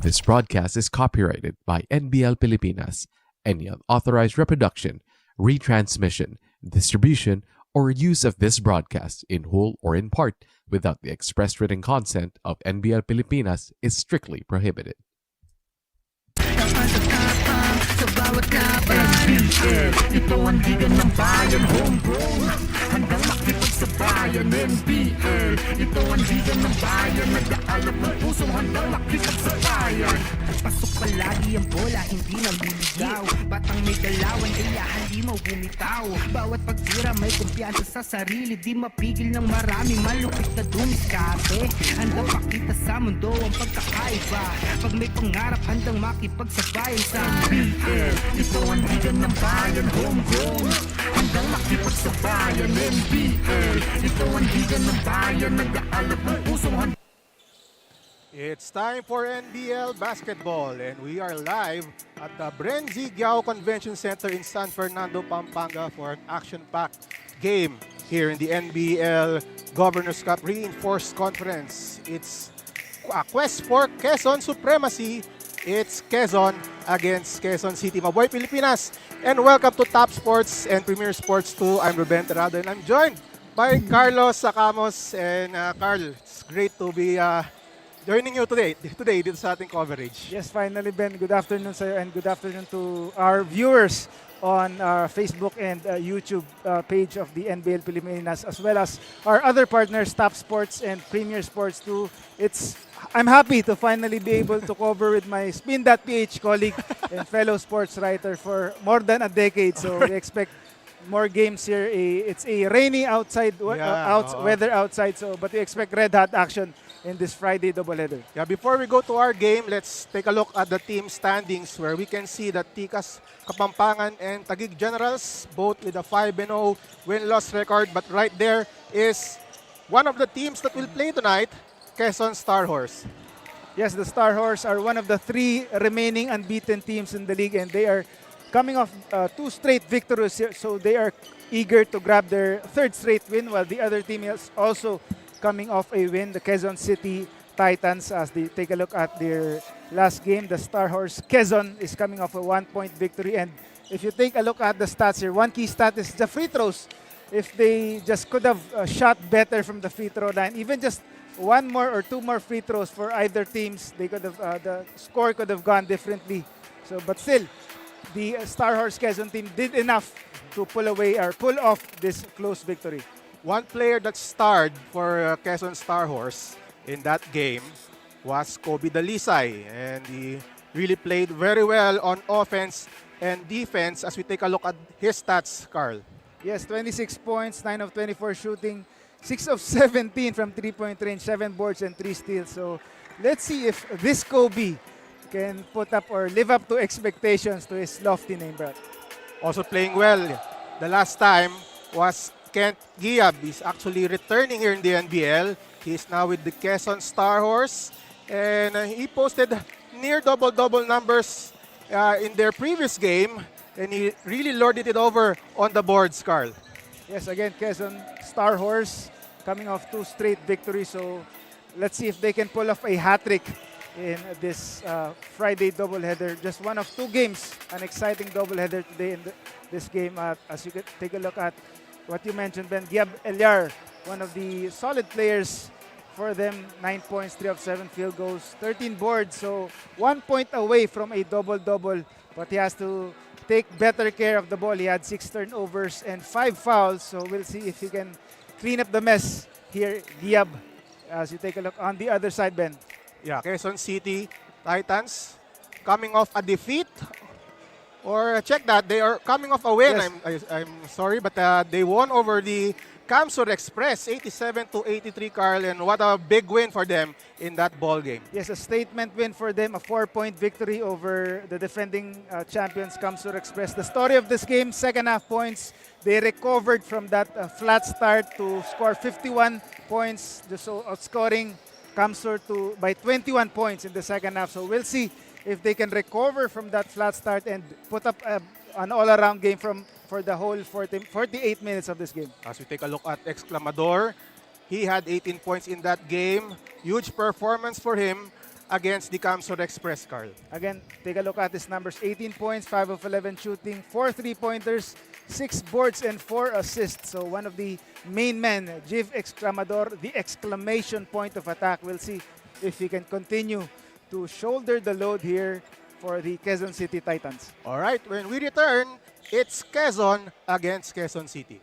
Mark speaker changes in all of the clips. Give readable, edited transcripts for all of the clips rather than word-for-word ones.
Speaker 1: This broadcast is copyrighted by NBL Pilipinas. Any unauthorized reproduction, retransmission, distribution, or use of this broadcast in whole or in part without the express written consent of NBL Pilipinas is strictly prohibited.
Speaker 2: Sa bawat laban, NBL, ito ang liga ng bayan, homegrown, handang makipagsabayan. NBL, ito ang liga ng bayan, nag-aalap ng pusong handang makipagsabayan. Pasok palagi ang bola, hindi na liligaw, batang may galawan, kaya halimaw bumitaw. Bawat pagtira may kumpiyansa sa sarili, di mapigil ng marami, malupit na dumiskate. Handang pakita sa mundo ang pagkakaiba, pag may pangarap handang makipagsabayan sa NBL. Ito ang liga ng bayan, homegrown, handang makipagsabayan. NBL, ito ang liga ng bayan, nag-aalap ng pusong handang.
Speaker 3: It's time for NBL basketball, and we are live at the Bren Guiao Convention Center in San Fernando, Pampanga for an action-packed game here in the NBL Governors Cup Reinforced Conference. It's a quest for Quezon supremacy. It's Quezon against Quezon City. Mabuhay Pilipinas, and welcome to Top Sports and Premier Sports 2. I'm Ruben Terrado, and I'm joined by Carlos Sacamos. And Carl, it's great to be joining you today dito sa ating coverage.
Speaker 4: Yes, finally, Ben. Good afternoon sa'yo and good afternoon to our viewers on our Facebook and YouTube page of the NBL Pilipinas, as well as our other partners, Top Sports and Premier Sports 2. I'm happy to finally be able to cover with my Spin.ph colleague and fellow sports writer for more than a decade. So we expect more games here. It's a rainy weather outside, but we expect red hot action in this Friday doubleheader.
Speaker 3: Yeah, before we go to our game, let's take a look at the team standings, where we can see that Tikas Kapampangan and Taguig Generals both with a 5-0 win-loss record. But right there is one of the teams that will play tonight, Quezon Star Horse.
Speaker 4: Yes, the Star Horse are one of the three remaining unbeaten teams in the league, and they are coming off two straight victories here, so they are eager to grab their third straight win, while the other team is also coming off a win, the Quezon City Titans. As they take a look at their last game, the Star Horse Quezon is coming off a 1-point victory. And if you take a look at the stats here, one key stat is the free throws. If they just could have shot better from the free throw line, even just one more or two more free throws for either teams, they could have the score could have gone differently. So, but still, the Star Horse Quezon team did enough to pull off this close victory.
Speaker 3: One player that starred for Quezon Star Horse in that game was Kobe Dalisay, and he really played very well on offense and defense. As we take a look at his stats, Carl.
Speaker 4: Yes, 26 points, 9 of 24 shooting, 6 of 17 from three-point range, 7 boards and 3 steals. So let's see if this Kobe can put up or live up to expectations to his lofty name, Brad.
Speaker 3: Also playing well the last time was Kent Guiao. Is actually returning here in the NBL. He's now with the Quezon Star Horse, and he posted near double-double numbers in their previous game, and he really lorded it over on the boards, Carl.
Speaker 4: Yes, again, Quezon Star Horse coming off two straight victories, so let's see if they can pull off a hat-trick in this Friday doubleheader. Just one of two games, an exciting doubleheader today in this game. As you can take a look at what you mentioned, Ben, Giab Elyar, one of the solid players for them, 9 points, 3 of 7 field goals, 13 boards, so 1 point away from a double-double, but he has to take better care of the ball. He had 6 turnovers and 5 fouls, so we'll see if he can clean up the mess here, Giab, as you take a look on the other side, Ben.
Speaker 3: Yeah, Quezon City Titans coming off a defeat. Or check that, they are coming off a win.
Speaker 4: Yes.
Speaker 3: I'm sorry, but they won over the Camsur Express, 87-83, Carl, and what a big win for them in that ball game.
Speaker 4: Yes, a statement win for them, a 4-point victory over the defending champions, Camsur Express. The story of this game, second half points, they recovered from that flat start to score 51 points, so outscoring Camsur by 21 points in the second half. So we'll see if they can recover from that flat start and put up an all-around game for the whole 48 minutes of this game.
Speaker 3: As we take a look at Exclamador, he had 18 points in that game. Huge performance for him. against the Camson Express, Carl?
Speaker 4: Again, take a look at his numbers. 18 points, 5 of 11 shooting, 4 3-pointers, 6 boards, and 4 assists. So one of the main men, Jiv Exclamador, the exclamation point of attack. We'll see if he can continue to shoulder the load here for the Quezon City Titans.
Speaker 3: All right, when we return, it's Quezon against Quezon City.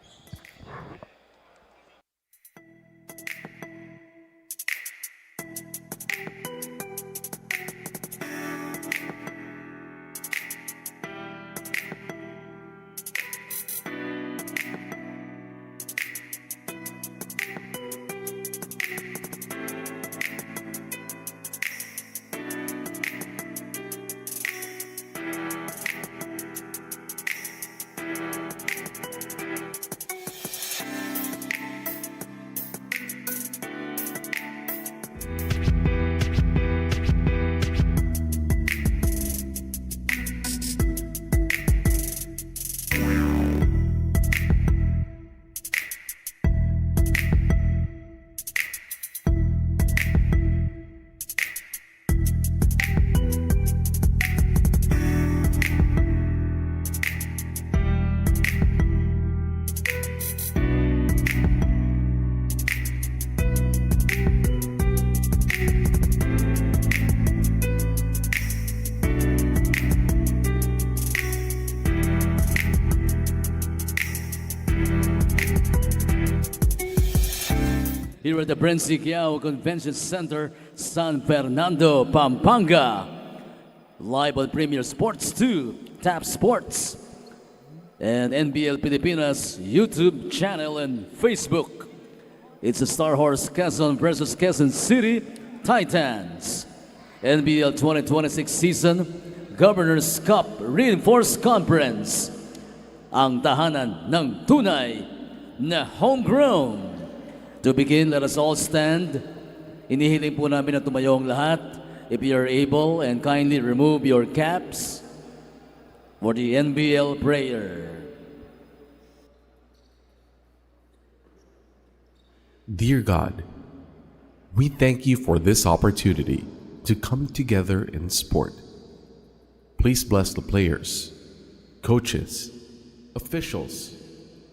Speaker 5: Here at the Bren Guiao Convention Center, San Fernando, Pampanga. Live on Premier Sports 2, Tap Sports, and NBL Pilipinas YouTube channel and Facebook. It's the Star Horse Quezon versus Quezon City Titans. NBL 2026 season, Governor's Cup Reinforced Conference. Ang tahanan ng tunay na homegrown. To begin, let us all stand. Inihiling po namin na tumayo ang lahat. If you are able, and kindly remove your caps for the NBL prayer.
Speaker 1: Dear God, we thank you for this opportunity to come together in sport. Please bless the players, coaches, officials,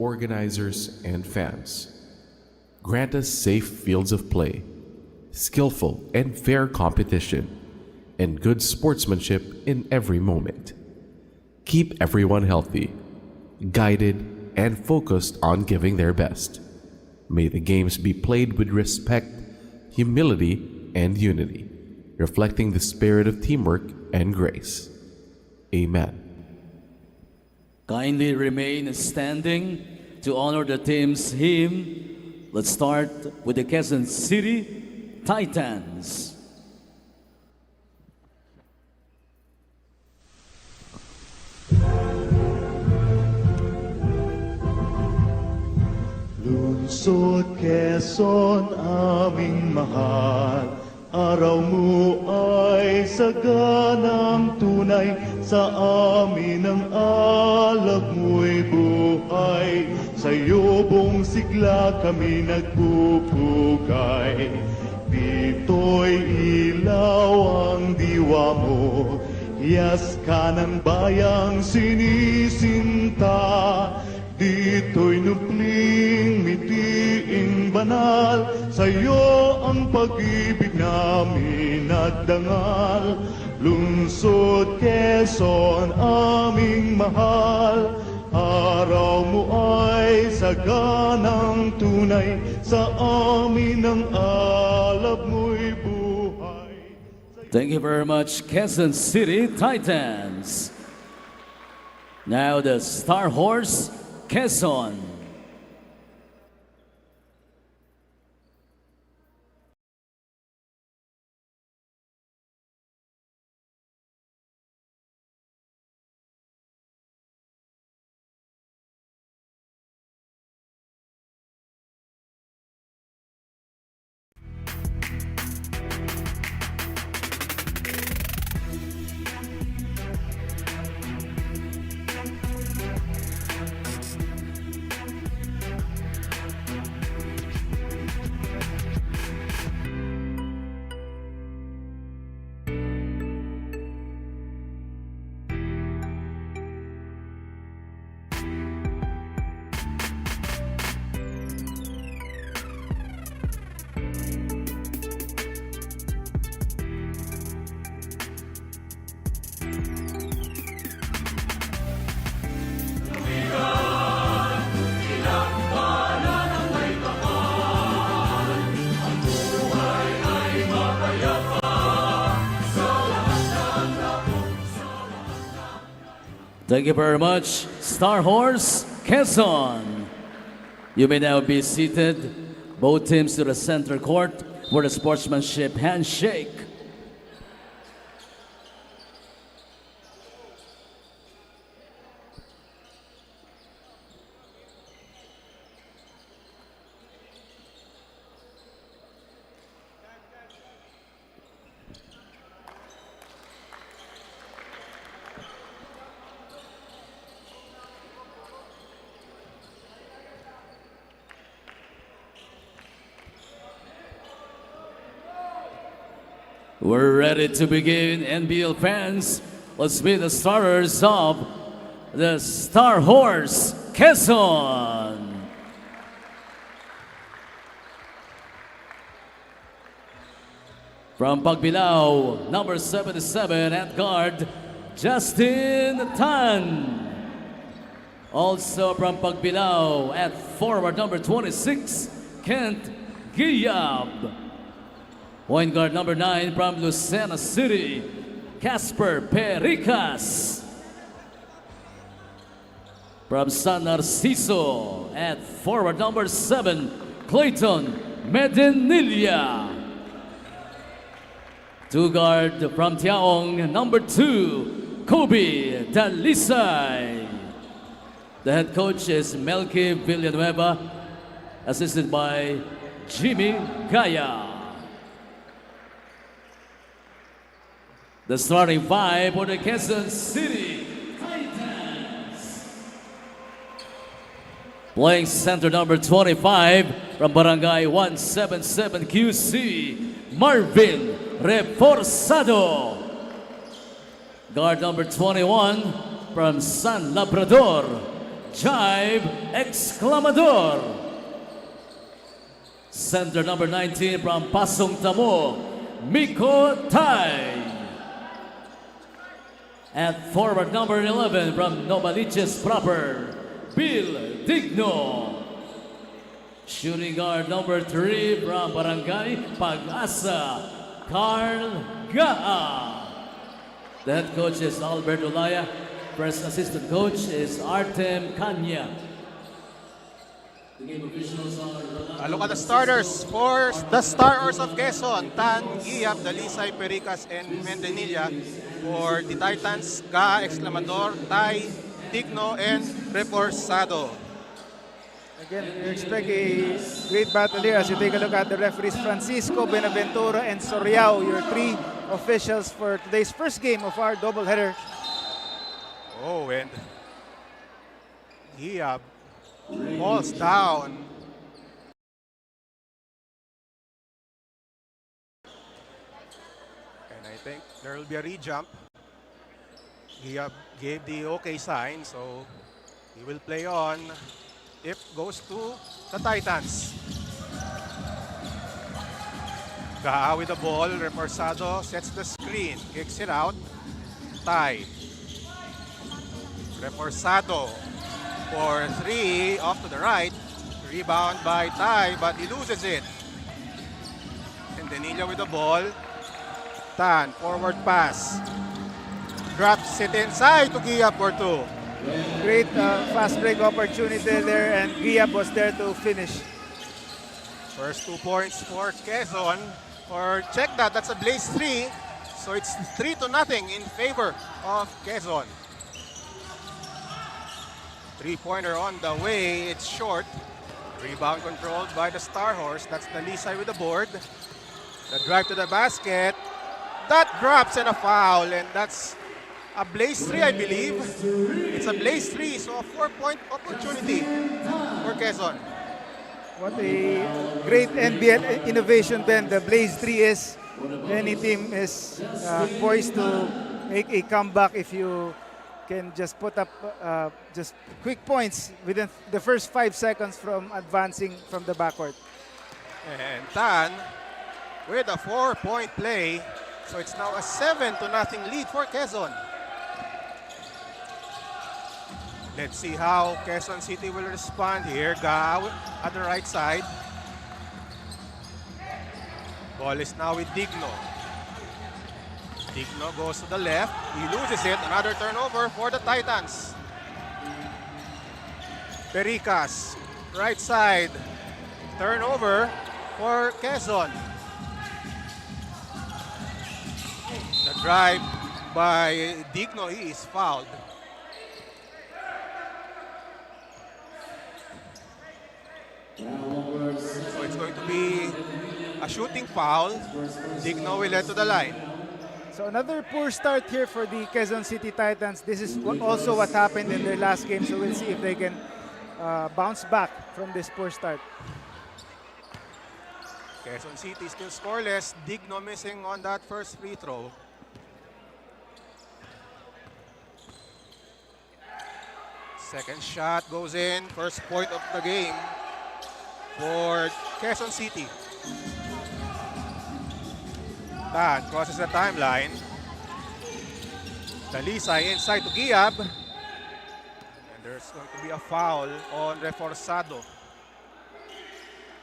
Speaker 1: organizers, and fans. Grant us safe fields of play, skillful and fair competition, and good sportsmanship in every moment. Keep everyone healthy, guided, and focused on giving their best. May the games be played with respect, humility, and unity, reflecting the spirit of teamwork and grace. Amen.
Speaker 5: Kindly remain standing to honor the team's hymn. Let's start with the Quezon City Titans.
Speaker 6: Lungsod Quezon aming mahal, araw mo ay saganang tunay, sa amin ang alab mo'y buhay. Sa iyong sigla kami nagpupugay. Dito'y ilaw ang diwa mo, hiyas ka ng bayang sinisinta. Dito'y nupling mitiing banal, sa'yo ang pag-ibig namin at dangal. Lungsod Quezon aming mahal, araw mo ay saganang tunay, sa amin ang alab mo'y buhay.
Speaker 5: Thank you very much, Quezon City Titans. Now the Star Horse, Quezon. Thank you very much, Star Horse Quezon. You may now be seated. Both teams to the center court for the sportsmanship handshake. We're ready to begin, NBL fans. Let's meet the starters of the Star Horse Quezon. From Pagbilao, number 77 at guard, Justin Tan. Also from Pagbilao at forward, number 26, Kent Guiao. Point guard number 9 from Lucena City, Casper Pericas. From San Narciso at forward number 7, Clayton Medinilla. Two guard from Tiaong, number 2, Kobe Dalisay. The head coach is Melky Villanueva, assisted by Jimmy Gaya. The starting five for the Quezon City Titans. Playing center number 25 from Barangay 177 QC, Marvin Reforzado. Guard number 21 from San Labrador, Jive Exclamador. Center number 19 from Pasong Tamo, Miko Tai. At forward number 11 from Novaliches proper, Bill Digno. Shooting guard number 3 from Barangay Pag-asa, Carl Gaa. The head coach is Albert Olaya. First assistant coach is Artem Kanya.
Speaker 3: A look at the starters for the Star Horse of Quezon: Tan, Guiap, Dalisay, Pericas, and Mendenilla. For the Titans, Ga, Exclamador, Tai, Digno, and Reforzado.
Speaker 4: Again, we expect a great battle here as you take a look at the referees Francisco, Benaventura, and Soriao, your 3 officials for today's first game of our doubleheader.
Speaker 3: Oh, and Guiap falls down. And I think there will be a re-jump. Guiap gave the okay sign, so he will play on. If goes to the Titans. Gaa with the ball. Reforzado sets the screen. Kicks it out. Tai. Reforzado for 3 off to the right. Rebound by Tai, but he loses it. And Denilla with the ball. Tan, forward pass. Drops it inside to Guiap for 2.
Speaker 4: Great fast break opportunity there, and Guiap was there to finish.
Speaker 3: First 2 points for Quezon. Or check that, that's a Blaze 3. So it's 3-0 in favor of Quezon. 3-pointer on the way, it's short. Rebound controlled by the Star Horse. That's Dalisay with the board. The drive to the basket. That drops and a foul, and that's a Blaze 3, I believe. It's a Blaze 3, so a 4-point opportunity for Quezon.
Speaker 4: What a great NBL innovation, Ben. The Blaze 3 is. Any team is poised to make a comeback if you can just put up just quick points within the first 5 seconds from advancing from the backcourt.
Speaker 3: And Tan with a 4-point play. So it's now a 7-0 lead for Quezon. Let's see how Quezon City will respond here. Guiao at the right side. Ball is now with Digno. Digno goes to the left. He loses it. Another turnover for the Titans. Pericas, right side. Turnover for Quezon. The drive by Digno, he is fouled. So it's going to be a shooting foul. Digno will head to the line.
Speaker 4: So another poor start here for the Quezon City Titans. This is also what happened in their last game, so we'll see if they can bounce back from this poor start.
Speaker 3: Quezon City still scoreless. Digno missing on that first free throw. Second shot goes in. First point of the game for Quezon City. Tan crosses the timeline. Dalisay inside to Guiao. And there's going to be a foul on Reforzado.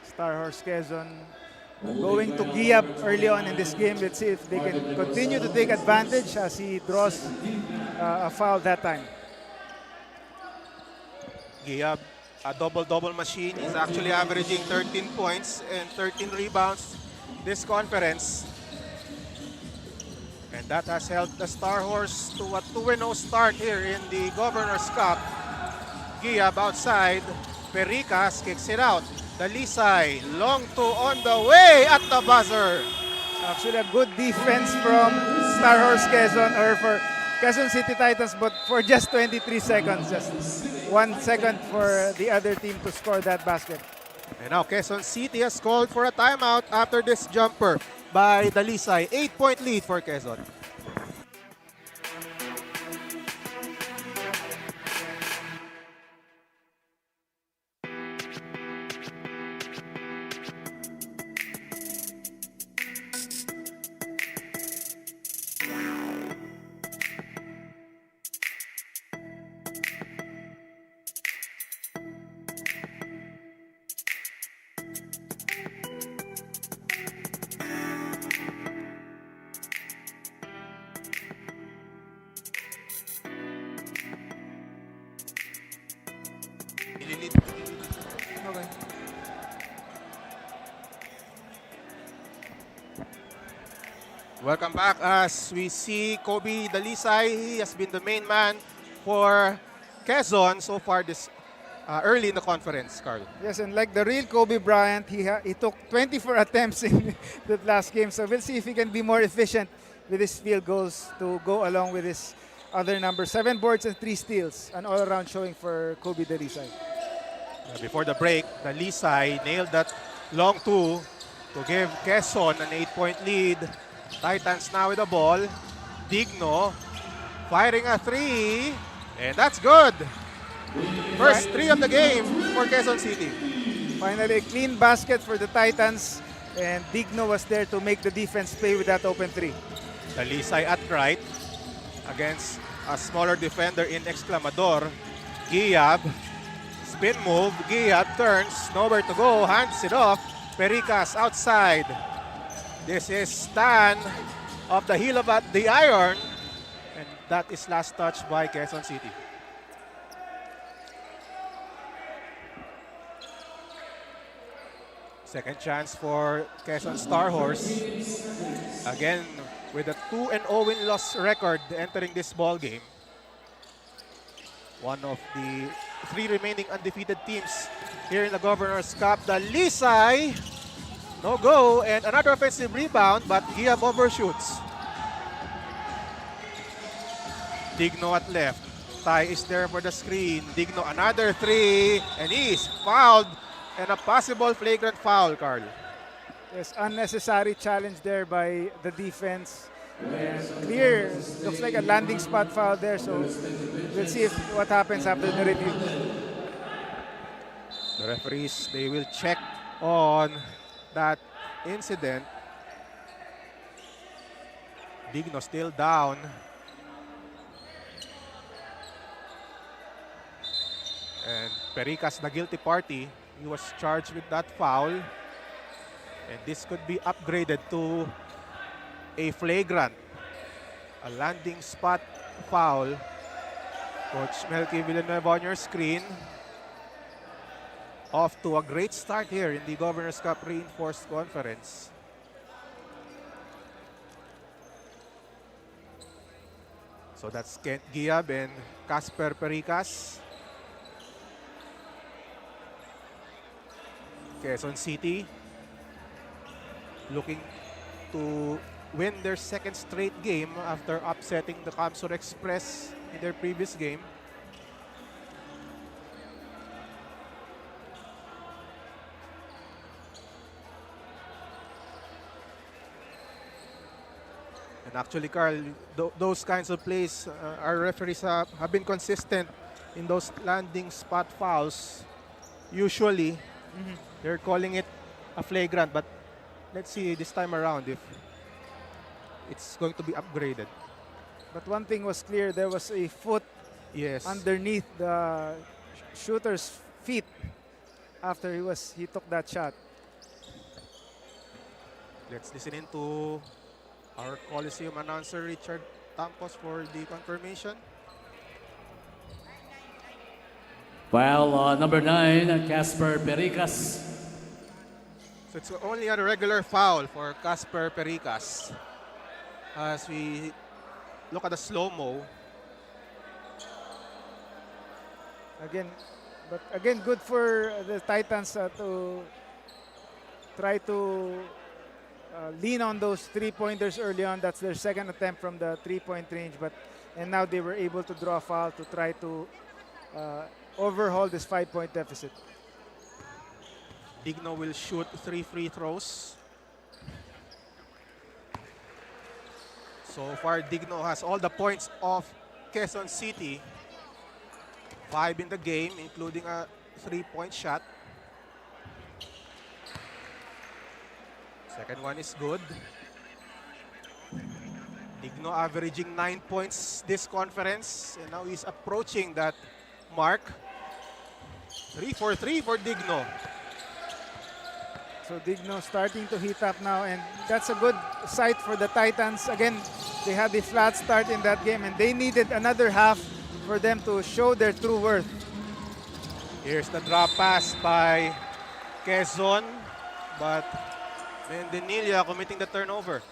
Speaker 4: Star Horse Quezon going to Guiao early on in this game. Let's see if they can continue to take advantage as he draws a foul that time.
Speaker 3: Guiao, a double-double machine. He's actually averaging 13 points and 13 rebounds this conference. And that has helped the Star Horse to a 2-0 start here in the Governor's Cup. Guiao outside. Pericas kicks it out. Dalisay, long two on the way at the buzzer.
Speaker 4: Actually a good defense from Star Horse Quezon, or for Quezon City Titans, but for just 23 seconds. Just 1 second for the other team to score that basket.
Speaker 3: And now Quezon City has called for a timeout after this jumper by Dalisay. 8-point lead for Quezon. Okay. Welcome back as we see Kobe Dalisay. He has been the main man for Quezon so far this early in the conference, Carl.
Speaker 4: Yes, and like the real Kobe Bryant, he took 24 attempts in that last game. So we'll see if he can be more efficient with his field goals to go along with his other numbers. 7 boards and 3 steals. An all-around showing for Kobe Dalisay.
Speaker 3: Before the break, Dalisay nailed that long two to give Quezon an 8-point lead. Titans now with the ball. Digno firing a 3, and that's good. First 3 of the game for Quezon City.
Speaker 4: Finally, a clean basket for the Titans, and Digno was there to make the defense play with that open 3.
Speaker 3: Dalisay at right against a smaller defender in Exclamador. Guiao, spin move. Guiao turns, nowhere to go, hands it off. Pericas outside. This is Stan of the heel of the iron, and that is last touch by Quezon City. Second chance for Quezon Star Horse. Again, with a 2-0 win-loss record entering this ball game. One of the 3 remaining undefeated teams here in the Governor's Cup. Dalisay, no go, and another offensive rebound, but Guiao overshoots. Digno at left. Ty is there for the screen. Digno another 3, and he is fouled. And a possible flagrant foul, Carl.
Speaker 4: Yes, unnecessary challenge there by the defense. And clear, looks like a landing spot foul there. So we'll see what happens after the review.
Speaker 3: The referees, they will check on that incident. Digno still down. And Pericas, the guilty party. He was charged with that foul, and this could be upgraded to a flagrant. A landing spot foul. Coach Melky Villanueva on your screen. Off to a great start here in the Governor's Cup Reinforced Conference. So that's Kent Giab and Casper Pericas. Quezon City looking to win their second straight game after upsetting the Camsur Express in their previous game. And actually, Carl, those kinds of plays, our referees have been consistent in those landing spot fouls. Usually, they're calling it a flagrant, but let's see this time around if it's going to be upgraded.
Speaker 4: But one thing was clear, there was a foot
Speaker 3: Yes.
Speaker 4: underneath the shooter's feet after he took that shot.
Speaker 3: Let's listen in to our Coliseum announcer, Richard Tampos, for the confirmation.
Speaker 5: Foul number 9, Casper Pericas.
Speaker 3: So it's only a regular foul for Casper Pericas. As we look at the slow-mo.
Speaker 4: Again, good for the Titans to try to lean on those three-pointers early on. That's their second attempt from the three-point range. And now they were able to draw a foul to try to overhaul this 5-point deficit.
Speaker 3: Digno will shoot 3 free throws. So far, Digno has all the points of Quezon City. 5 in the game, including a 3-point shot. Second one is good. Digno averaging 9 points this conference, and now he's approaching that mark. 3 for 3 for Digno.
Speaker 4: So Digno starting to heat up now, and that's a good sight for the Titans. Again, they had a flat start in that game, and they needed another half for them to show their true worth.
Speaker 3: Here's the drop pass by Quezon, but Mendenilia committing the turnover.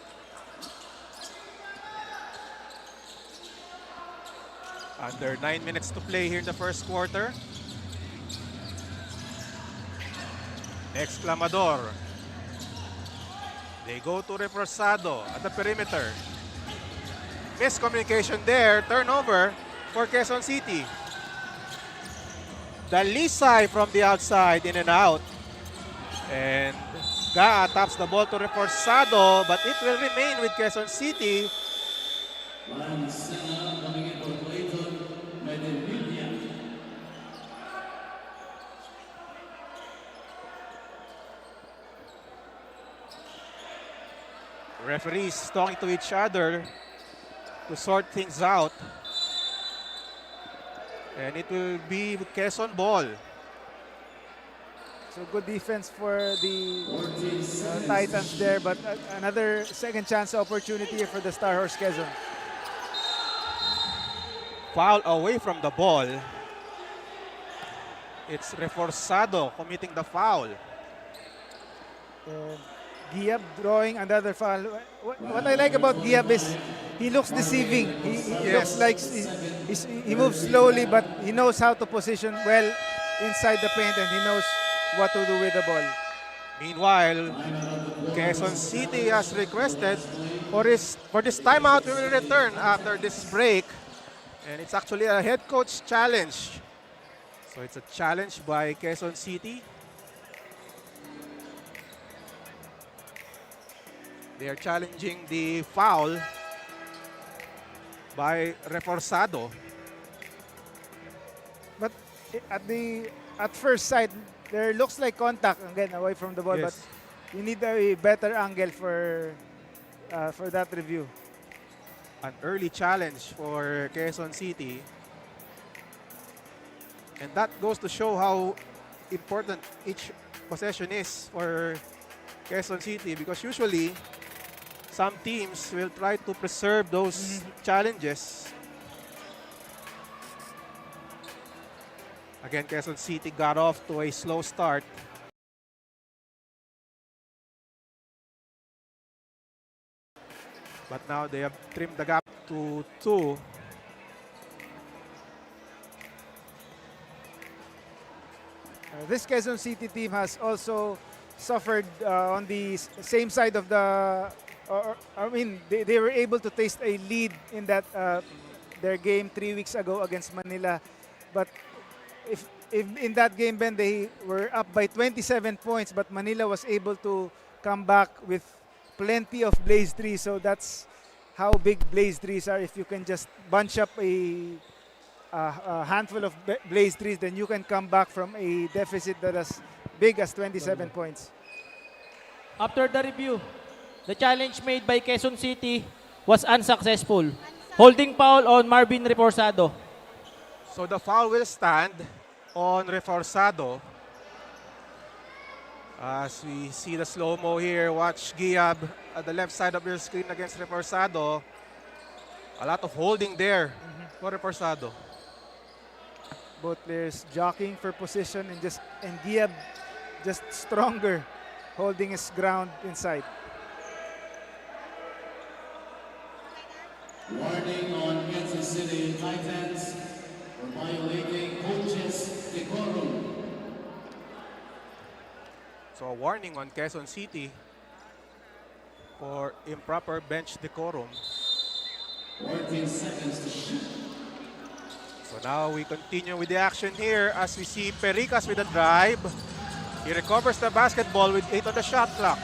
Speaker 3: Under 9 minutes to play here in the first quarter. Exclamador. They go to Reforzado at the perimeter. Miscommunication there. Turnover for Quezon City. Dalisay from the outside, in and out. And Gaa taps the ball to Reforzado, but it will remain with Quezon City. Referees talking to each other to sort things out. And it will be Quezon ball.
Speaker 4: So good defense for the Titans there, but another second chance opportunity here for the Star Horse Quezon.
Speaker 3: Foul away from the ball. It's Reforzado committing the foul.
Speaker 4: And Giab drawing another foul. What I like about Giab is he looks deceiving. He looks like he moves slowly, but he knows how to position well inside the paint, and he knows what to do with the ball.
Speaker 3: Meanwhile, Quezon City has requested for this timeout. We will return after this break. And it's actually a head coach challenge. So it's a challenge by Quezon City. They are challenging the foul by Reforzado.
Speaker 4: But at first sight, there looks like contact again away from the ball,
Speaker 3: Yes.
Speaker 4: but you need a better angle for that review.
Speaker 3: An early challenge for Quezon City. And that goes to show how important each possession is for Quezon City, because usually some teams will try to preserve those challenges. Again, Quezon City got off to a slow start. But now they have trimmed the gap to 2.
Speaker 4: This Quezon City team has also suffered on the same side of the. I mean, they were able to taste a lead in that their game 3 weeks ago against Manila, but if in that game, Ben, they were up by 27 points, but Manila was able to come back with plenty of blaze trees. So that's how big blaze trees are. If you can just bunch up a handful of blaze trees, then you can come back from a deficit that as big as 27 points.
Speaker 7: After the review, the challenge made by Quezon City was unsuccessful. Holding foul on Marvin Reforzado.
Speaker 3: So the foul will stand on Reforzado. As we see the slow-mo here, watch Guiao at the left side of your screen against Reforzado. A lot of holding there for Reforzado.
Speaker 4: Both players jockeying for position and Guiao just stronger, holding his ground inside.
Speaker 5: Warning on Kansas City Titans for violating coaches' decorum.
Speaker 3: So a warning on Quezon City for improper bench decorum.
Speaker 5: 14 seconds to shoot.
Speaker 3: So now we continue with the action here as we see Pericas with a drive. He recovers the basketball with 8 on the shot clock.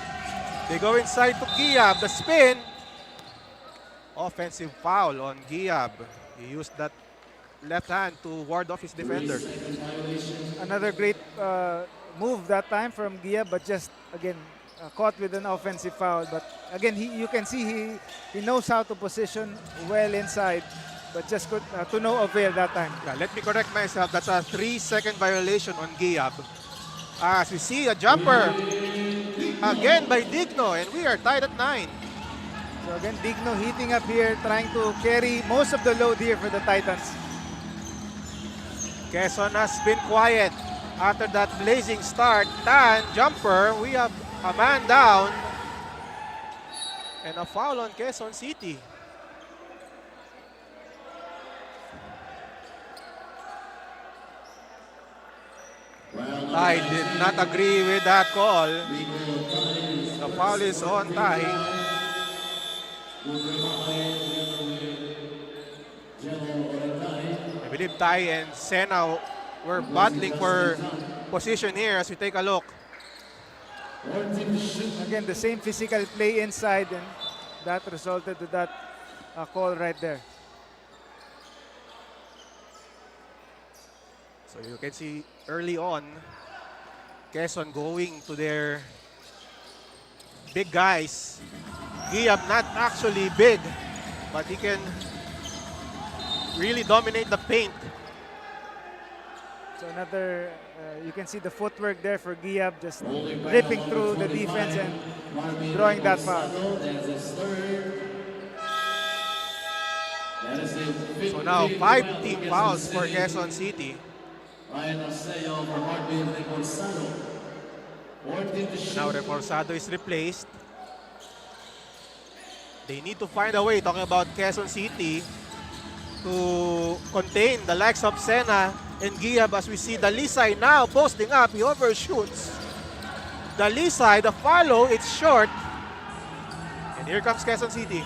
Speaker 3: They go inside to Guiao, the spin. Offensive foul on Guiao. He used that left hand to ward off his defender.
Speaker 4: Another great move that time from Guiao, but just again caught with an offensive foul. But again, you can see he knows how to position well inside, but just could to no avail that time.
Speaker 3: Yeah, let me correct myself. That's a 3-second violation on Guiao. As we see a jumper again by Digno, and we are tied at 9.
Speaker 4: So again, Digno heating up here, trying to carry most of the load here for the Titans.
Speaker 3: Quezon has been quiet after that blazing start. Tan, jumper. We have a man down. And a foul on Quezon City. I did not agree with that call. The foul is on Tai. I believe Tai and Sena were battling for position here as we take a look.
Speaker 4: Again, the same physical play inside, and that resulted to that call right there.
Speaker 3: So you can see early on, Quezon going to their big guys. Guiao not actually big, but he can really dominate the paint.
Speaker 4: So another, you can see the footwork there for Guiao, just ripping through the defense and drawing that foul.
Speaker 3: So now 5 team fouls for Quezon City. Now Reforzado is replaced. They need to find a way, talking about Quezon City, to contain the likes of Sena and Guiao as we see Dalisay now posting up. He overshoots. Dalisay, the follow, it's short. And here comes Quezon City.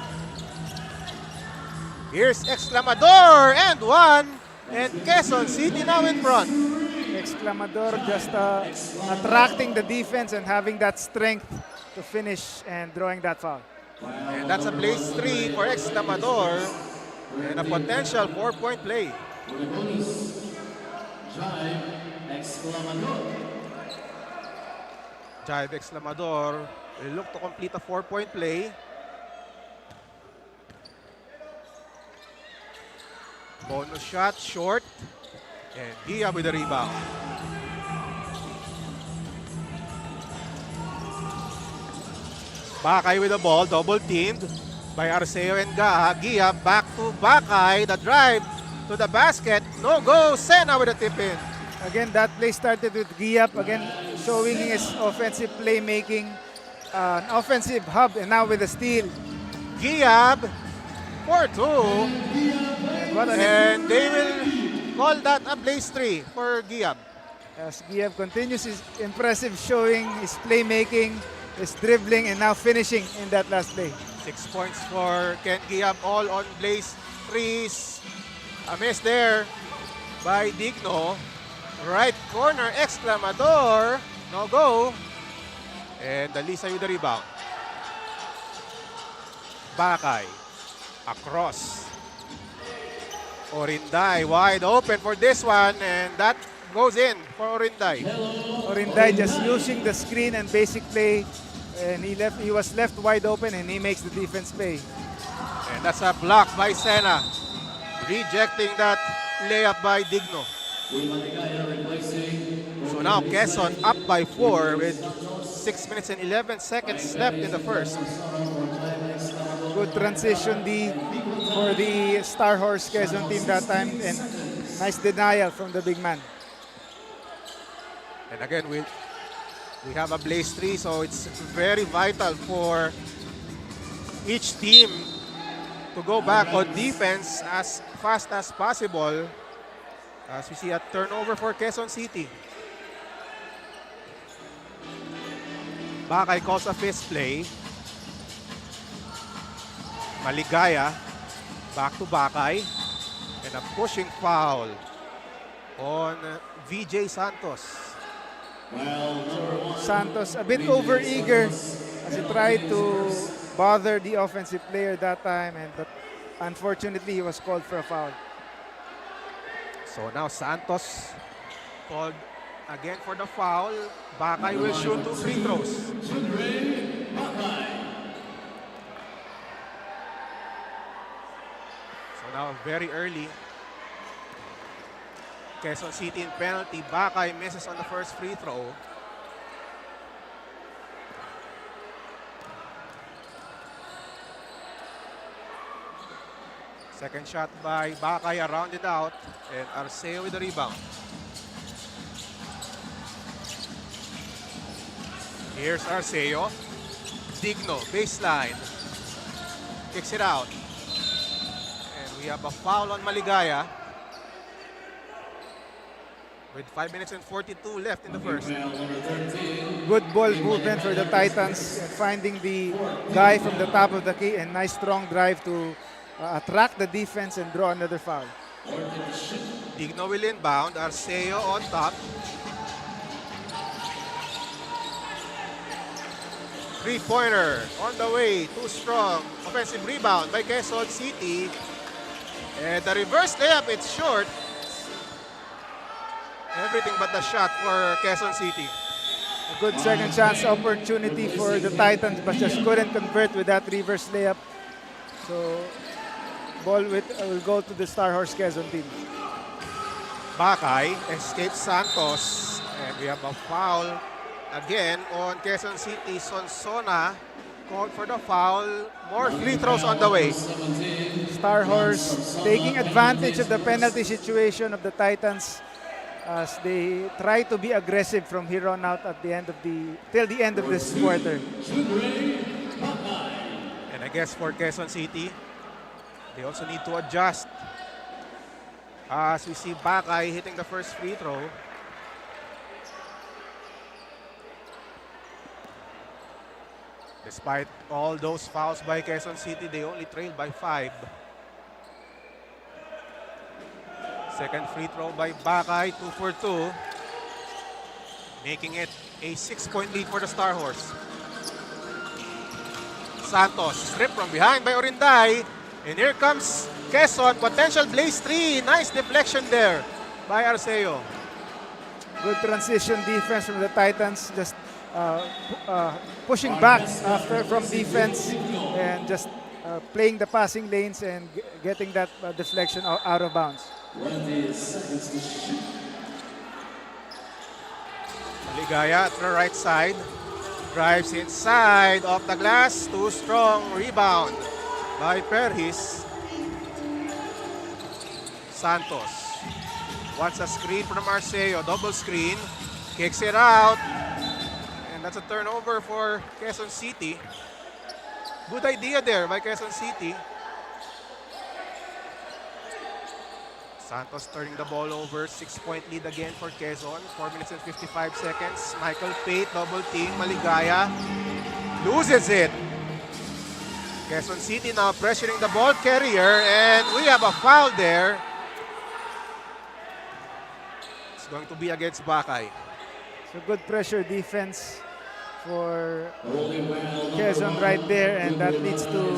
Speaker 3: Here's Exclamador and 1. And Quezon City now in front.
Speaker 4: Exclamador just attracting the defense and having that strength to finish and drawing that foul.
Speaker 3: And that's a blaze 3 for Exclamador. And a potential 4-point play. Jive Exclamador will look to complete a 4-point play. Bonus shot, short. And Guiao with the rebound. Bakay with the ball, double teamed by Arceo and Gia. Back to Bakay, the drive to the basket. No go, Sena with a tip in.
Speaker 4: Again, that play started with Guiao, again showing his offensive playmaking, an offensive hub, and now with a steal.
Speaker 3: Giab for 2.
Speaker 4: What an
Speaker 3: And they will call that a blaze 3 for Giab.
Speaker 4: As Guiao continues his impressive showing, his playmaking, his dribbling, and now finishing in that last play.
Speaker 3: 6 points for Ken Giab, all on blaze 3s. A miss there by Digno. Right corner, exclamador. No go. And Dalisa with the rebound. Bakay. Across. Orinday wide open for this one. And that goes in for Orinday.
Speaker 4: Orinday just using the screen and basic play, and he was left wide open, and he makes the defense pay.
Speaker 3: And that's a block by Sena. Rejecting that layup by Digno. So now Quezon up by 4 with 6 minutes and 11 seconds left in the first.
Speaker 4: Good transition D for the Star Horse Quezon team that time, and nice denial from the big man.
Speaker 3: And again, we have a blaze 3, so it's very vital for each team to go back on defense as fast as possible. As we see a turnover for Quezon City. Bakay calls a fist play. Maligaya. Back to Bakay. And a pushing foul on VJ Santos.
Speaker 4: Santos a bit overeager as he tried to bother the offensive player that time, but unfortunately he was called for a foul.
Speaker 3: So now Santos called again for the foul. Bakay will shoot 2 free throws. So now very early. Quezon City in penalty. Bakay misses on the first free throw. Second shot by Bakay, rounded out, and Arceo with the rebound. Here's Arceo. Digno, baseline. Kicks it out. And we have a foul on Maligaya. With 5 minutes and 42 left in the first.
Speaker 4: Good ball movement for the Titans, finding the guy from the top of the key, and nice strong drive to attract the defense and draw another foul.
Speaker 3: Digno will inbound. Arceo on top. Three-pointer on the way. Too strong. Offensive rebound by Quezon City. And the reverse layup, it's short. Everything but the shot for Quezon City.
Speaker 4: A good second chance opportunity for the Titans, but just couldn't convert with that reverse layup. So ball will go to the Star Horse Quezon team.
Speaker 3: Bakay escapes Santos. And we have a foul again on Quezon City. Sonsona called for the foul. More free throws on the way.
Speaker 4: Star Horse taking advantage of the penalty situation of the Titans as they try to be aggressive from here on out at the end of till the end of this quarter.
Speaker 3: And I guess for Quezon City, they also need to adjust. As we see Bakay hitting the first free throw. Despite all those fouls by Quezon City, they only trailed by 5. Second free throw by Bakay, 2 for 2. Making it a 6-point lead for the Star Horse. Santos stripped from behind by Orinday. And here comes Quezon, potential blaze 3. Nice deflection there by Arceo.
Speaker 4: Good transition defense from the Titans, just pushing back from defense and just playing the passing lanes and getting that deflection out of bounds.
Speaker 3: Maligaya at the right side. Drives inside, off the glass, too strong. Rebound by Perhis. Santos wants a screen from Arceo, double screen, kicks it out, and that's a turnover for Quezon City. Good idea there by Quezon City. Santos turning the ball over, 6-point lead again for Quezon, 4 minutes and 55 seconds. Michael Pate, double team, Maligaya, loses it. Quezon City now pressuring the ball carrier, and we have a foul there. It's going to be against Bakay.
Speaker 4: So good pressure defense for Quezon right there, and that leads to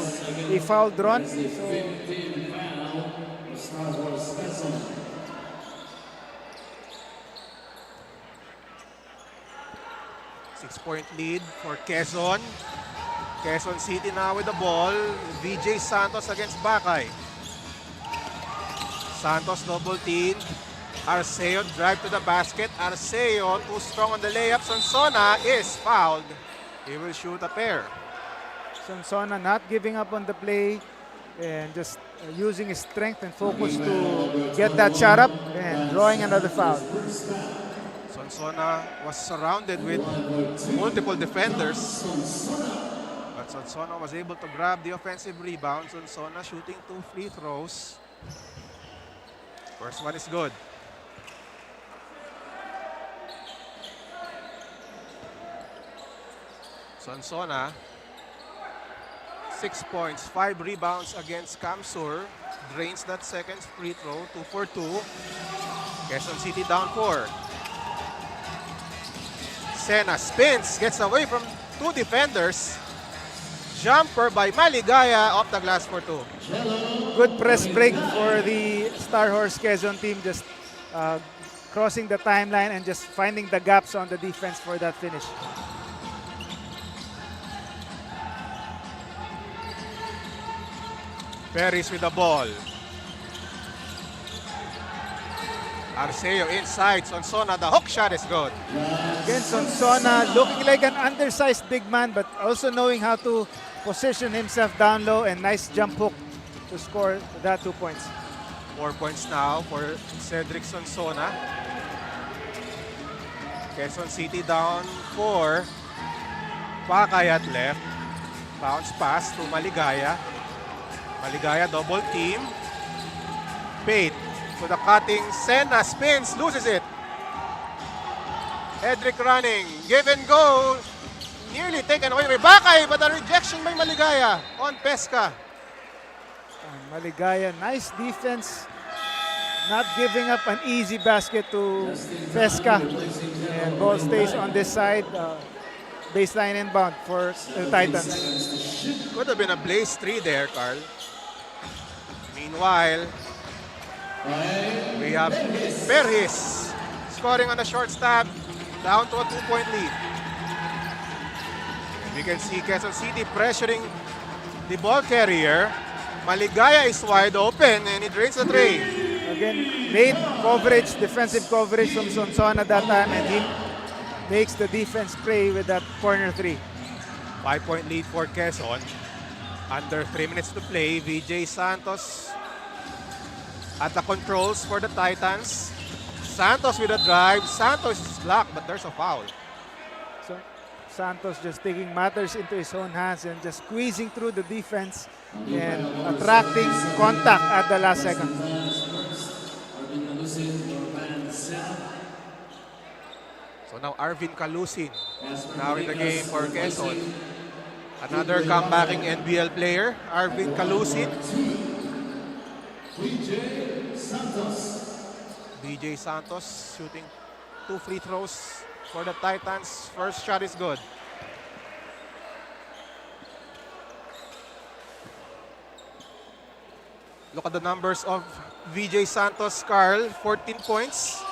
Speaker 4: a foul drawn. So
Speaker 3: 6-point lead for Quezon. Quezon City now with the ball. VJ Santos against Bakay. Santos double team. Arceo drive to the basket. Arceo too strong on the layup. Sonsona is fouled. He will shoot a pair.
Speaker 4: Sonsona not giving up on the play and just using his strength and focus to get that shot up and drawing another foul.
Speaker 3: Sonsona was surrounded with multiple defenders, but Sonsona was able to grab the offensive rebound. Sonsona shooting 2 free throws. First one is good. Sonsona, 6 points, 5 rebounds against Kamsur. Drains that second free throw, 2 for 2. Quezon City down 4. Sena spins, gets away from 2 defenders. Jumper by Maligaya off the glass for 2.
Speaker 4: Good press break for the Star Horse Quezon team, just crossing the timeline and just finding the gaps on the defense for that finish.
Speaker 3: Perez with the ball. Arceo inside. Sonsona, the hook shot is good.
Speaker 4: Again, Sonsona looking like an undersized big man, but also knowing how to position himself down low, and nice jump hook to score that 2 points.
Speaker 3: 4 points now for Cedric Sonsona. Quezon City down 4. Bakay at left. Bounce pass to Maligaya. Maligaya double team. Pate to the cutting. Sena spins, loses it. Edric running. Give and go. Nearly taken away by Bakay, but a rejection by Maligaya on Pesca.
Speaker 4: Maligaya, nice defense. Not giving up an easy basket to Pesca. And ball stays on this side. Baseline inbound for the Titans.
Speaker 3: Could have been a blaze 3 there, Carl. Meanwhile, we have Perhis scoring on the short stab, down to a 2-point lead. We can see Quezon City pressuring the ball carrier. Maligaya is wide open and he drains the tray.
Speaker 4: Again, late coverage, defensive coverage from Sonsona that time, and he makes the defense pray with that corner 3.
Speaker 3: 5-point lead for Quezon. Under 3 minutes to play. VJ Santos at the controls for the Titans. Santos with a drive. Santos is blocked, but there's a foul.
Speaker 4: So Santos just taking matters into his own hands and just squeezing through the defense and attracting contact at the last second.
Speaker 3: So now Arvin Kalusin now in the game for Quezon. Another comebacking NBL player, Arvin Kalusin. BJ Santos shooting 2 free throws for the Titans. First shot is good. Look at the numbers of VJ Santos, Carl. 14 points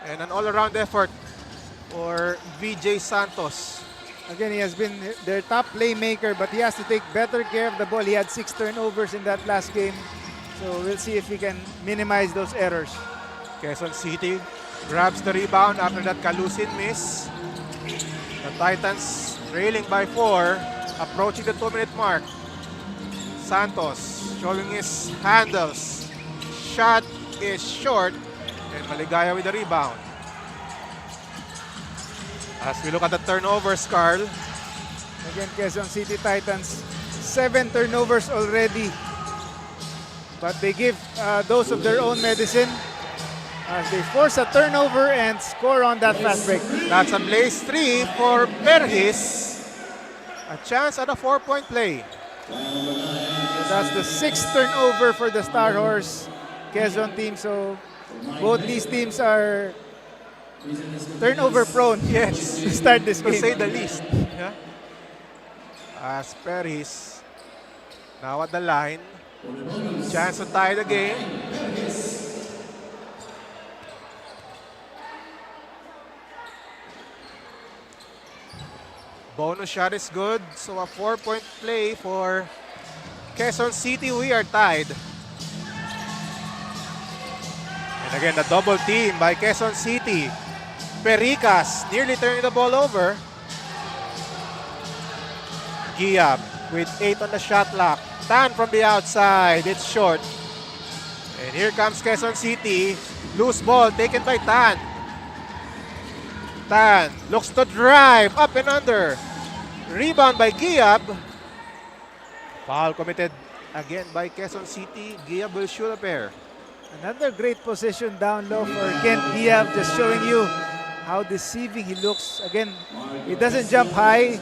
Speaker 3: and an all-around effort for VJ Santos.
Speaker 4: Again, he has been their top playmaker, but he has to take better care of the ball. He had 6 turnovers in that last game. So we'll see if he can minimize those errors.
Speaker 3: Quezon City grabs the rebound after that Kalusin miss. The Titans trailing by 4, approaching the 2-minute mark. Santos showing his handles. Shot is short, and Maligaya with the rebound. As we look at the turnovers, Carl.
Speaker 4: Again, Quezon City Titans, 7 turnovers already. But they give those of their own medicine as they force a turnover and score on that fast break.
Speaker 3: That's a blaze 3 for Perhis. A chance at a 4-point play.
Speaker 4: That's the 6th turnover for the Star Horse Quezon team. So both these teams are turnover prone.
Speaker 3: Yes,
Speaker 4: to start this
Speaker 3: to
Speaker 4: game.
Speaker 3: say the least. Yeah. As Perhis now at the line. Chance to tie the game. Bonus shot is good. So a 4-point play for Quezon City. We are tied. And again, the double team by Quezon City. Pericas nearly turning the ball over. Guiao with 8 on the shot clock. Tan from the outside. It's short. And here comes Quezon City. Loose ball taken by Tan. Tan looks to drive. Up and under. Rebound by Guiao. Foul committed again by Quezon City. Guiao will shoot a pair.
Speaker 4: Another great position down low for Kent Guiao, just showing you how deceiving he looks. Again, he doesn't jump high,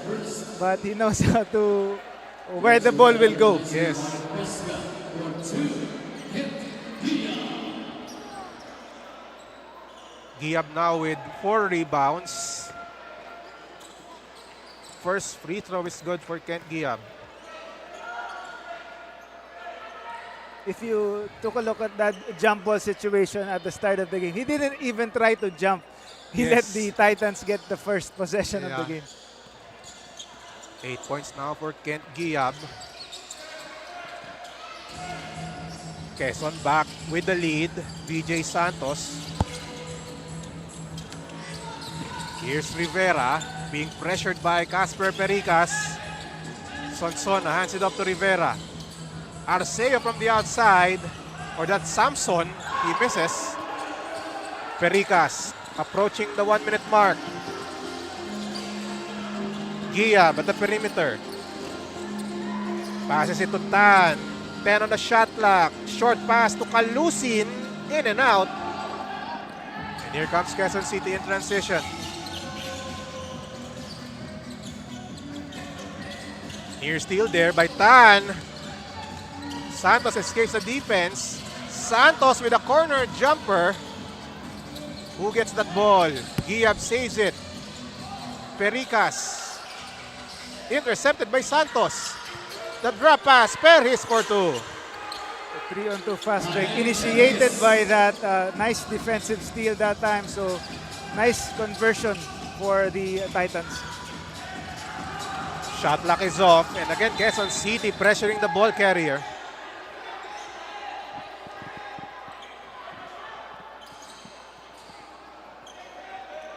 Speaker 4: but he knows how to where the ball will go.
Speaker 3: Yes. Guiao now with 4 rebounds. First free throw is good for Kent Guiao.
Speaker 4: If you took a look at that jump ball situation at the start of the game, he didn't even try to jump. He let
Speaker 3: Yes.
Speaker 4: the Titans get the first possession of the game.
Speaker 3: 8 points now for Kent Guiao. Quezon back with the lead. VJ Santos. Here's Rivera being pressured by Casper Pericas. Sonson hands it up to Rivera. Arceo from the outside. Or that's Samson. He misses. Pericas approaching the 1-minute mark. Guiao at the perimeter. Passes it to Tan. 10 on the shot clock. Short pass to Calusin. In and out. And here comes Quezon City in transition. Near steal there by Tan. Santos escapes the defense. Santos with a corner jumper. Who gets that ball? Guiao saves it. Pericas. Intercepted by Santos. The drop pass. Perhis for 2.
Speaker 4: 3-on-2 fast break initiated by that nice defensive steal that time. So nice conversion for the Titans.
Speaker 3: Shot clock is off. And again, Quezon City pressuring the ball carrier.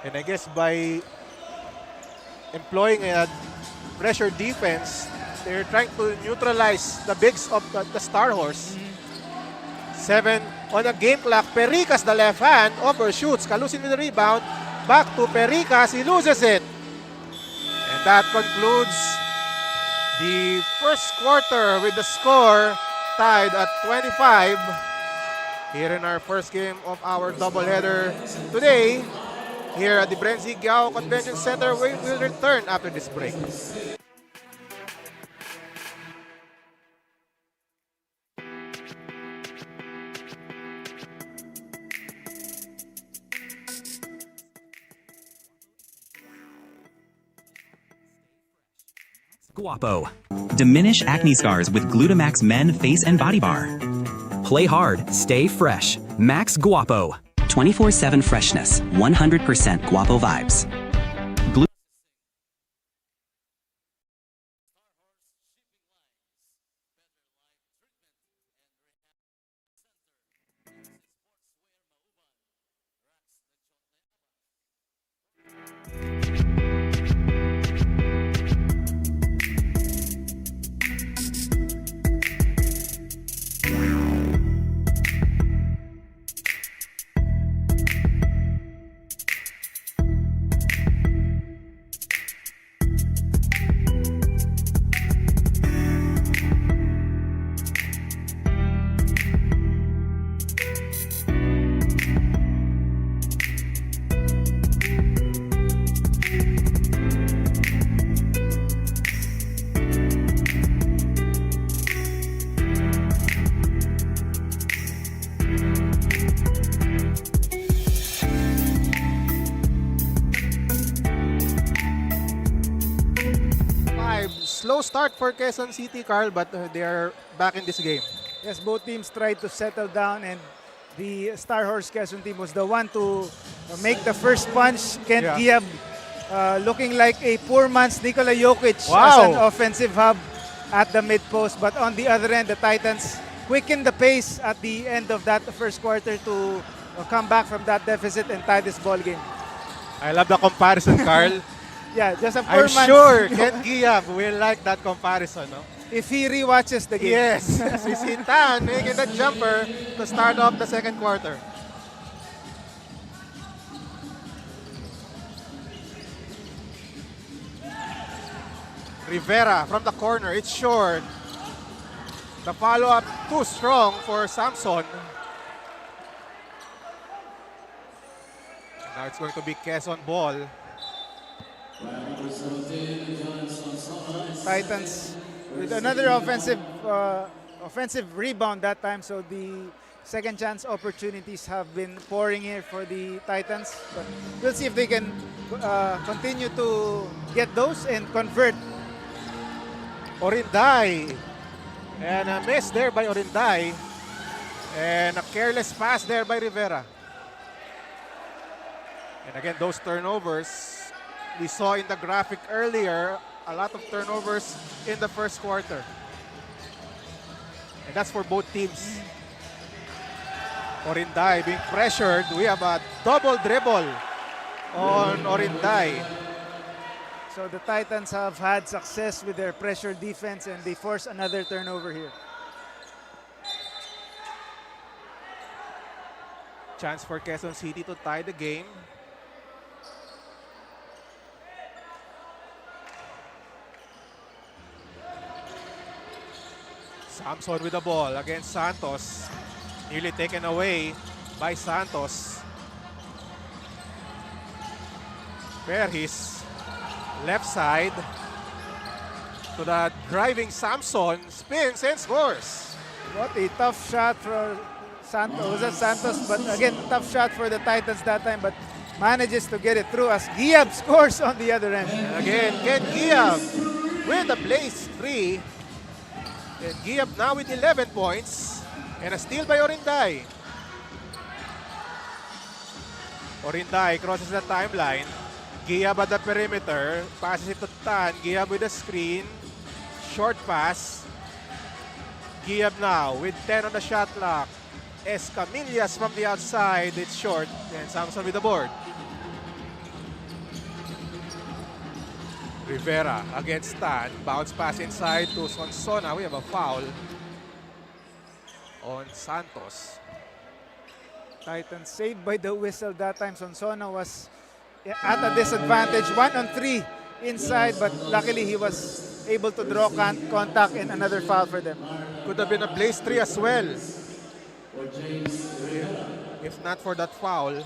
Speaker 3: And I guess by employing a pressure defense, they're trying to neutralize the bigs of the Star Horse. 7 on the game clock. Pericas, the left hand, overshoots. Calusin with the rebound. Back to Pericas. He loses it. And that concludes the first quarter with the score tied at 25. Here in our first game of our doubleheader today. Here at the Bren Guiao Convention Center, we will return after this break.
Speaker 8: Guapo. Diminish acne scars with Glutamax Men Face and Body Bar. Play hard, stay fresh. Max Guapo. 24/7 freshness, 100% Guapo vibes.
Speaker 3: slow start for Quezon City, Carl, but they are back in this game.
Speaker 4: Yes, both teams tried to settle down, and the Star Horse Quezon team was the one to make the first punch. Kent
Speaker 3: Yeah.
Speaker 4: Giab looking like a poor man's Nikola Jokic as
Speaker 3: Wow.
Speaker 4: an offensive hub at the mid post. But on the other end, the Titans quickened the pace at the end of that first quarter to come back from that deficit and tie this ball game.
Speaker 3: I love the comparison, Carl.
Speaker 4: Yeah, just a poor
Speaker 3: I'm
Speaker 4: man's.
Speaker 3: sure Kent Giab will like that comparison, no?
Speaker 4: If he rewatches the game.
Speaker 3: Yes, we see Tan making that jumper to start off the second quarter. Rivera from the corner, it's short. The follow-up too strong for Samson. Now it's going to be Quezon ball.
Speaker 4: Titans with another offensive rebound that time, so the second chance opportunities have been pouring here for the Titans, but we'll see if they can continue to get those and convert.
Speaker 3: Orinday, and a miss there by Orinday, and a careless pass there by Rivera. And again, those turnovers, we saw in the graphic earlier, a lot of turnovers in the first quarter. And that's for both teams. Orinday being pressured. We have a double dribble on Orinday.
Speaker 4: So the Titans have had success with their pressure defense, and they force another turnover here.
Speaker 3: Chance for Quezon City to tie the game. Samson with the ball against Santos. Nearly taken away by Santos. Perhis, left side to the driving Samson, spins and scores.
Speaker 4: What a tough shot for Santos. Was that Santos? But again, tough shot for the Titans that time, but manages to get it through as Giab scores on the other end.
Speaker 3: And again, Ken Giab with the place 3. And Giab now with 11 points. And a steal by Orinday. Orinday crosses the timeline. Giab at the perimeter. Passes it to Tan. Giab with the screen. Short pass. Giab now with 10 on the shot clock. Escamillas from the outside. It's short. And Samson with the board. Rivera against Tan. Bounce pass inside to Sonsona. We have a foul on Santos.
Speaker 4: Titans saved by the whistle that time. Sonsona was at a disadvantage. 1-on-3 inside, but luckily he was able to draw contact, and another foul for them.
Speaker 3: Could have been a place 3 as well. If not for that foul.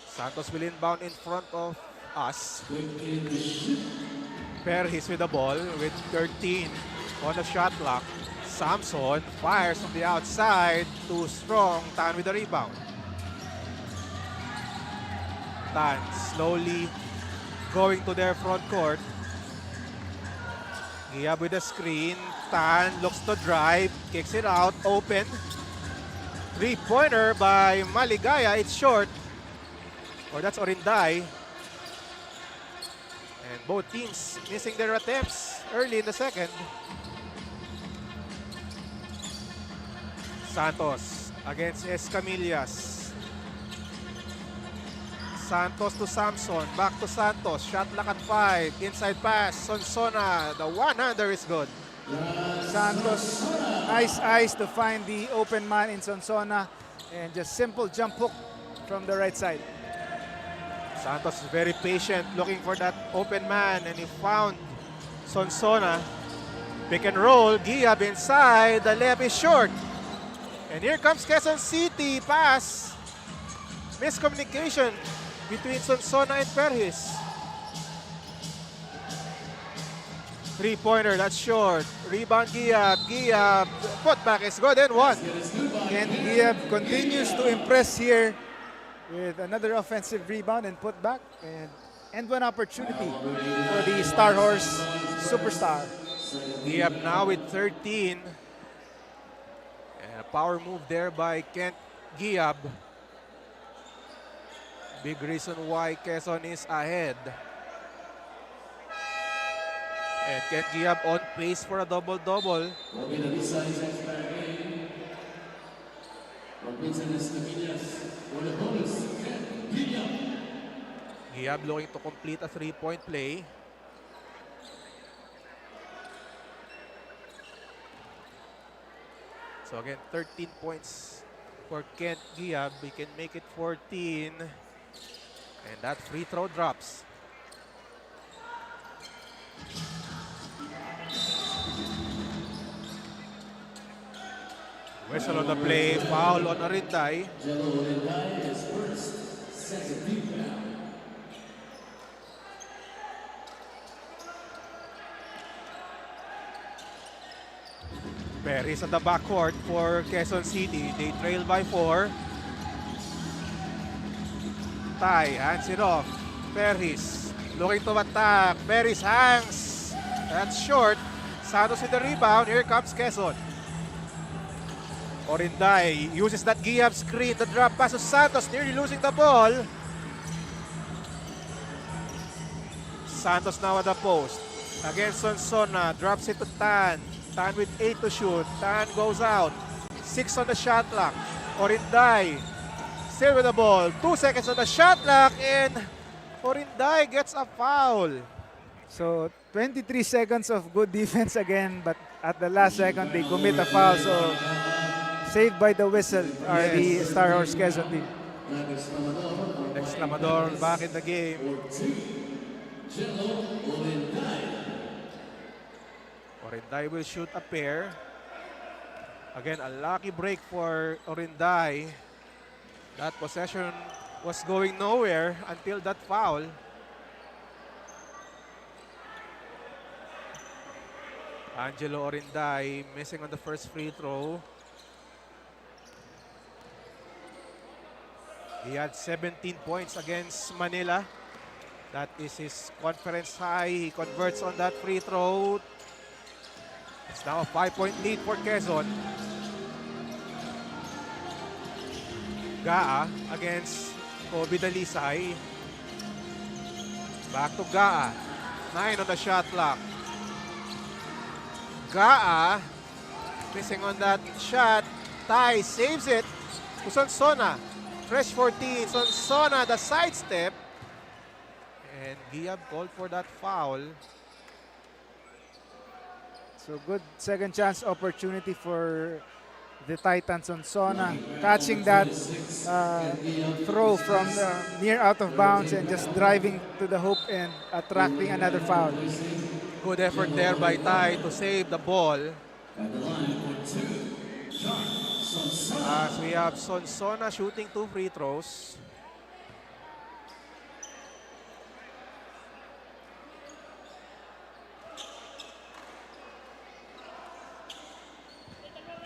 Speaker 3: Santos will inbound in front of us. Perhis with the ball with 13 on the shot clock. Samson fires from the outside. Too strong. Tan with the rebound. Tan slowly going to their front court. Giab with the screen. Tan looks to drive. Kicks it out. Open. Three-pointer by Maligaya. It's short. Or that's Orinday. And both teams missing their attempts early in the second. Santos against Escamillas. Santos to Samson. Back to Santos. Shot clock at 5. Inside pass. Sonsona. The one-hander is good.
Speaker 4: Santos, nice eyes to find the open man in Sonsona, and just simple jump hook from the right side.
Speaker 3: Santos is very patient looking for that open man, and he found Sonsona. Pick and roll. Giab inside. The layup is short. And here comes Quezon City. Pass. Miscommunication between Sonsona and Perhis. Three-pointer, that's short. Rebound Giab. Giab. Putback is good and one.
Speaker 4: And Giab continues to impress here with another offensive rebound and put back. And and one opportunity for the Star Horse superstar.
Speaker 3: Giab now with 13. And a power move there by Kent Giab. Big reason why Quezon is ahead. And Kent Giab on pace for a double-double. Giab looking to complete a three-point play. So again, 13 points for Kent Giab. He can make it 14. And that free throw drops. Whistle on the play, foul on Arinday. Perez at the backcourt for Quezon City. They trail by 4. Ty hands it off. Perez looking to attack. Perez hangs. That's short. Santos with the rebound. Here comes Quezon. Orinday uses that Giab screen. The drop pass to Santos, nearly losing the ball. Santos now at the post. Against Sonsona, drops it to Tan. Tan with 8 to shoot. Tan goes out. 6 on the shot clock. Orinday still with the ball. 2 seconds on the shot clock, and Orinday gets a foul.
Speaker 4: So 23 seconds of good defense again, but at the last second they commit a foul. So saved by the whistle are the Star Horse Quezon team.
Speaker 3: Exclamador back in the game. Orinday will shoot a pair. Again, a lucky break for Orinday. That possession was going nowhere until that foul. Angelo Orinday missing on the first free throw. He had 17 points against Manila. That is his conference high. He converts on that free throw. It's now a 5-point lead for Quezon. Gaa against Kobe Dalisay. Back to Gaa. 9 on the shot clock. Gaa missing on that shot. Ty saves it to Sonsona. Fresh 14. Sonsona the sidestep. And Giab called for that foul.
Speaker 4: So good second chance opportunity for the Titans on Sona, catching that throw from the near out of bounds and just driving to the hoop and attracting another foul.
Speaker 3: Good effort there by Ty to save the ball. As we have Sonsona shooting 2 free throws.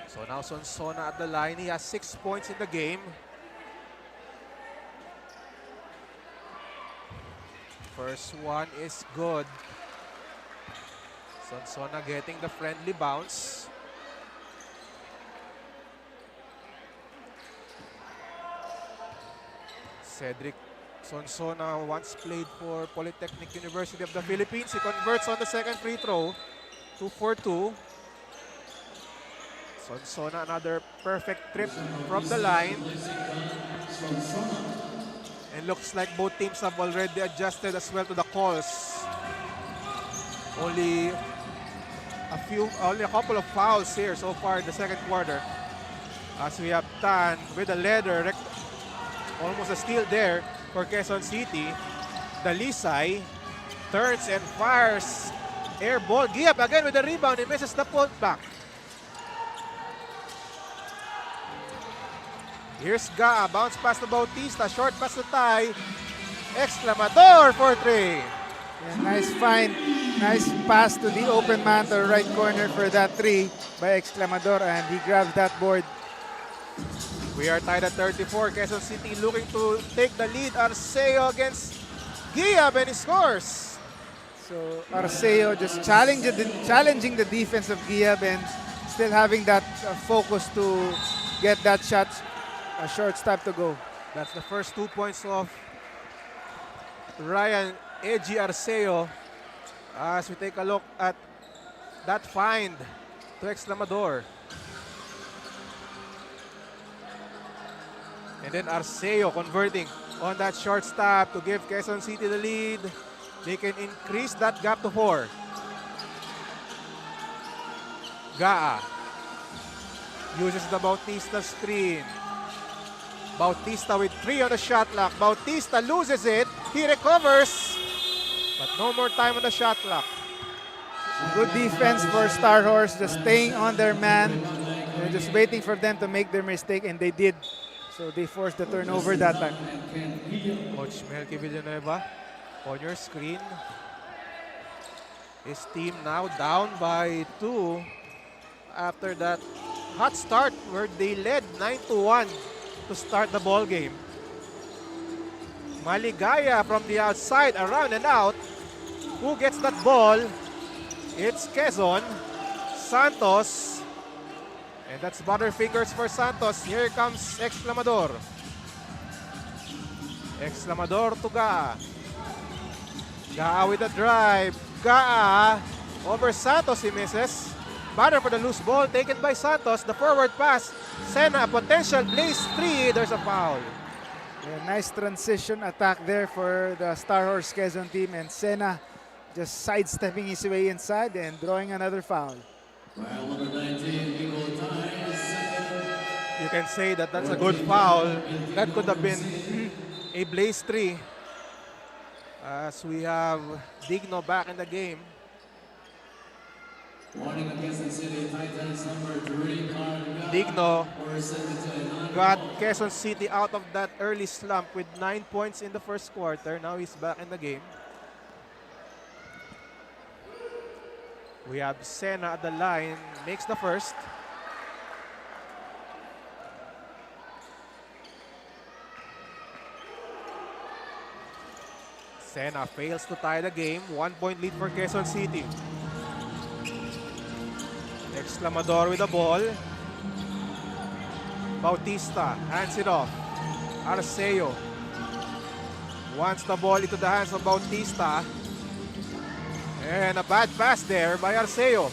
Speaker 3: So now Sonsona at the line. He has 6 points in the game. First one is good. Sonsona getting the friendly bounce. Cedric Sonsona once played for Polytechnic University of the Philippines. He converts on the second free throw. 2 for 2. Sonsona another perfect trip from the line. And looks like both teams have already adjusted as well to the calls. Only a couple of fouls here so far in the second quarter. As we have Tan with a leather, almost a steal there for Quezon City. Dalisay turns and fires. Air ball. Giab again with the rebound. He misses the putback. Here's Gaa. Bounce pass to Bautista. Short pass to Ty. Exclamador for 3.
Speaker 4: Yeah, nice find. Nice pass to the open man to the right corner for that 3 by Exclamador, and he grabs that board.
Speaker 3: We are tied at 34. Quezon City looking to take the lead. Arceo against Guiao, and he scores.
Speaker 4: So Arceo just challenging the defense of Guiao and still having that focus to get that shot, a short stop to go.
Speaker 3: That's the first 2 points of Ryan Eji Arceo. As we take a look at that find to Exclamador. And then Arceo converting on that short stop to give Quezon City the lead. They can increase that gap to 4. Gaa uses the Bautista screen. Bautista with 3 on the shot clock. Bautista loses it. He recovers. But no more time on the shot clock.
Speaker 4: Good defense for Star Horse, just staying on their man and just waiting for them to make their mistake, and they did. So they forced the turnover that time.
Speaker 3: Coach Melky Villanueva on your screen. His team now down by 2 after that hot start where they led 9-1 to start the ball game. Maligaya from the outside, around and out. Who gets that ball? It's Quezon. Santos. And that's Butterfingers for Santos. Here comes Exclamador. Exclamador to Gaa. Gaa with a drive. Gaa over Santos. He misses. Batter for the loose ball taken by Santos. The forward pass. Sena, potential blaze 3. There's a foul.
Speaker 4: Yeah, nice transition attack there for the Star Horse Quezon team, and Sena just sidestepping his way inside and drawing another foul.
Speaker 3: You can say that that's a good foul. That could have been a blaze 3. As we have Digno back in the game. Digno got Quezon City out of that early slump with 9 points in the first quarter. Now he's back in the game. We have Sena at the line, makes the first. Sena fails to tie the game. 1 point lead for Quezon City. Exclamador with the ball. Bautista hands it off. Arceo wants the ball into the hands of Bautista. And a bad pass there by Arceo.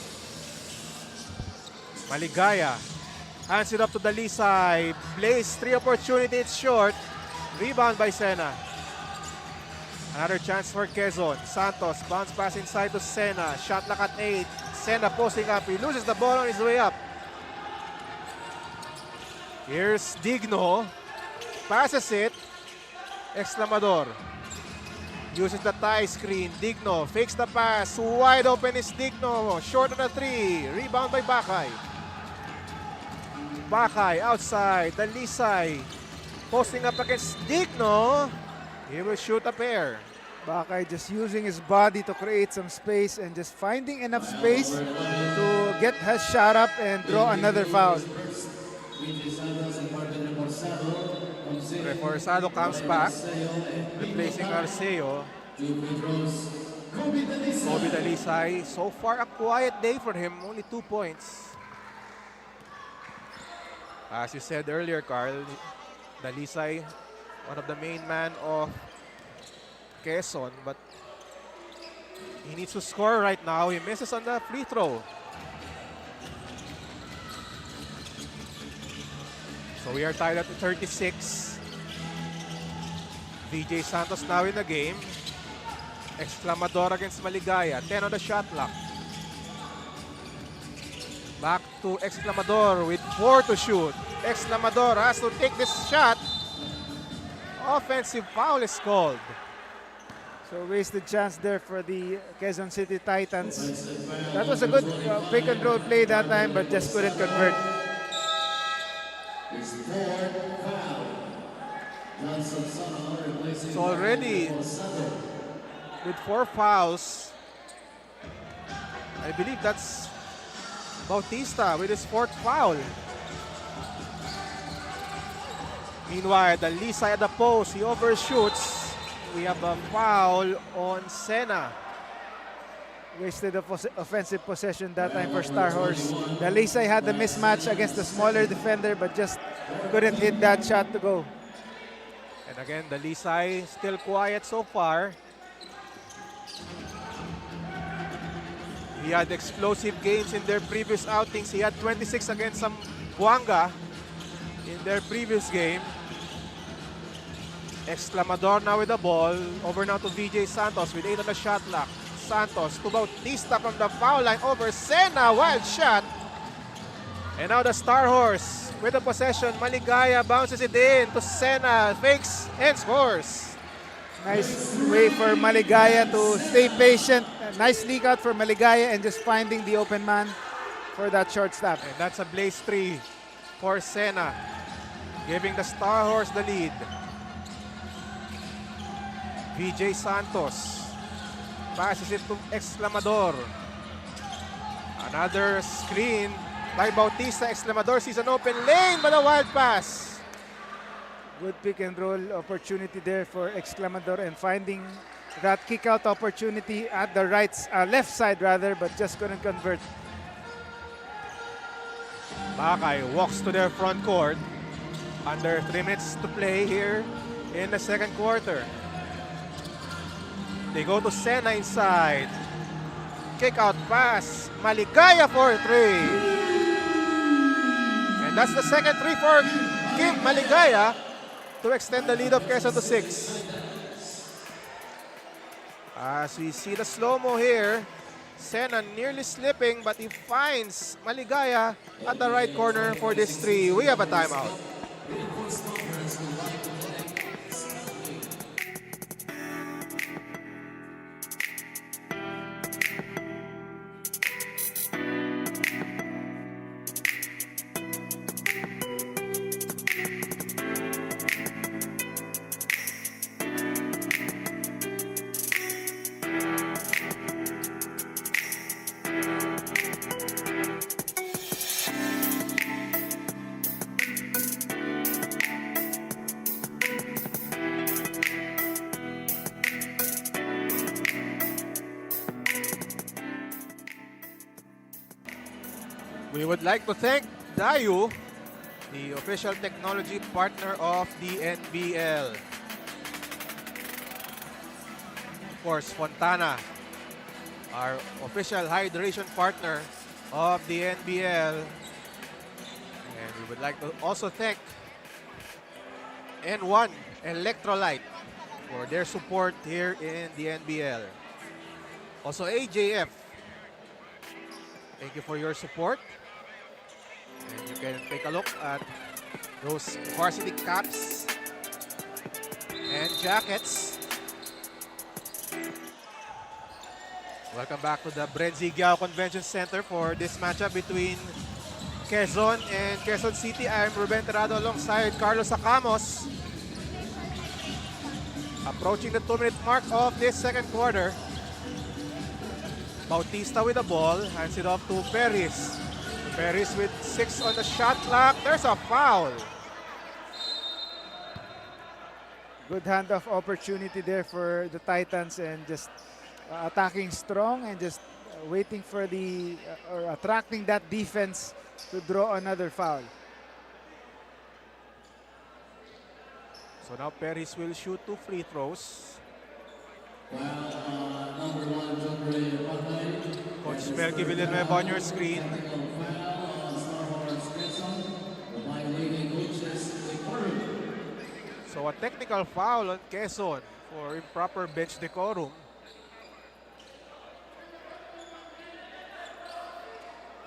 Speaker 3: Maligaya hands it up to Dalisay. Blaze 3 opportunity, it's short. Rebound by Sena. Another chance for Quezon. Santos bounce pass inside to Sena. Shot clock at 8. Sena posting up. He loses the ball on his way up. Here's Digno. Passes it. Exclamador. Uses the tie screen. Digno fakes the pass. Wide open is Digno. Short on a 3. Rebound by Bakay. Bakay outside. Dalisay posting up against Digno. He will shoot a pair.
Speaker 4: Bakay just using his body to create some space and just finding enough space to get his shot up and draw another foul.
Speaker 3: Reforzado comes back, replacing Arceo. Kobe Dalisay, so far a quiet day for him, only 2 points. As you said earlier, Carl, Dalisay, one of the main man of Quezon, but he needs to score right now. He misses on the free throw. So we are tied at 36. VJ Santos now in the game. Exclamador against Maligaya. 10 on the shot clock. Back to Exclamador with 4 to shoot. Exclamador has to take this shot. Offensive foul is called.
Speaker 4: So wasted chance there for the Quezon City Titans. That was a good pick and roll play that time, but just couldn't convert.
Speaker 3: So already with 4 fouls, I believe that's Bautista with his 4th foul. Meanwhile, Dalisay at the post, he overshoots. we have a foul on Sena.
Speaker 4: Wasted offensive possession that time for Star Horse. The Lisay had the mismatch against the smaller defender but just couldn't hit that shot to go.
Speaker 3: And again, the Lisay still quiet so far. He had explosive games in their previous outings. He had 26 against Zamboanga in their previous game. Exclamador now with the ball. Over now to VJ Santos with 8 on the shot clock. Santos to Bautista from the foul line over Sena. Wild shot. And now the Star Horse with the possession. Maligaya bounces it in to Sena. Fakes and scores.
Speaker 4: Nice way for Maligaya to stay patient. Nice leak out for Maligaya and just finding the open man for that shortstop.
Speaker 3: And that's a blaze 3 for Sena, giving the Star Horse the lead. VJ Santos passes it to Exclamador. Another screen by Bautista. Exclamador sees an open lane but a wild pass.
Speaker 4: Good pick and roll opportunity there for Exclamador and finding that kick out opportunity at the left side rather, but just couldn't convert.
Speaker 3: Bakay walks to their front court. Under 3 minutes to play here in the second quarter. They go to Sena inside. Kick out pass. Maligaya for 3. And that's the second 3 for Kim Maligaya to extend the lead of Quezon to 6. As we see the slow-mo here, Sena nearly slipping but he finds Maligaya at the right corner for this 3. We have a timeout. We would like to thank Dayu, the official technology partner of the NBL. Of course, Fontana, our official hydration partner of the NBL. And we would like to also thank N1 Electrolyte for their support here in the NBL. Also AJF, thank you for your support. And you can take a look at those varsity caps and jackets. Welcome back to the Bren Guiao Convention Center for this matchup between Quezon and Quezon City. I am Ruben Terrado alongside Carlos Acamos. Approaching the 2-minute mark of this second quarter. Bautista with the ball, hands it off to Perez. Perez with 6 on the shot clock. There's a foul.
Speaker 4: Good handoff opportunity there for the Titans and just attacking strong and just waiting for or attracting that defense to draw another foul.
Speaker 3: So now Perez will shoot 2 free throws. Coach Melky Villanueva on your screen. So a technical foul on Quezon for improper bench decorum.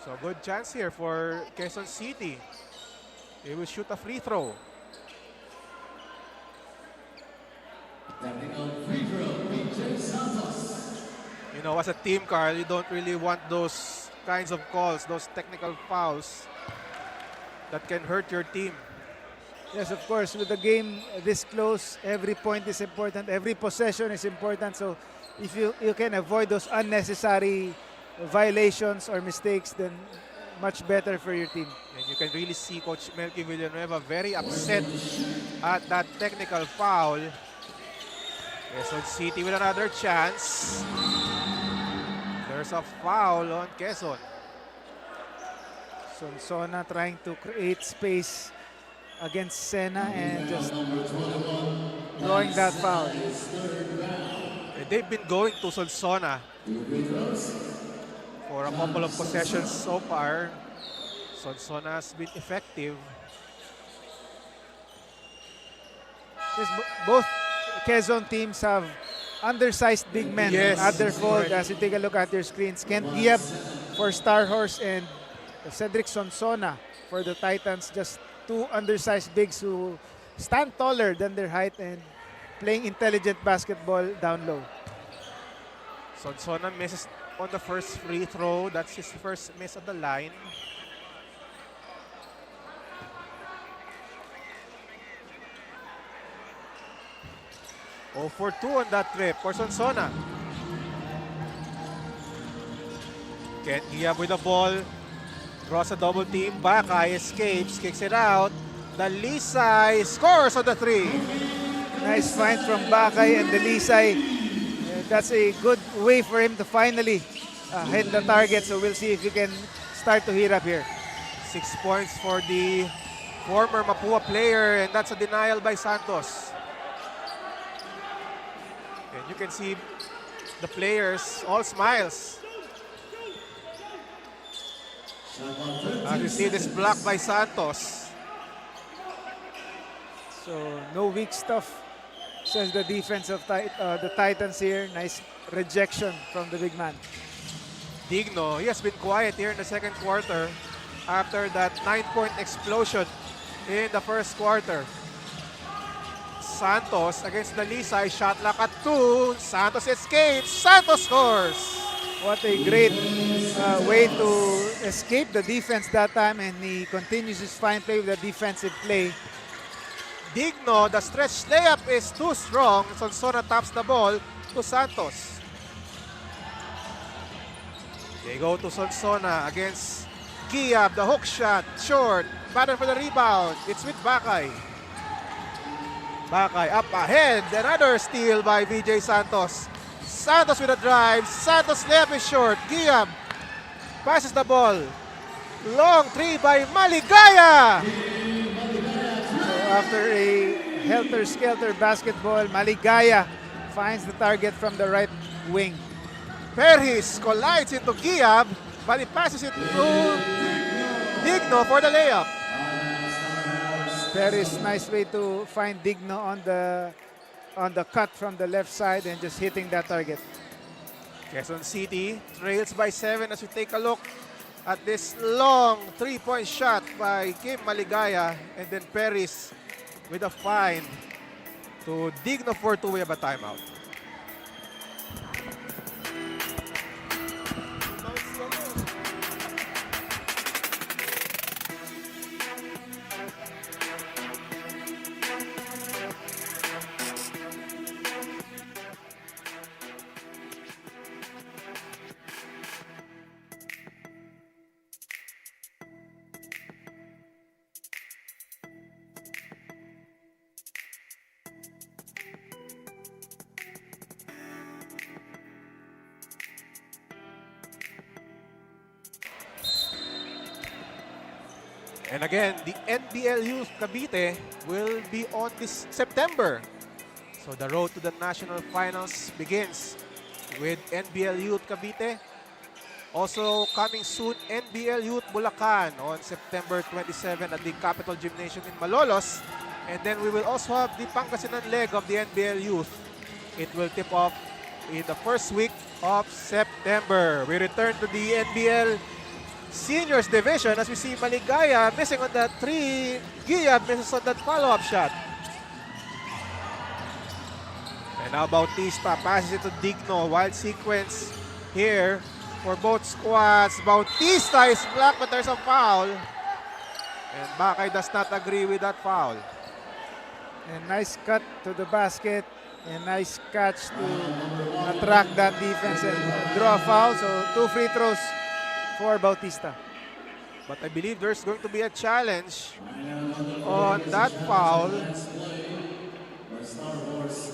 Speaker 3: So a good chance here for Quezon City. They will shoot a free throw. You know, as a team, Carl, you don't really want those kinds of calls, those technical fouls that can hurt your team.
Speaker 4: Yes, of course, with the game this close, every point is important, every possession is important. So if you can avoid those unnecessary violations or mistakes, then much better for your team.
Speaker 3: And you can really see Coach Melky Villanueva very upset at that technical foul. Quezon City with another chance. There's a foul on Quezon.
Speaker 4: Sonsona trying to create space against Sena and just drawing that foul.
Speaker 3: And they've been going to Sonsona for a couple of possessions so far. Sonsona has been effective.
Speaker 4: Both Quezon teams have undersized big men
Speaker 3: Yes,
Speaker 4: at their fold.
Speaker 3: correct.
Speaker 4: As you take a look at your screens, Kent Giab for Star Horse and Cedric Sonsona for the Titans. Just two undersized bigs who stand taller than their height and playing intelligent basketball down low.
Speaker 3: Sonsona misses on the first free throw. That's his first miss at the line. Oh for 2 on that trip for Sonsona. Kent Giab with the ball. Draws a double team. Bakay escapes. Kicks it out. Dalisay scores on the 3.
Speaker 4: Nice find from Bakay and Dalisay. That's a good way for him to finally hit the target. So we'll see if he can start to heat up here.
Speaker 3: 6 points for the former Mapua player, and that's a denial by Santos. And you can see the players all smiles. As you see this block by Santos.
Speaker 4: So no weak stuff, says the defense of the Titans here. Nice rejection from the big man.
Speaker 3: Digno, he has been quiet here in the second quarter after that 9-point explosion in the first quarter. Santos against Dalisay, shot clock at 2. Santos escapes. Santos scores.
Speaker 4: What a great way to escape the defense that time, and he continues his fine play with the defensive play.
Speaker 3: Digno, the stretch layup is too strong. Sonsona taps the ball to Santos. They go to Sonsona against Giab, the hook shot, short. Battle for the rebound. It's with Bakay. Bakay up ahead. Another steal by VJ Santos. Santos with a drive. Santos layup is short. Giab passes the ball. Long 3 by Maligaya.
Speaker 4: After a helter-skelter basketball, Maligaya finds the target from the right wing.
Speaker 3: Perez collides into Giab, but he passes it to Digno for the layup.
Speaker 4: Perez, nice way to find Digno on the cut from the left side and just hitting that target.
Speaker 3: Quezon City trails by 7 as we take a look at this long 3-point shot by Kim Maligaya, and then Perez with a find to Digno for 2. We have a timeout. And again, the NBL Youth Cavite will be on this September. So the road to the national finals begins with NBL Youth Cavite. Also coming soon, NBL Youth Bulacan on September 27 at the Capitol Gymnasium in Malolos. And then we will also have the Pangasinan leg of the NBL Youth. It will tip off in the first week of September. We return to the NBL Seniors Division as we see Maligaya missing on that 3. Giab misses on that follow-up shot. And now Bautista passes it to Digno. Wild sequence here for both squads. Bautista is blocked, but there's a foul. And Bakay does not agree with that foul.
Speaker 4: And nice cut to the basket and nice catch to attract that defense and draw a foul. So 2 free throws for Bautista.
Speaker 3: But I believe there's going to be a challenge on that foul.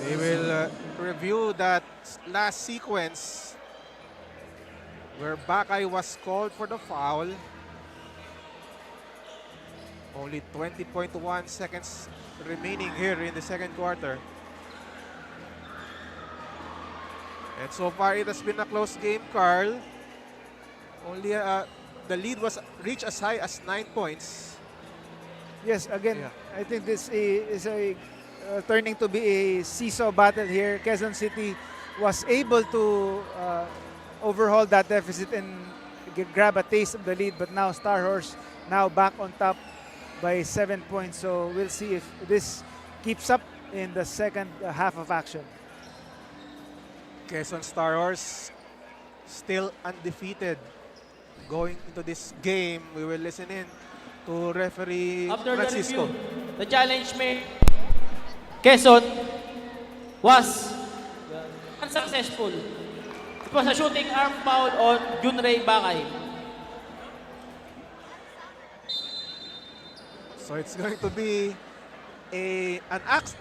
Speaker 3: They will review that last sequence where Bakay was called for the foul. Only 20.1 seconds remaining here in the second quarter. And so far, it has been a close game, Carl. Only the lead was reached as high as 9 points.
Speaker 4: Yes, again,
Speaker 3: Yeah.
Speaker 4: I think this is turning to be a seesaw battle here. Quezon City was able to overhaul that deficit and grab a taste of the lead, but now Star Horse now back on top by 7 points. So we'll see if this keeps up in the second half of action.
Speaker 3: Quezon Star Horse still undefeated. Going into this game, we will listen in to referee
Speaker 7: After the
Speaker 3: Francisco.
Speaker 7: review, the challenge made Quezon was unsuccessful. It was a shooting arm foul on Junrey Bakay.
Speaker 3: So it's going to be an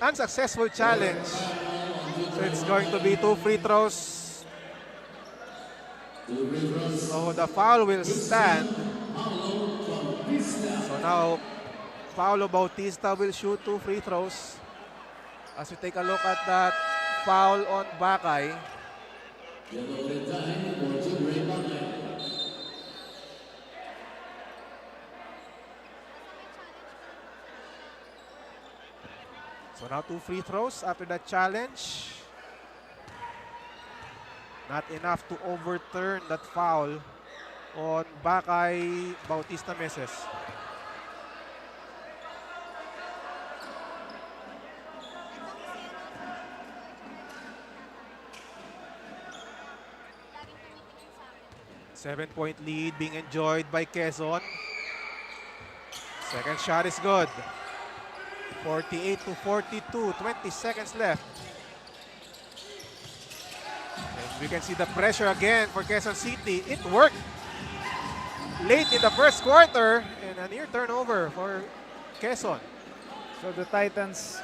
Speaker 3: unsuccessful challenge. So it's going to be 2 free throws. So the foul will stand. So now Paulo Bautista will shoot 2 free throws. As we take a look at that foul on Bakay. So now 2 free throws after that challenge. Not enough to overturn that foul on Bakay. Bautista misses. Seven-point lead being enjoyed by Quezon. Second shot is good. 48-42, 20 seconds left. And we can see the pressure again for Quezon City. It worked late in the first quarter and a near turnover for Quezon.
Speaker 4: So the Titans,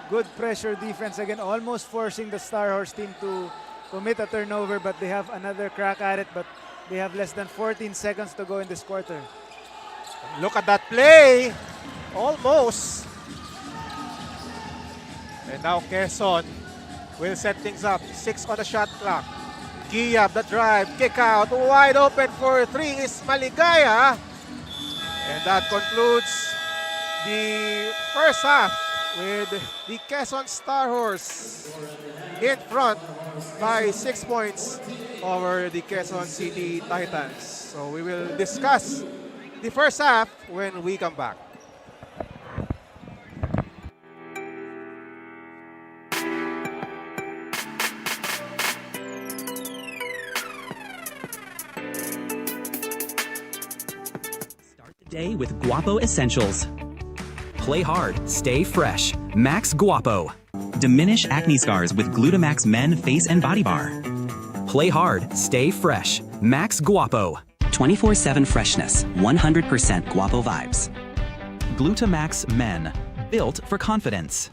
Speaker 4: good pressure defense again, almost forcing the Star Horse team to commit a turnover, but they have another crack at it, but they have less than 14 seconds to go in this quarter.
Speaker 3: Look at that play. Almost. And now Quezon will set things up. 6 on the shot clock. Guiao, the drive, kick out, wide open for 3 is Maligaya. And that concludes the first half with the Quezon Star Horse in front by 6 points over the Quezon City Titans. So we will discuss the first half when we come back.
Speaker 8: Day with Guapo Essentials. Play hard, stay fresh. Max Guapo. Diminish acne scars with Glutamax Men Face and Body Bar. Play hard, stay fresh. Max Guapo. 24/7 freshness, 100% Guapo vibes. Glutamax Men. Built for confidence.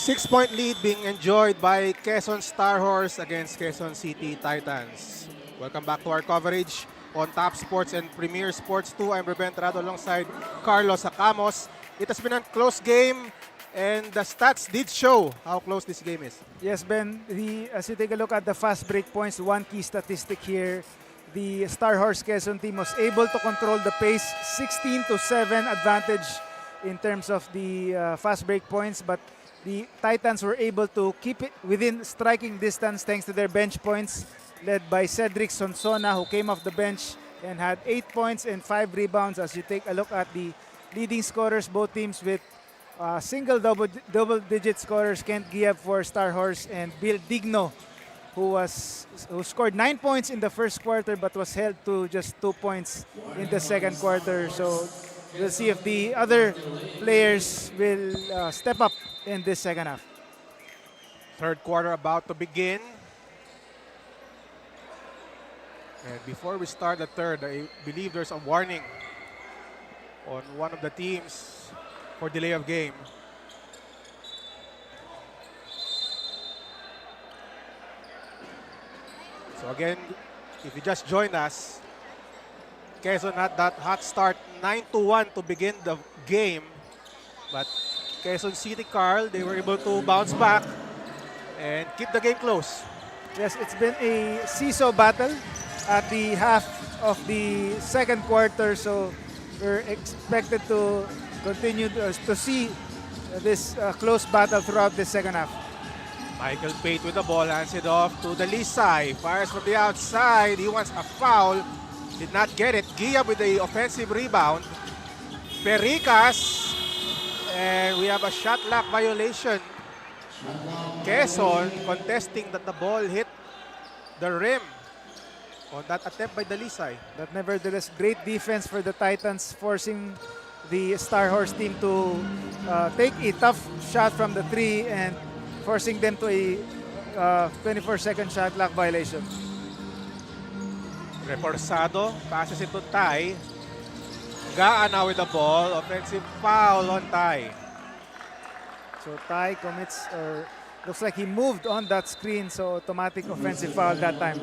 Speaker 3: 6-point lead being enjoyed by Quezon Star Horse against Quezon City Titans. Welcome back to our coverage on Top Sports and Premier Sports 2. I'm Bren alongside Carlos Acamos. It has been a close game and the stats did show how close this game is.
Speaker 4: Yes, Ben, as you take a look at the fast break points, one key statistic here, the Star Horse Quezon team was able to control the pace, 16-7 advantage in terms of the fast break points, but the Titans were able to keep it within striking distance thanks to their bench points, led by Cedric Sonsona, who came off the bench and had 8 points and 5 rebounds. As you take a look at the leading scorers, both teams with single double-digit scorers, Kent Guiao for Star Horse and Bill Digno, who scored 9 points in the first quarter but was held to just 2 points in the second quarter. So we'll see if the other players will step up in this second half.
Speaker 3: Third quarter about to begin. And before we start the third, I believe there's a warning on one of the teams for delay of game. So again, if you just joined us, Quezon had that hot start 9-1 to begin the game, but Quezon City, Carl, they were able to bounce back and keep the game close.
Speaker 4: Yes, it's been a seesaw battle at the half of the second quarter, so we're expected to continue to see this close battle throughout the second half.
Speaker 3: Michael Pate with the ball, hands it off to the Lisay. Fires from the outside. He wants a foul. Did not get it. Guiao with the offensive rebound. Pericas. And we have a shot clock violation. Quezon contesting that the ball hit the rim on that attempt by the Lisay.
Speaker 4: But nevertheless, great defense for the Titans, forcing the Star Horse team to take a tough shot from the three and forcing them to a 24-second shot clock violation.
Speaker 3: Reforzado passes it to Tai. Gaa now with the ball. Offensive foul on Tai.
Speaker 4: So Tai commits, or looks like he moved on that screen, so automatic offensive foul that time.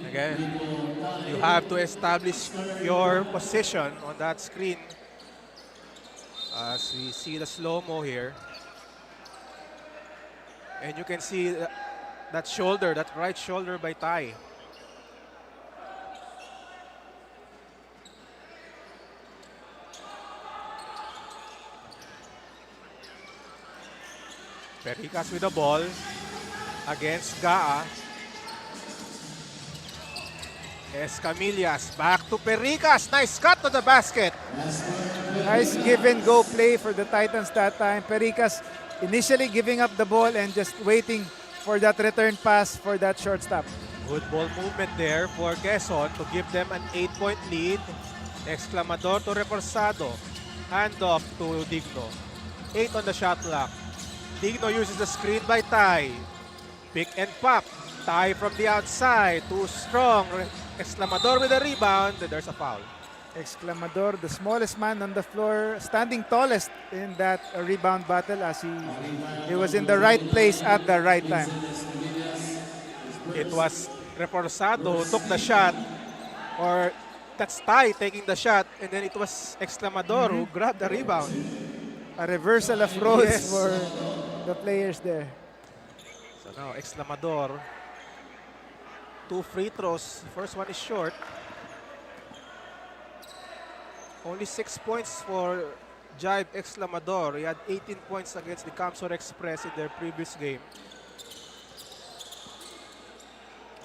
Speaker 3: Again, you have to establish your position on that screen. As we see the slow-mo here. And you can see that shoulder, that right shoulder by Tai. Pericas with the ball against Gaa. Escamillas back to Pericas. Nice cut to the basket.
Speaker 4: Nice give and go play for the Titans that time. Pericas initially giving up the ball and just waiting for that return pass for that short stop.
Speaker 3: Good ball movement there for Quezon to give them an 8-point lead. Exclamador to Reforzado. Handoff to Digno. 8 on the shot clock. Digno uses the screen by Tai. Pick and pop. Tai from the outside. Too strong. Exclamador with a rebound. There's a foul.
Speaker 4: Exclamador, the smallest man on the floor, standing tallest in that rebound battle, as he was in the right place at the right time.
Speaker 3: It was Reforzado who took the shot, or that's Tai taking the shot, and then it was Exclamador who grabbed the rebound.
Speaker 4: A reversal of roles
Speaker 3: Yes.
Speaker 4: for the players there.
Speaker 3: So now Exclamador, 2 free throws. First one is short. Only 6 points for Jive Exclamador. He had 18 points against the Camsor Express in their previous game.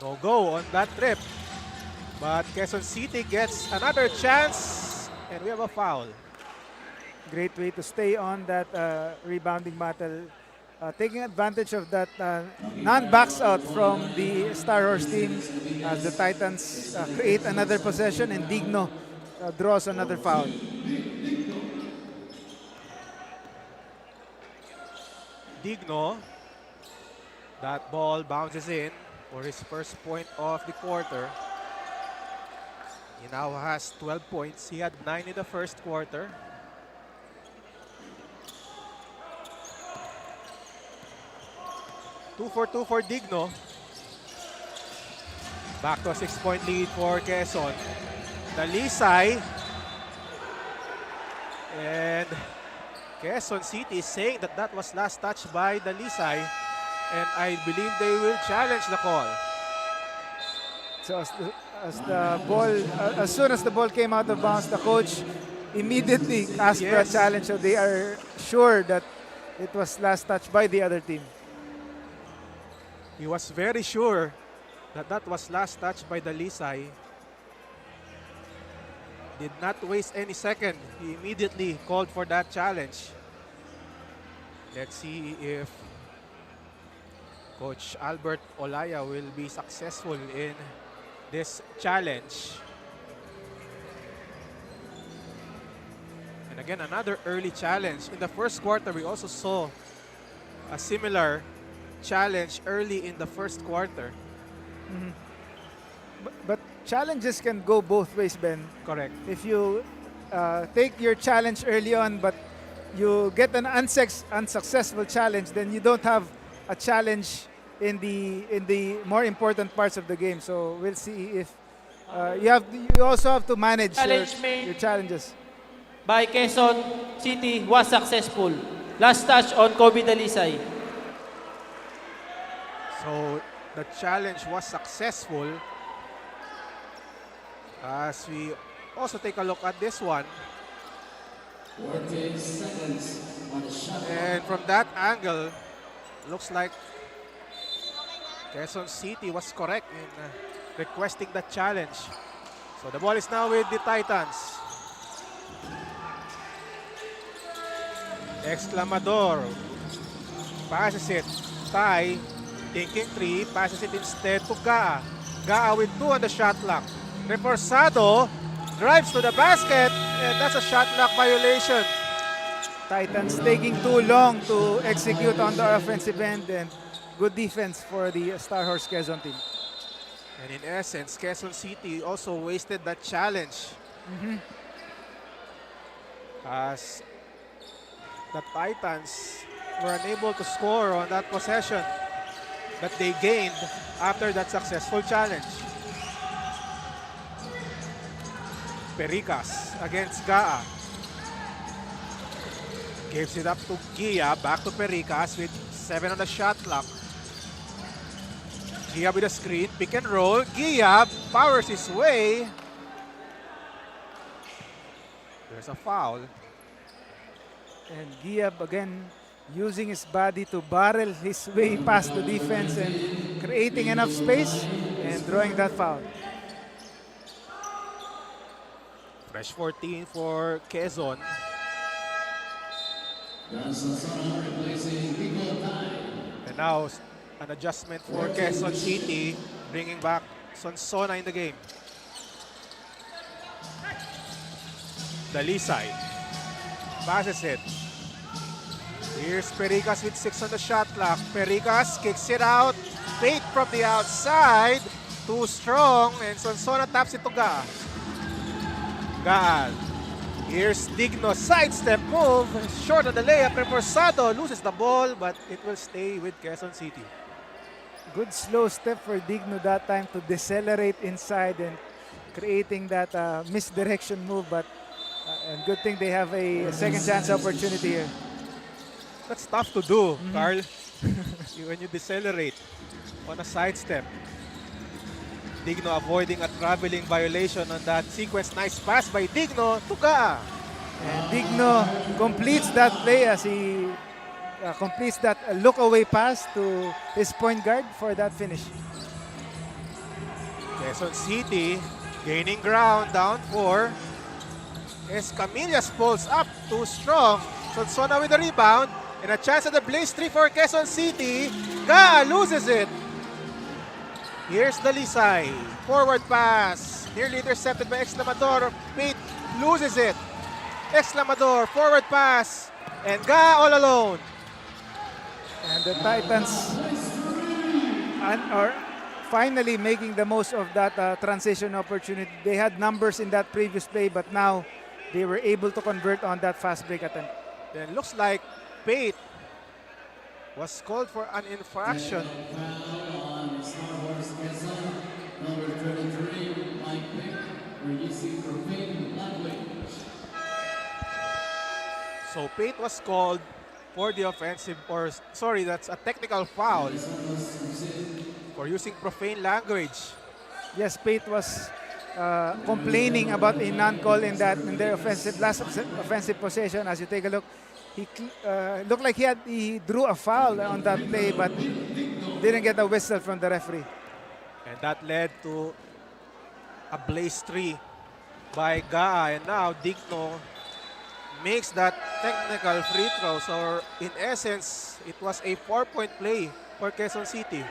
Speaker 3: No go on that trip. But Quezon City gets another chance, and we have a foul.
Speaker 4: Great way to stay on that rebounding battle. Taking advantage of that non-backs out from the Star Horse team as the Titans create another possession and Digno draws another foul.
Speaker 3: Digno, that ball bounces in for his first point of the quarter. He now has 12 points. He had 9 in the first quarter. 2 for 2 for Digno. Back to a 6-point lead for Quezon. Dalisay. And Quezon City is saying that that was last touch by Dalisay. And I believe they will challenge the call.
Speaker 4: So as soon as the ball came out of bounds, the coach immediately asked for a
Speaker 3: Yes.
Speaker 4: challenge. So they are sure that it was last touch by the other team.
Speaker 3: He was very sure that that was last touch by Dalisay. Did not waste any second. He immediately called for that challenge. Let's see if Coach Albert Olaya will be successful in this challenge. And again, another early challenge. In the first quarter, we also saw a similar challenge early in the first quarter.
Speaker 4: But challenges can go both ways, Ben.
Speaker 3: Correct.
Speaker 4: If you take your challenge early on, but you get an unsuccessful challenge, then you don't have a challenge in the more important parts of the game. So we'll see if you also have to manage
Speaker 7: Challenge made.
Speaker 4: your challenges.
Speaker 7: By Quezon City was successful. Last touch on Kobe Dalisay.
Speaker 3: So the challenge was successful. As we also take a look at this one. And from that angle, looks like Quezon City was correct in requesting the challenge. So the ball is now with the Titans. Exclamador passes it. Tai thinking 3, passes it instead to Gaa. Gaa with 2 on the shot clock. Reforzado drives to the basket, and that's a shot clock violation.
Speaker 4: Titans taking too long to execute on the offensive end, and good defense for the Star Horse Quezon team.
Speaker 3: And in essence, Quezon City also wasted that challenge. As the Titans were unable to score on that possession that they gained after that successful challenge. Pericas against Gaa. Gives it up to Gia, back to Pericas with 7 on the shot clock. Gia with a screen, pick and roll. Gia powers his way. There's a foul.
Speaker 4: And Guiao again using his body to barrel his way past the defense and creating enough space and drawing that foul.
Speaker 3: Fresh 14 for Quezon. And now an adjustment for Quezon City, bringing back Sonsona in the game. Dalisay passes it. Here's Pericas with 6 on the shot clock. Pericas kicks it out. Bait from the outside. Too strong, and Sonsona taps it to Gaa. Gaa. Here's Digno, sidestep move. Short of the layup. Reforzado loses the ball, but it will stay with Quezon City.
Speaker 4: Good slow step for Digno that time to decelerate inside and creating that misdirection move. But and good thing they have a second chance opportunity here.
Speaker 3: That's tough to do, Carl. When you decelerate on a sidestep. Digno avoiding a traveling violation on that sequence. Nice pass by Digno to Gaa.
Speaker 4: And Digno completes that play as he completes that look-away pass to his point guard for that finish.
Speaker 3: Quezon City gaining ground, down 4. Escamillas pulls up, too strong. Sonsona with the rebound. And a chance at the blaze 3 for Quezon City. Gaa loses it. Here's Dalisay. Forward pass. Nearly intercepted by Exclamador. Pate loses it. Exclamador, forward pass. And Gaa all alone.
Speaker 4: And the Titans are finally making the most of that transition opportunity. They had numbers in that previous play, but now they were able to convert on that fast break attempt.
Speaker 3: Then looks like Pate was called for an infraction. So Pate was called for the offensive, or sorry, that's a technical foul for using profane language.
Speaker 4: Yes, Pate was complaining about a non-call in their offensive possession. As you take a look, he looked like he drew a foul on that play, but didn't get a whistle from the referee.
Speaker 3: And that led to a blaze 3 by Gaa. And now Digno makes that technical free throw. So in essence, it was a 4-point play for Quezon City.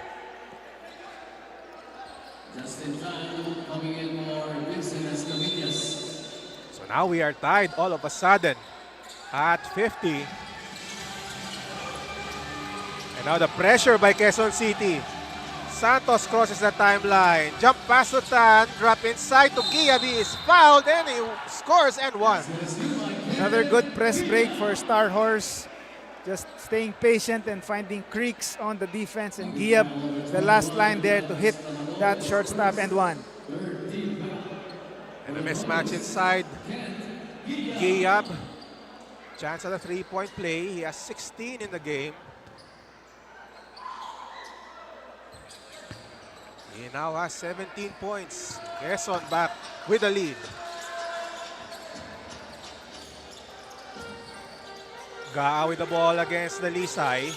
Speaker 3: So now we are tied all of a sudden at 50. And now the pressure by Quezon City. Santos crosses the timeline. Jump pass to Tan. Drop inside to Guiao. He is fouled and he scores and one.
Speaker 4: Another good press break for Star Horse. Just staying patient and finding creaks on the defense. And Guiao, the last line there to hit that shortstop and one.
Speaker 3: And a mismatch inside. Guiao. Chance at a 3-point play. He has 16 in the game. He now has 17 points. Quezon back with the lead. Gaa with the ball against the Lisay.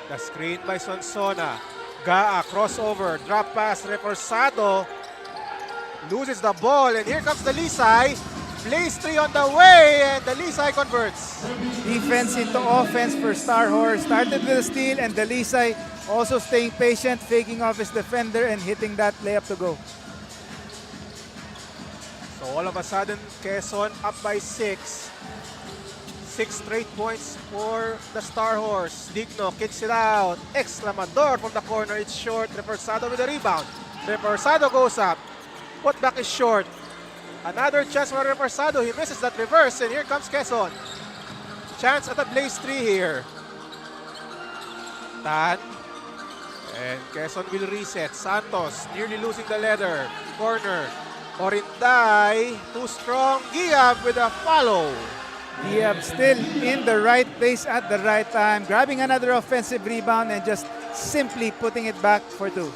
Speaker 3: The screen by Sonsona. Gaa crossover, drop pass, Reforzado loses the ball, and here comes the Lisay. Blaze 3 on the way, and the Lisay converts.
Speaker 4: Defense into offense for Star Horse. Started with a steal, and the Lisay also staying patient, faking off his defender and hitting that layup to go.
Speaker 3: So all of a sudden, Quezon up by 6. 6 straight points for the Star Horse. Digno kicks it out. Exclamador from the corner. It's short. Reforzado with the rebound. Reforzado goes up. Putback is short. Another chance for Reforzado. He misses that reverse, and here comes Quezon. Chance at a Blaze 3 here. Tan. And Quezon will reset. Santos nearly losing the leather. Corner. Orinday. Too strong. Guiao with a follow.
Speaker 4: Guiao still in the right place at the right time. Grabbing another offensive rebound and just simply putting it back for two.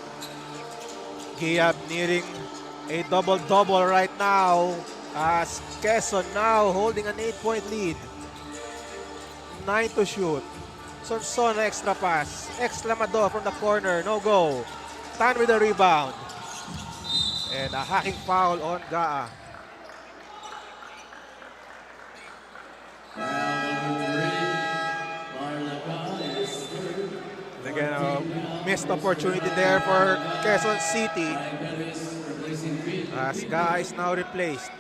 Speaker 3: Guiao nearing a double-double right now as Quezon now holding an 8-point lead. 9 to shoot. Sonsona extra pass. Exclamador from the corner. No go. Tan with the rebound. And a hacking foul on Gaa. And again, a missed opportunity there for Quezon City. As Gaa is now replaced.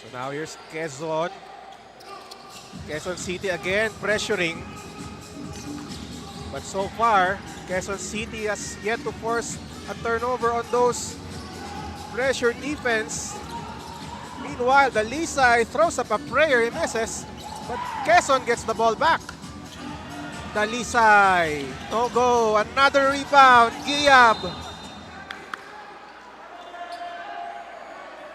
Speaker 3: So now here's Quezon. Quezon City again pressuring. But so far, Quezon City has yet to force a turnover on those pressure defense. Meanwhile, the Lisay throws up a prayer. He misses. But Quezon gets the ball back. The Lisay. No go. Another rebound. Guiao.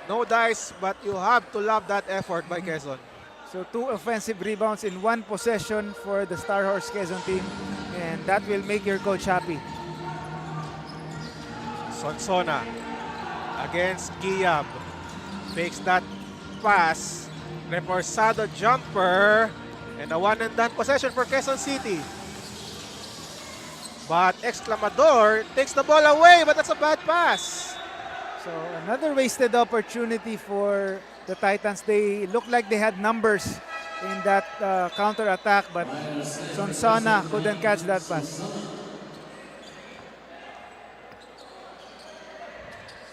Speaker 3: No dice, but you have to love that effort by Quezon.
Speaker 4: So 2 offensive rebounds in 1 possession for the Star Horse Quezon team. And that will make your coach happy.
Speaker 3: Sonsona against Guiao. Fakes that pass. Reforzado jumper. And a one-and-done possession for Quezon City. But Exclamador takes the ball away, but that's a bad pass.
Speaker 4: So another wasted opportunity for the Titans. They looked like they had numbers in that counter-attack, but Sonsona couldn't catch that pass.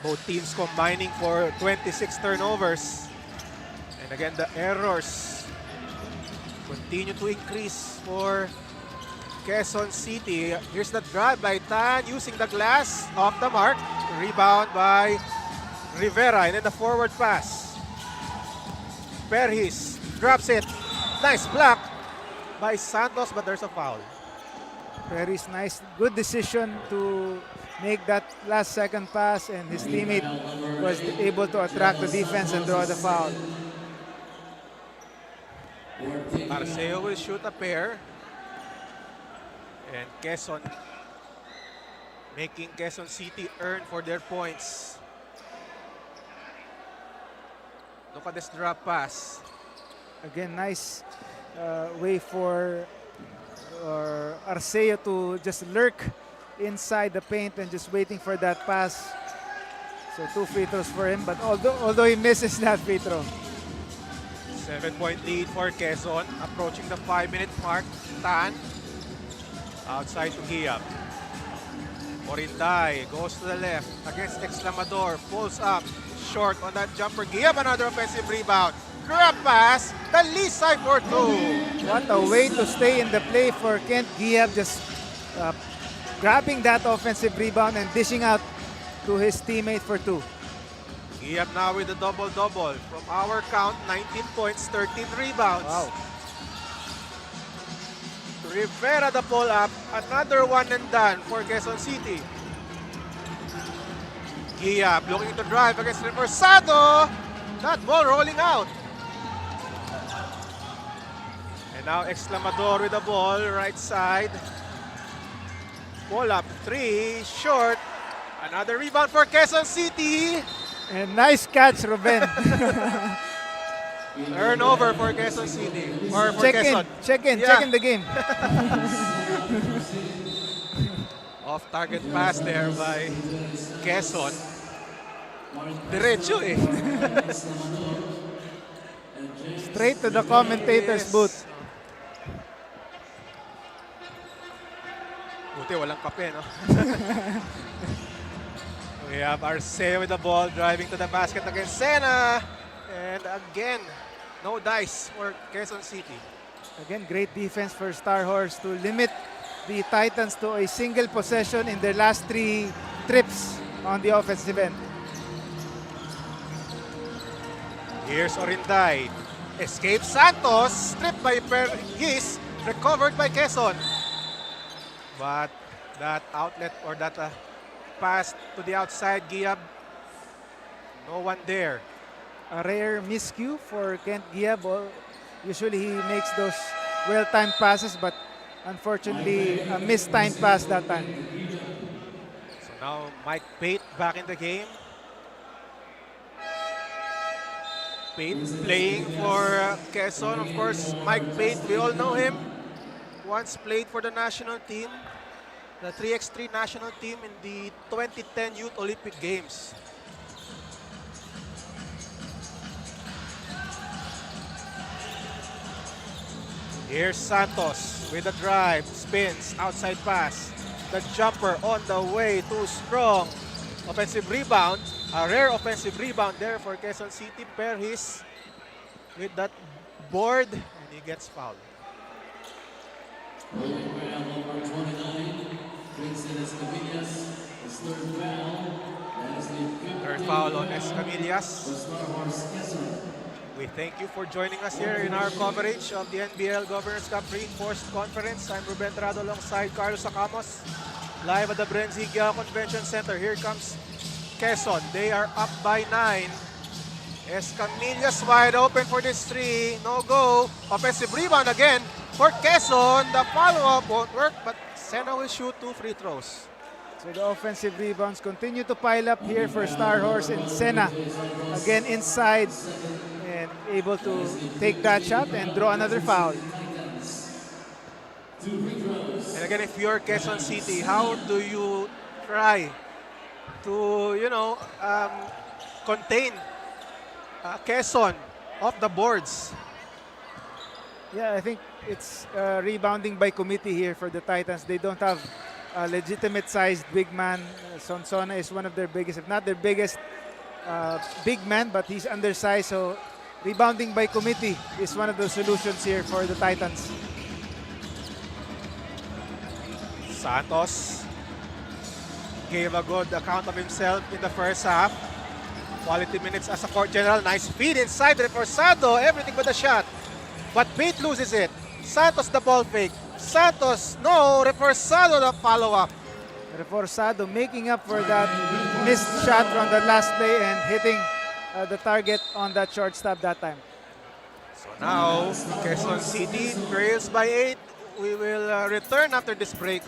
Speaker 3: Both teams combining for 26 turnovers. And again, the errors continue to increase for Quezon City. Here's the drive by Tan using the glass off the mark. Rebound by Rivera, and then the forward pass. Perhis drops it. Nice block by Santos, but there's a foul.
Speaker 4: Very nice, good decision to make that last second pass, and his teammate was able to attract the defense and draw the foul.
Speaker 3: Arceo will shoot a pair. And Quezon making Quezon City earn for their points. Look at this drop pass.
Speaker 4: Again, nice way for Arceo to just lurk inside the paint and just waiting for that pass. So 2 free throws for him, but although he misses that free throw.
Speaker 3: 7-point lead for Quezon, approaching the 5-minute mark. Tan, outside to Guiao. Morinday goes to the left against Exclamador, pulls up, short on that jumper. Guiao, another offensive rebound. Grab pass, the lead side for 2.
Speaker 4: What a way to stay in the play for Kent Guiao, just grabbing that offensive rebound and dishing out to his teammate for 2.
Speaker 3: Guiao now with a double-double. From our count, 19 points, 13 rebounds.
Speaker 4: Wow.
Speaker 3: Rivera the pull-up, another one and done for Quezon City. Guiao looking to drive against Reversado. That ball rolling out. And now Exclamador with the ball, right side. Pull-up, 3, short. Another rebound for Quezon City.
Speaker 4: And nice catch, Ruben.
Speaker 3: Turnover for Quezon City. Or for
Speaker 4: check
Speaker 3: Quezon.
Speaker 4: in
Speaker 3: Yeah.
Speaker 4: the game.
Speaker 3: Off-target pass there by Quezon. Diretso eh.
Speaker 4: Straight to the commentator's booth.
Speaker 3: Buti walang kape, no? We have Arceo with the ball, driving to the basket against Sena. And again, no dice for Quezon City.
Speaker 4: Again, great defense for Star Horse to limit the Titans to a single possession in their last 3 trips on the offensive end.
Speaker 3: Here's Orinday. Escapes Santos, stripped by Perhis, recovered by Quezon. But that outlet or that pass to the outside, Guiao, no one there.
Speaker 4: A rare miscue for Kent Guiao. Usually he makes those well-timed passes, but unfortunately a mistimed pass that time.
Speaker 3: So now Mike Pate back in the game. Pate playing for Quezon. Of course, Mike Pate, we all know him. Once played for the national team, the 3x3 national team in the 2010 Youth Olympic Games. Here's Santos with a drive, spins, outside pass. The jumper on the way, too strong. Offensive rebound, a rare offensive rebound there for Quezon City. Perhis with that board, and he gets fouled. Third foul on Escamillas. We thank you for joining us here in our coverage of the NBL Governors Cup Reinforced Conference. I'm Ruben Trado alongside Carlos Acamos. Live at the Bren Guiao Convention Center. Here comes Quezon. They are up by 9. Escamillas wide open for this 3. No go. Offensive rebound again for Quezon. The follow-up won't work, but Sena will shoot 2 free throws.
Speaker 4: So the offensive rebounds continue to pile up here for Star Horse, and Sena again inside and able to take that shot and draw another foul.
Speaker 3: And again, if you're Quezon City, how do you try to, contain Quezon off the boards?
Speaker 4: Yeah, I think it's rebounding by committee here for the Titans. They don't have a legitimate sized big man. Sonsona is one of their biggest, if not their biggest big man, but he's undersized. So rebounding by committee is one of the solutions here for the Titans.
Speaker 3: Santos gave a good account of himself in the first half. Quality minutes as a court general. Nice feed inside. Reforzado. Everything but a shot. But Pate loses it. Santos the ball fake. Santos, no. Reforzado the follow-up.
Speaker 4: Reforzado making up for that missed shot from the last play and hitting the target on that shortstop that time.
Speaker 3: So now, Quezon City trails by 8. We will return after this break.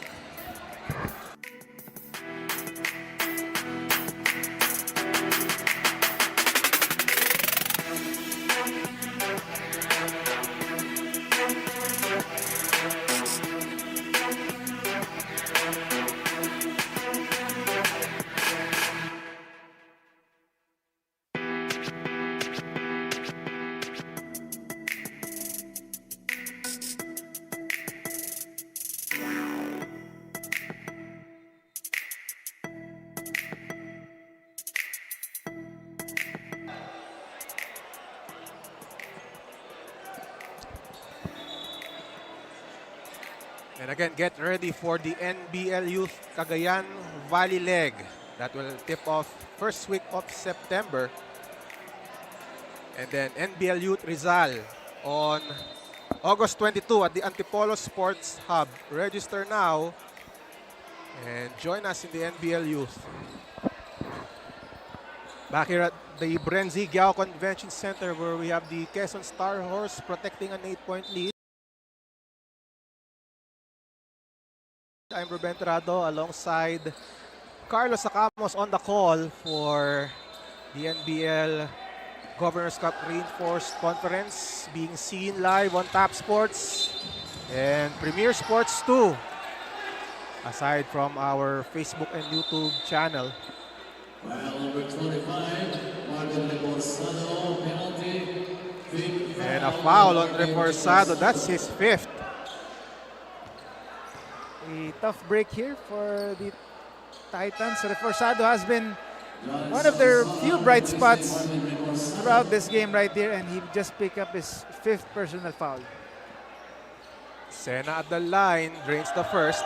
Speaker 3: And again, get ready for the NBL Youth Cagayan Valley leg. That will tip off first week of September. And then NBL Youth Rizal on August 22 at the Antipolo Sports Hub. Register now and join us in the NBL Youth. Back here at the Bren Guiao Convention Center where we have the Quezon Star Horse protecting an 8-point lead. I'm Ruben Tirado alongside Carlos Sacamos on the call for the NBL Governors Cup Reinforced Conference being seen live on Top Sports and Premier Sports 2 aside from our Facebook and YouTube channel. And a foul on Reforzado, that's his 5th.
Speaker 4: A tough break here for the Titans. Reforzado has been one of their few bright spots throughout this game right here, and he just picked up his 5th personal foul.
Speaker 3: Sena at the line, drains the first.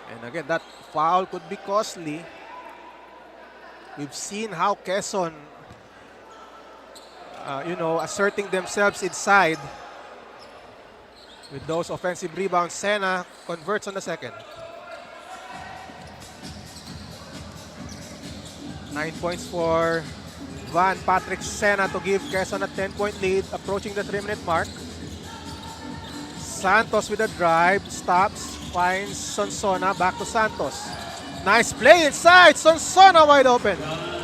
Speaker 3: And again, that foul could be costly. We've seen how Quezon, asserting themselves inside. With those offensive rebounds, Sena converts on the second. 9 points for Van Patrick Sena to give Quezon a 10-point lead, approaching the 3-minute mark. Santos with a drive, stops, finds Sonsona, back to Santos. Nice play inside, Sonsona wide open.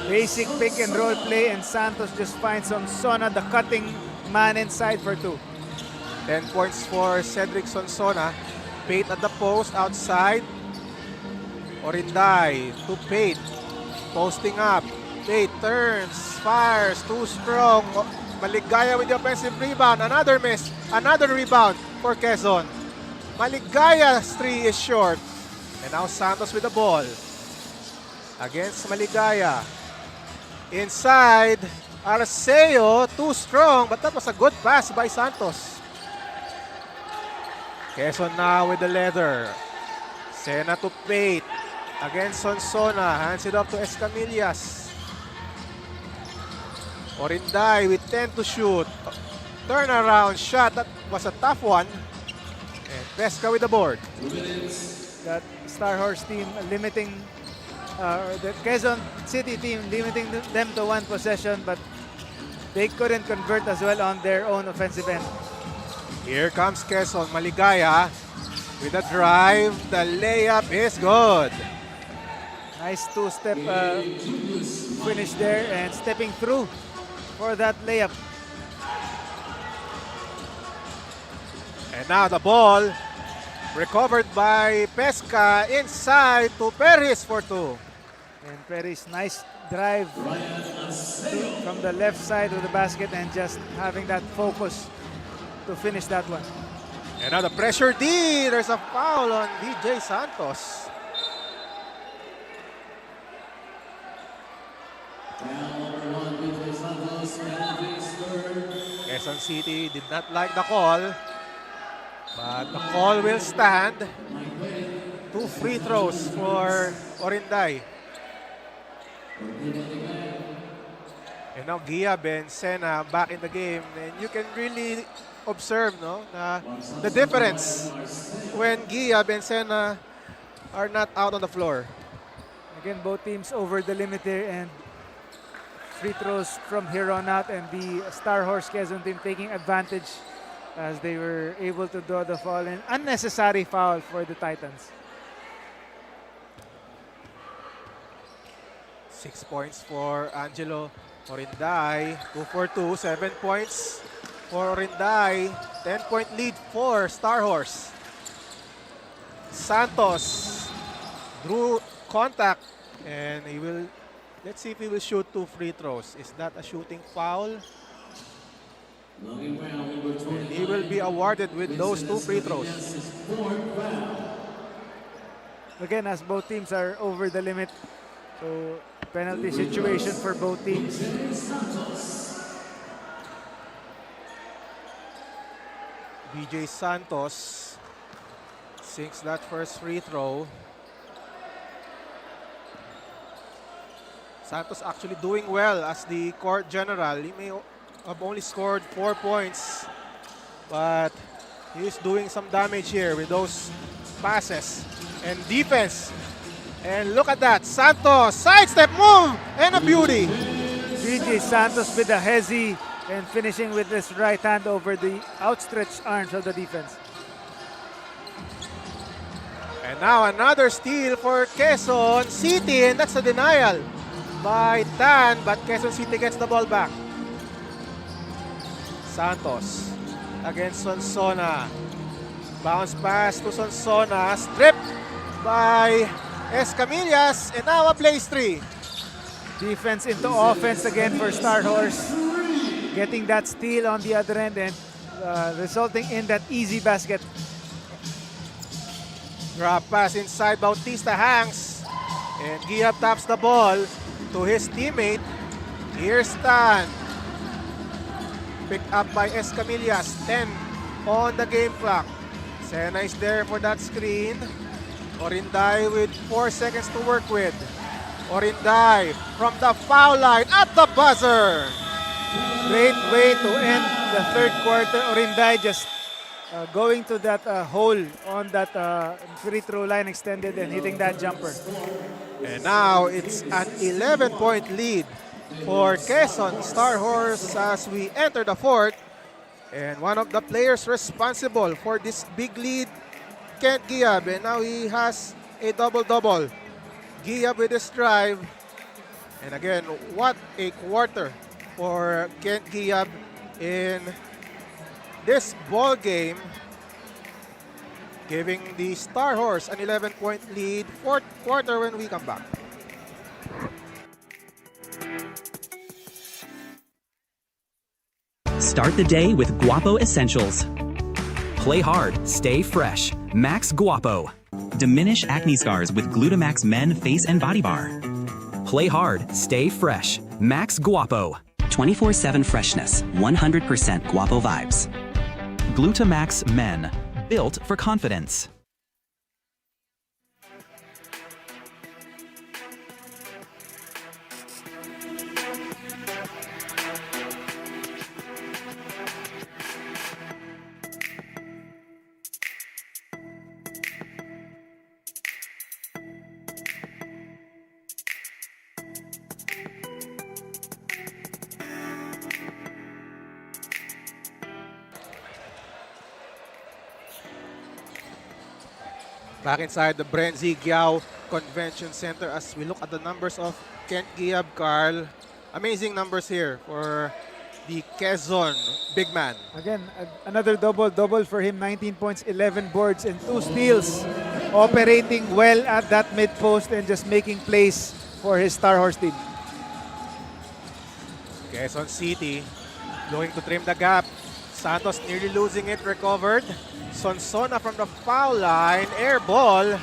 Speaker 4: Basic pick and roll play, and Santos just finds Sonsona, the cutting man, inside for 2.
Speaker 3: 10 points for Cedric Sonsona. Pate at the post, outside. Orinday to Pate. Posting up. Pate turns, fires, too strong. Maligaya with the offensive rebound. Another miss. Another rebound for Quezon. Maligaya's 3 is short. And now Santos with the ball. Against Maligaya. Inside. Arceo, too strong. But that was a good pass by Santos. Quezon now with the leather. Sena to Pate. Against Sonsona. Hands it up to Escamillas. Orinday with 10 to shoot. Turnaround shot. That was a tough one. And Pesca with the board.
Speaker 4: That Star Horse team limiting, the Quezon City team limiting them to 1 possession, but they couldn't convert as well on their own offensive end.
Speaker 3: Here comes Quezon. Maligaya with a drive. The layup is good.
Speaker 4: Nice 2-step finish there and stepping through for that layup.
Speaker 3: And now the ball recovered by Pesca inside to Perez for 2.
Speaker 4: And Perez, nice drive from the left side of the basket and just having that focus to finish that one.
Speaker 3: And now the pressure D. There's a foul on DJ Santos. Quezon City did not like the call, but the call will stand. 2 free throws for Orinday. And now Guiao and Sena back in the game, and you can really observe the difference when Guiao and Sena are not out on the floor.
Speaker 4: Again, both teams over the limit here, and free throws from here on out, and the Star Horse Quezon team taking advantage as they were able to draw the foul, and unnecessary foul for the Titans.
Speaker 3: 6 points for Angelo Orinday. 2 for 2, 7 points for Orinday. 10-point lead for Star Horse. Santos drew contact, and let's see if he will shoot 2 free throws. Is that a shooting foul? And he will be awarded with those 2 free throws.
Speaker 4: Again, as both teams are over the limit, so penalty situation for both teams.
Speaker 3: BJ Santos sinks that first free throw. Santos actually doing well as the court general. He may have only scored 4 points, but he is doing some damage here with those passes and defense. And look at that, Santos, sidestep move, and a beauty.
Speaker 4: BJ Santos with a hezzy and finishing with his right hand over the outstretched arms of the defense.
Speaker 3: And now another steal for Quezon City, and that's a denial by Tan, but Quezon City gets the ball back. Santos against Sonsona. Bounce pass to Sonsona, stripped by Escamillas, and now a place 3.
Speaker 4: Defense into offense again for Star Horse. Getting that steal on the other end and resulting in that easy basket.
Speaker 3: Drop pass inside, Bautista hangs, and Guiao taps the ball to his teammate. Here's Tan. Picked up by Escamillas, 10 on the game clock. Sena is there for that screen. Orinday with 4 seconds to work with. Orinday from the foul line at the buzzer.
Speaker 4: Great way to end the third quarter. Orinday just going to that hole on that free throw line extended and hitting that jumper.
Speaker 3: And now it's an 11-point lead for Quezon Star Horse as we enter the fourth. And one of the players responsible for this big lead, Kent Guiao, and now he has a double-double. Guiao with his drive. And again, what a quarter for Kent Guiao in this ball game, giving the Star Horse an 11-point lead. Fourth quarter when we come back.
Speaker 8: Start the day with Guapo Essentials. Play hard, stay fresh. Max Guapo. Diminish acne scars with Glutamax Men Face and Body Bar. Play hard, stay fresh. Max Guapo. 24/7 freshness, 100% Guapo vibes. Glutamax Men. Built for confidence.
Speaker 3: Back inside the Bren Guiao Convention Center as we look at the numbers of Kent Guiao, Carl. Amazing numbers here for the Quezon big man.
Speaker 4: Again, another double-double for him. 19 points, 11 boards, and 2 steals. Operating well at that mid-post and just making plays for his Star Horse team.
Speaker 3: Quezon City looking to trim the gap. Santos nearly losing it, recovered. Sonsona from the foul line, air ball.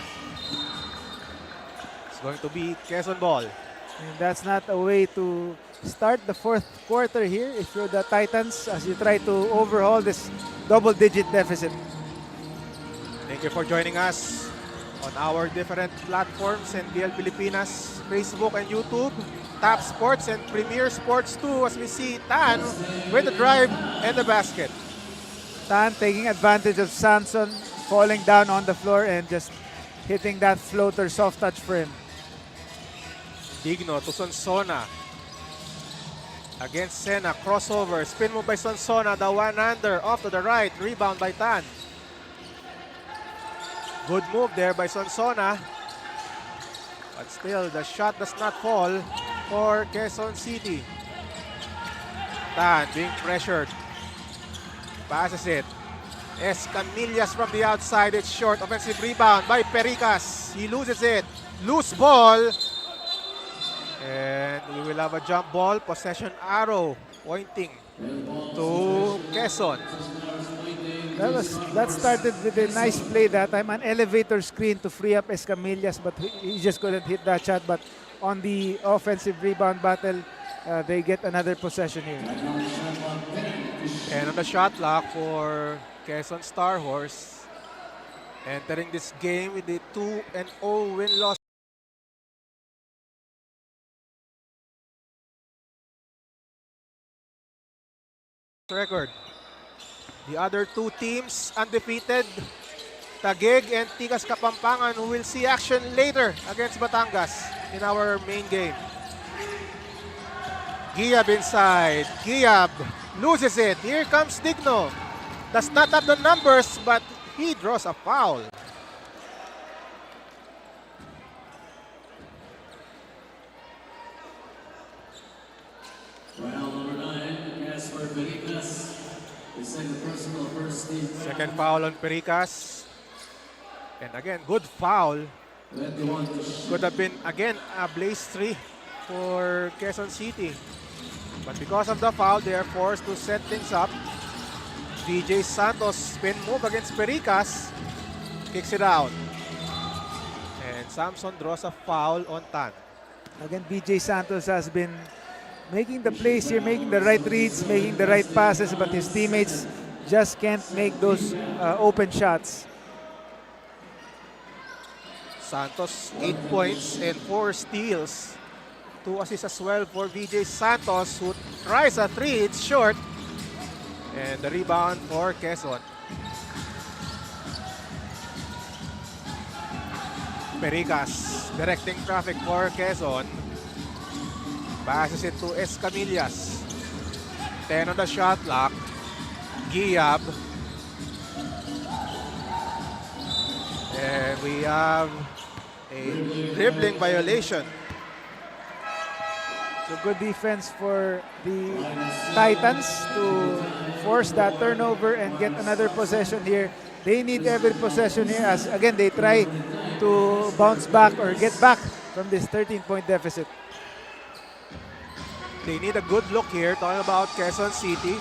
Speaker 3: It's going to be Quezon ball.
Speaker 4: And that's not a way to start the fourth quarter here if you're the Titans as you try to overhaul this double-digit deficit.
Speaker 3: Thank you for joining us on our different platforms, NBL Pilipinas, Facebook and YouTube. Tap Sports and Premier Sports 2 as we see Tan with the drive and the basket.
Speaker 4: Tan taking advantage of Samson falling down on the floor and just hitting that floater soft touch for him.
Speaker 3: Digno to Sonsona. Against Sena, crossover, spin move by Sonsona, the one-hander off to the right, rebound by Tan. Good move there by Sonsona. But still, the shot does not fall for Quezon City. Tan being pressured. Passes it. Escamillas from the outside, it's short. Offensive rebound by Pericas. He loses it. Loose ball. And we will have a jump ball, possession arrow pointing to Quezon.
Speaker 4: That started with a nice play that time, an elevator screen to free up Escamillas, but he just couldn't hit that shot. But on the offensive rebound battle, they get another possession here.
Speaker 3: And on the shot clock for Quezon Star Horse, entering this game with a 2-0 win-loss record. The other two teams undefeated, Taguig and Tigas Kapampangan, who will see action later against Batangas in our main game. Guiab inside. Guiab loses it. Here comes Digno. Does not have the numbers, but he draws a foul. Second foul on Pericas. And again, good foul. Could have been, again, a blaze 3 for Quezon City. But because of the foul, they are forced to set things up. VJ Santos spin move against Pericas. Kicks it out. And Samson draws a foul on Tan.
Speaker 4: Again, VJ Santos has been making the plays here, making the right reads, making the right passes, but his teammates just can't make those open shots.
Speaker 3: Santos 8 points and 4 steals. 2 assists as well for VJ Santos, who tries a 3. It's short. And the rebound for Quezon. Pericas directing traffic for Quezon. Passes it to Escamillas. 10 on the shot clock. Guiab. And we have a dribbling violation.
Speaker 4: So good defense for the Titans to force that turnover and get another possession here. They need every possession here as, again, they try to bounce back or get back from this 13-point deficit.
Speaker 3: They need a good look here, talking about Quezon City.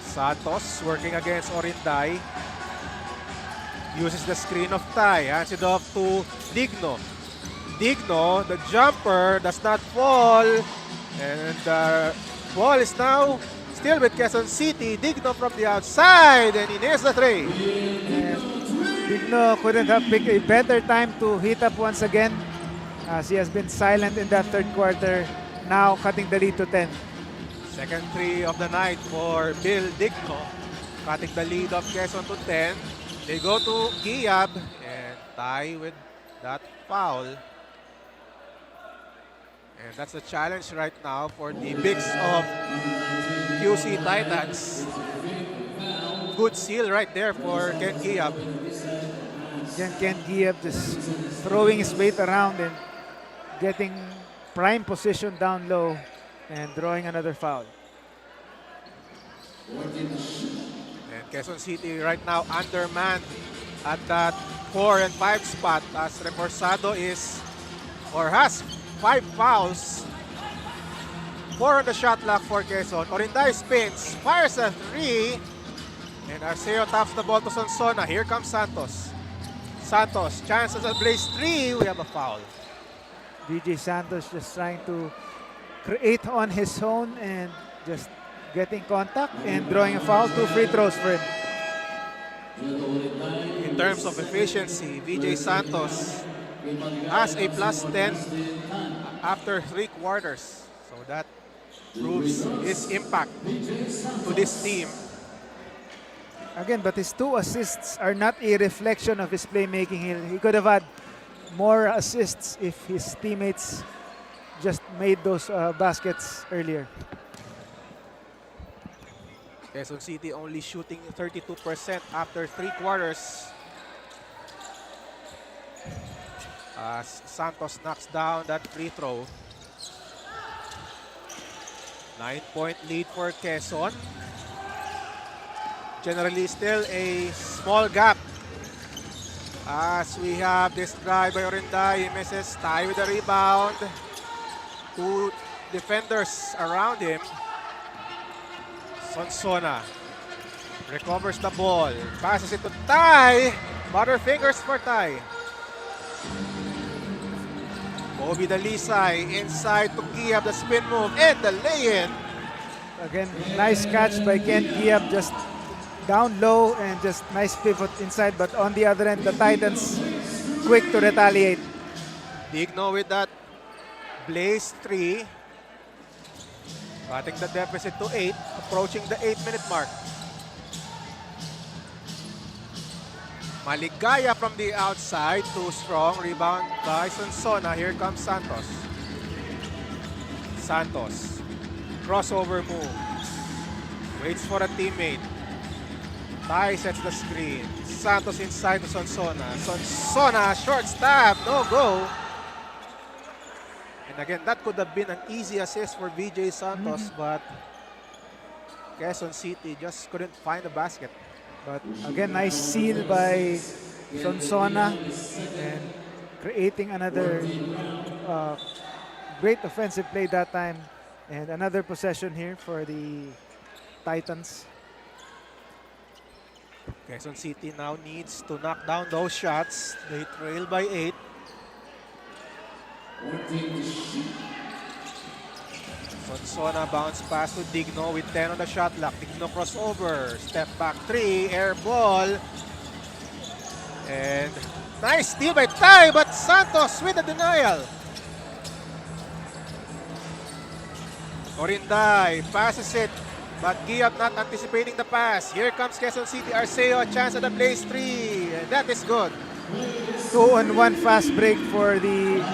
Speaker 3: Santos working against Orinday. Uses the screen of Tai. Hands it off to Digno. Digno, the jumper does not fall. And the ball is now still with Quezon City. Digno from the outside, and he nails the 3.
Speaker 4: And Digno couldn't have picked a better time to hit up once again, as he has been silent in that third quarter, now cutting the lead to 10.
Speaker 3: Second 3 of the night for Bill Digno, cutting the lead of Quezon to 10. They go to Guiab and tie with that foul. And that's the challenge right now for the bigs of QC Titans. Good seal right there for Ken Guiab.
Speaker 4: Again, Ken Guiab just throwing his weight around and getting prime position down low and drawing another foul.
Speaker 3: And Quezon City right now undermanned at that 4 and 5 spot as Reforzado is or has 5 fouls. 4 on the shot clock for Quezon. Orinday spins, fires a 3, and Arceo taps the ball to Sonsona. Here comes Santos. Santos, chances at blaze 3. We have a foul.
Speaker 4: VJ Santos just trying to create on his own and just getting contact and drawing a foul. 2 free throws for him.
Speaker 3: In terms of efficiency, VJ Santos has a plus 10 after 3 quarters. So that proves his impact to this team.
Speaker 4: Again, but his 2 assists are not a reflection of his playmaking. He could have had more assists if his teammates just made those baskets earlier.
Speaker 3: Quezon City only shooting 32% after 3 quarters. As Santos knocks down that free throw. 9-point lead for Quezon. Generally still a small gap. As we have this drive by Orinday, he misses, tie with the rebound. 2 defenders around him. Sonsona recovers the ball, passes it to Tai. Butterfingers for Tai. Bobby Dalisay inside to Giab, the spin move and the lay-in.
Speaker 4: Again, nice catch by Ken Giab, just down low and just nice pivot inside. But on the other end, the Titans quick to retaliate.
Speaker 3: Digno with that blaze 3. Cutting the deficit to 8, approaching the 8-minute mark. Maligaya from the outside, too strong. Rebound by Sonsona. Here comes Santos. Santos, crossover move. Waits for a teammate. Tai sets the screen. Santos inside to Sonsona. Sonsona, short stab, no go. And again, that could have been an easy assist for VJ Santos, but Quezon City just couldn't find the basket.
Speaker 4: But again, nice seal by Sonsona and creating another great offensive play that time. And another possession here for the Titans.
Speaker 3: Quezon City now needs to knock down those shots. They trail by 8. Sonsona bounce pass to Digno with 10 on the shot clock. Digno crossover, step back 3, air ball. And nice steal by Tai, but Santos with the denial. Orinday passes it, but Giab not anticipating the pass. Here comes Quezon City. Arceo, a chance at the blaze 3, and that is good.
Speaker 4: 2-on-1 fast break for the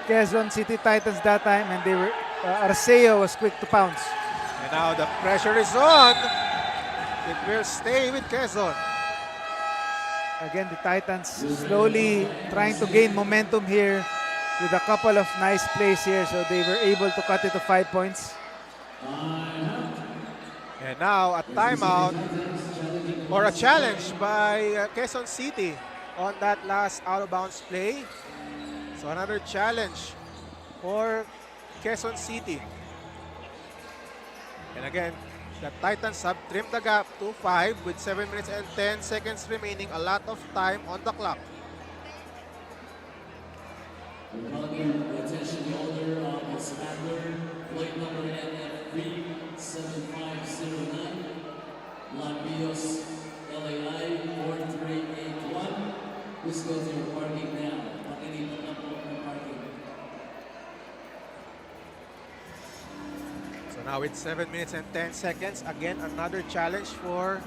Speaker 4: Quezon City Titans that time, and they were Arceo was quick to pounce.
Speaker 3: And now the pressure is on. It will stay with Quezon.
Speaker 4: Again, the Titans slowly trying to gain momentum here with a couple of nice plays here, so they were able to cut it to 5 points.
Speaker 3: And now a timeout or a challenge by Quezon City on that last out-of-bounds play. So another challenge for Quezon City. And again, the Titans have trimmed the gap to 5 with 7 minutes and 10 seconds remaining. A lot of time on the clock.
Speaker 5: Attention, the owner of Expander, plate number NF37509, Lambios, LAI 4381. Please go to your parking now. Pakilipat na po ng parking.
Speaker 3: So now it's 7 minutes and 10 seconds. Again, another challenge for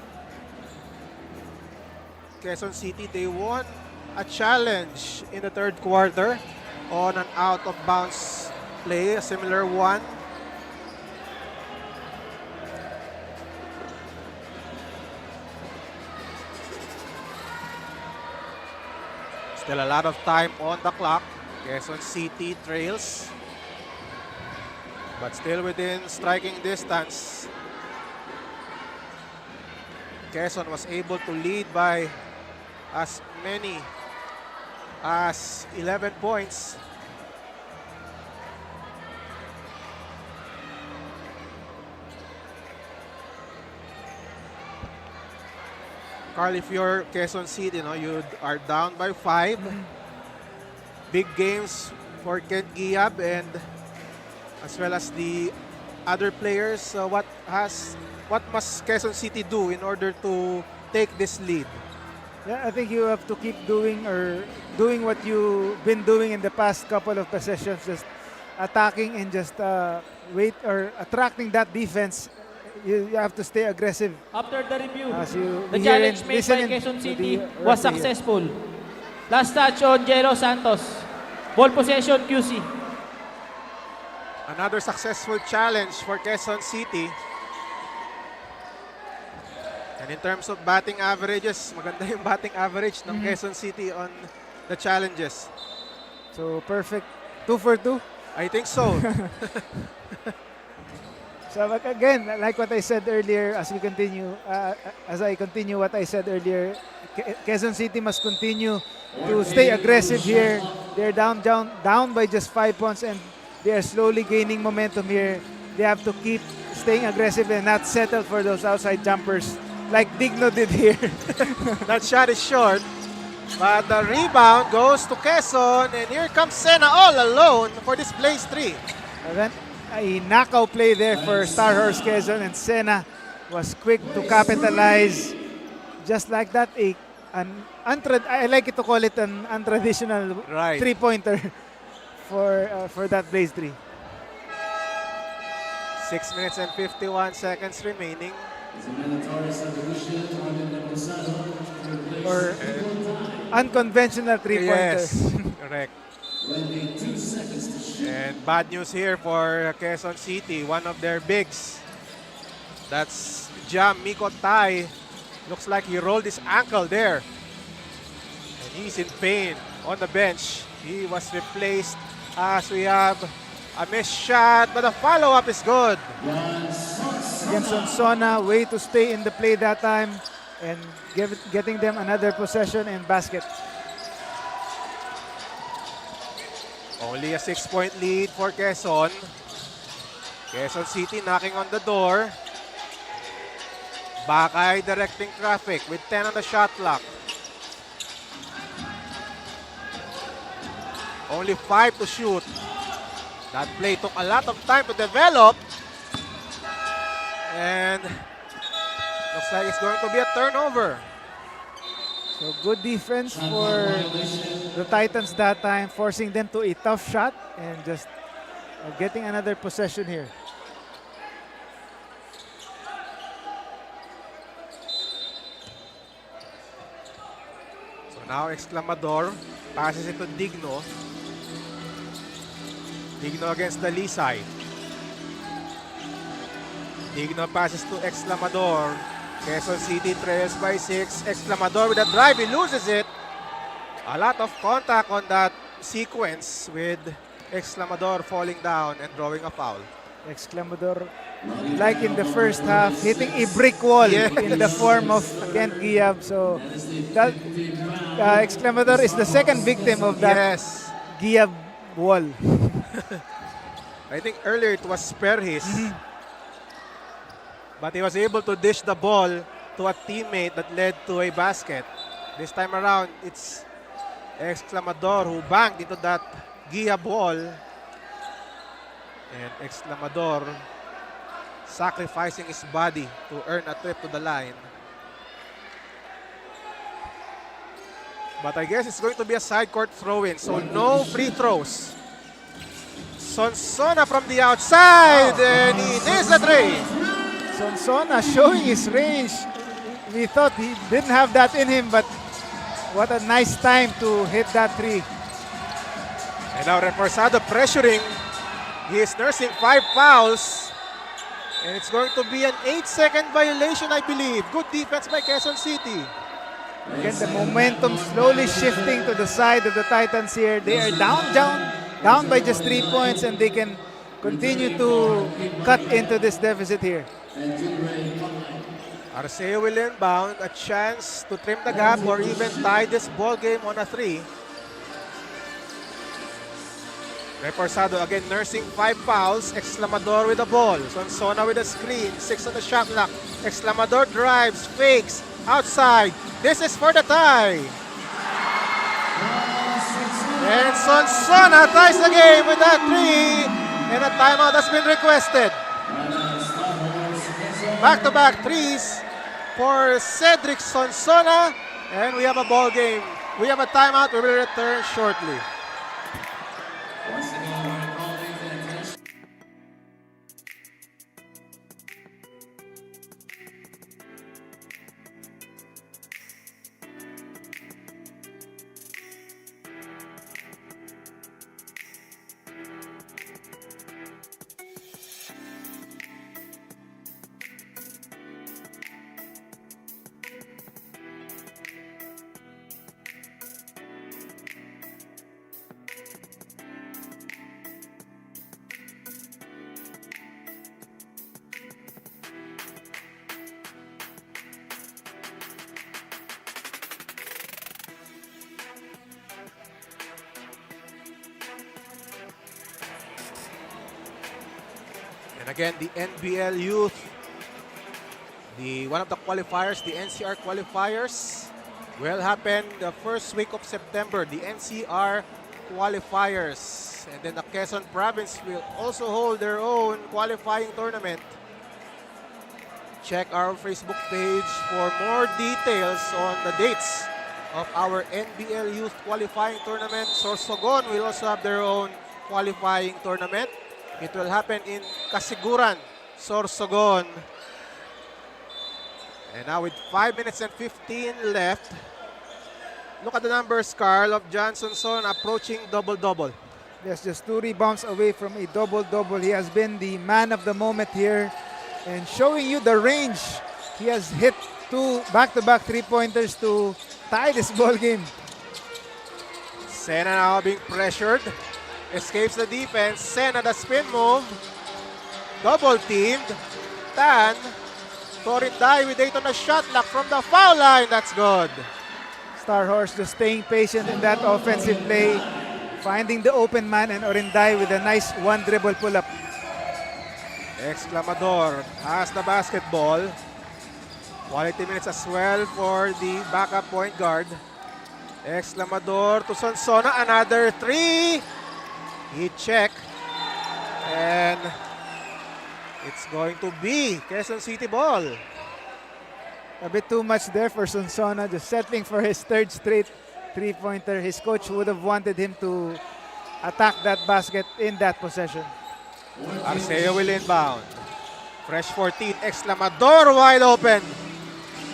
Speaker 3: Quezon City. They won a challenge in the third quarter on an out-of-bounds play, a similar one. Still a lot of time on the clock. Quezon City trails, but still within striking distance. Quezon was able to lead by as many as 11 points. Carl, if you're Quezon City, you are down by 5. Big games for Ken Giab and as well as the other players. What must Quezon City do in order to take this lead?
Speaker 4: Yeah, I think you have to keep doing what you've been doing in the past couple of possessions, just attacking and just wait or attracting that defense. You have to stay aggressive.
Speaker 7: After the review,
Speaker 4: As you
Speaker 7: the
Speaker 4: hear
Speaker 7: challenge
Speaker 4: and
Speaker 7: made
Speaker 4: listen
Speaker 7: by
Speaker 4: in
Speaker 7: Quezon
Speaker 4: to
Speaker 7: City
Speaker 4: the
Speaker 7: was
Speaker 4: referee.
Speaker 7: successful. Last touch on Jero Santos. Ball possession QC.
Speaker 3: Another successful challenge for Quezon City. And in terms of batting averages, maganda yung batting average ng Quezon City on the challenges.
Speaker 4: So perfect, 2 for 2.
Speaker 3: I think so.
Speaker 4: So but again, like what I said earlier, as I continue what I said earlier, Quezon City must continue to stay aggressive here. They're down by just 5 points, and they are slowly gaining momentum here. They have to keep staying aggressive and not settle for those outside jumpers like Digno did here.
Speaker 3: That shot is short. But the rebound goes to Quezon, and here comes Sena all alone for this Blaze 3.
Speaker 4: Again, a knockout play there for Star Horse Quezon, and Sena was quick to capitalize. Just like that, I like it to call it an untraditional
Speaker 3: Right.
Speaker 4: three-pointer for that Blaze 3.
Speaker 3: 6 minutes and 51 seconds remaining.
Speaker 4: Or unconventional three-pointer.
Speaker 3: Yes, correct. And bad news here for Quezon City. One of their bigs, that's Jam Miko Tai. Looks like he rolled his ankle there. And he's in pain on the bench. He was replaced as we have a missed shot, but the follow-up is good.
Speaker 4: Against Sonsona, way to stay in the play that time and getting them another possession and basket.
Speaker 3: Only a 6-point lead for Quezon. Quezon City knocking on the door. Bakay directing traffic with 10 on the shot clock. Only 5 to shoot. That play took a lot of time to develop. And looks like it's going to be a turnover.
Speaker 4: So good defense for the Titans that time, forcing them to a tough shot and just getting another possession here.
Speaker 3: So now Exclamador passes it to Digno. Digno against the Lisay. Digno passes to Exclamador. Quezon City trails by 6. Exclamador with a drive, he loses it. A lot of contact on that sequence with Exclamador falling down and drawing a foul.
Speaker 4: Exclamador, like in the first half, hitting a brick wall in the form of Kent Guiao. So that Exclamador is the second victim of that Guiao wall.
Speaker 3: I think earlier it was Perhis. But he was able to dish the ball to a teammate that led to a basket. This time around, it's Exclamador who banged into that Guiao wall. And Exclamador sacrificing his body to earn a trip to the line. But I guess it's going to be a side court throw-in, so no free throws. Sonsona from the outside, and he nails the three.
Speaker 4: Sonsona showing his range. We thought he didn't have that in him, but what a nice time to hit that three.
Speaker 3: And now Reforzado pressuring. He is nursing 5 fouls. And it's going to be an 8-second violation, I believe. Good defense by Quezon City.
Speaker 4: Again, the momentum slowly shifting to the side of the Titans here. They are down by just 3 points, and they can continue to cut into this deficit here.
Speaker 3: Arceo will inbound, a chance to trim the gap or even tie this ball game on a 3. Reforzado again nursing 5 fouls. Exclamador with the ball. Sonsona with a screen. 6 on the shot clock. Exclamador drives, fakes, outside. This is for the tie. And Sonsona ties the game with that 3. And a timeout has been requested. Back-to-back threes for Cedric Sonsona. And we have a ball game. We have a timeout. We will return shortly. And again, the NBL Youth, one of the qualifiers, the NCR qualifiers, will happen the first week of September, the NCR qualifiers. And then the Quezon province will also hold their own qualifying tournament. Check our Facebook page for more details on the dates of our NBL Youth qualifying tournament. Sorsogon will also have their own qualifying tournament. It will happen in Kasiguran, Sorsogon. And now with 5 minutes and 15 left, look at the numbers, Carl, of Johnson Son approaching double-double.
Speaker 4: Yes, just 2 rebounds away from a double-double. He has been the man of the moment here and showing you the range. He has hit 2 back-to-back three-pointers to tie this ball game.
Speaker 3: Sena now being pressured. Escapes the defense. Sena the spin move. Double teamed. Tan. Torinday with Dayton a shot lock from the foul line. That's good.
Speaker 4: Star Horse just staying patient in that offensive play. Finding the open man, and Orinday with a nice one dribble pull-up.
Speaker 3: Exclamador has the basketball. Quality minutes as well for the backup point guard. Exclamador to Sonsona. Another 3. He checked. And it's going to be Quezon City ball.
Speaker 4: A bit too much there for Sonsona, just settling for his 3rd straight three-pointer. His coach would have wanted him to attack that basket in that possession.
Speaker 3: Arceo will inbound. Fresh 14. Exclamador wide open.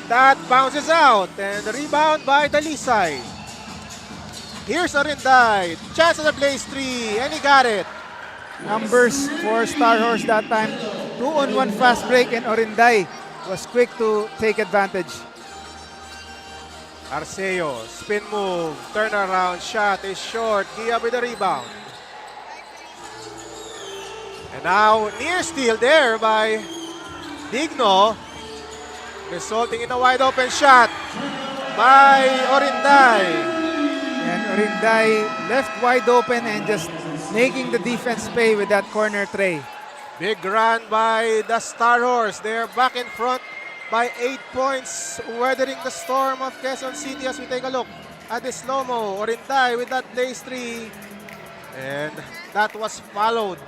Speaker 3: That bounces out. And the rebound by Dalisay. Here's Orinday. Chance at the blaze 3. And he got it.
Speaker 4: Numbers for Star Horse that time. 2-on-1 fast break, and Orinday was quick to take advantage.
Speaker 3: Arceo, spin move, turnaround shot is short. Guiao with the rebound. And now near steal there by Digno, resulting in a wide open shot by Orinday.
Speaker 4: And Orinday left wide open and just making the defense pay with that corner tray.
Speaker 3: Big run by the Star Horse. They're back in front by 8 points, weathering the storm of Quezon City as we take a look at the slow-mo. Orinday with that blaze 3. And that was followed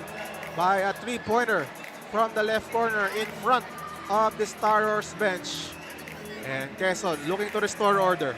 Speaker 3: by a 3-pointer from the left corner in front of the Star Horse bench. And Quezon looking to restore order.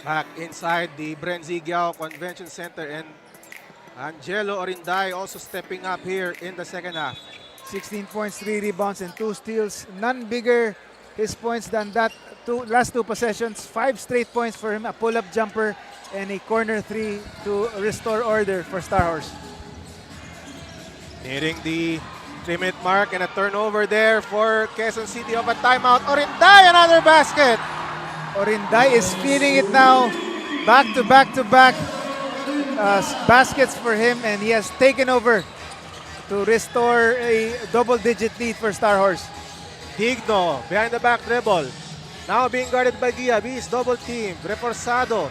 Speaker 3: Back inside the Bren Guiao Convention Center, and Angelo Orinday also stepping up here in the second half.
Speaker 4: 16 points, 3 rebounds, and 2 steals. None bigger his points than that last 2 possessions. 5 straight points for him, a pull-up jumper, and a corner 3 to restore order for Star Horse.
Speaker 3: Nearing the 3-minute mark, and a turnover there for Quezon City of a timeout. Orinday, another basket.
Speaker 4: Orinday is feeling it now. Back to back baskets for him, and he has taken over to restore a double-digit lead for Star Horse.
Speaker 3: Digno, behind the back dribble. Now being guarded by Guiao. He is double teamed. Reforzado.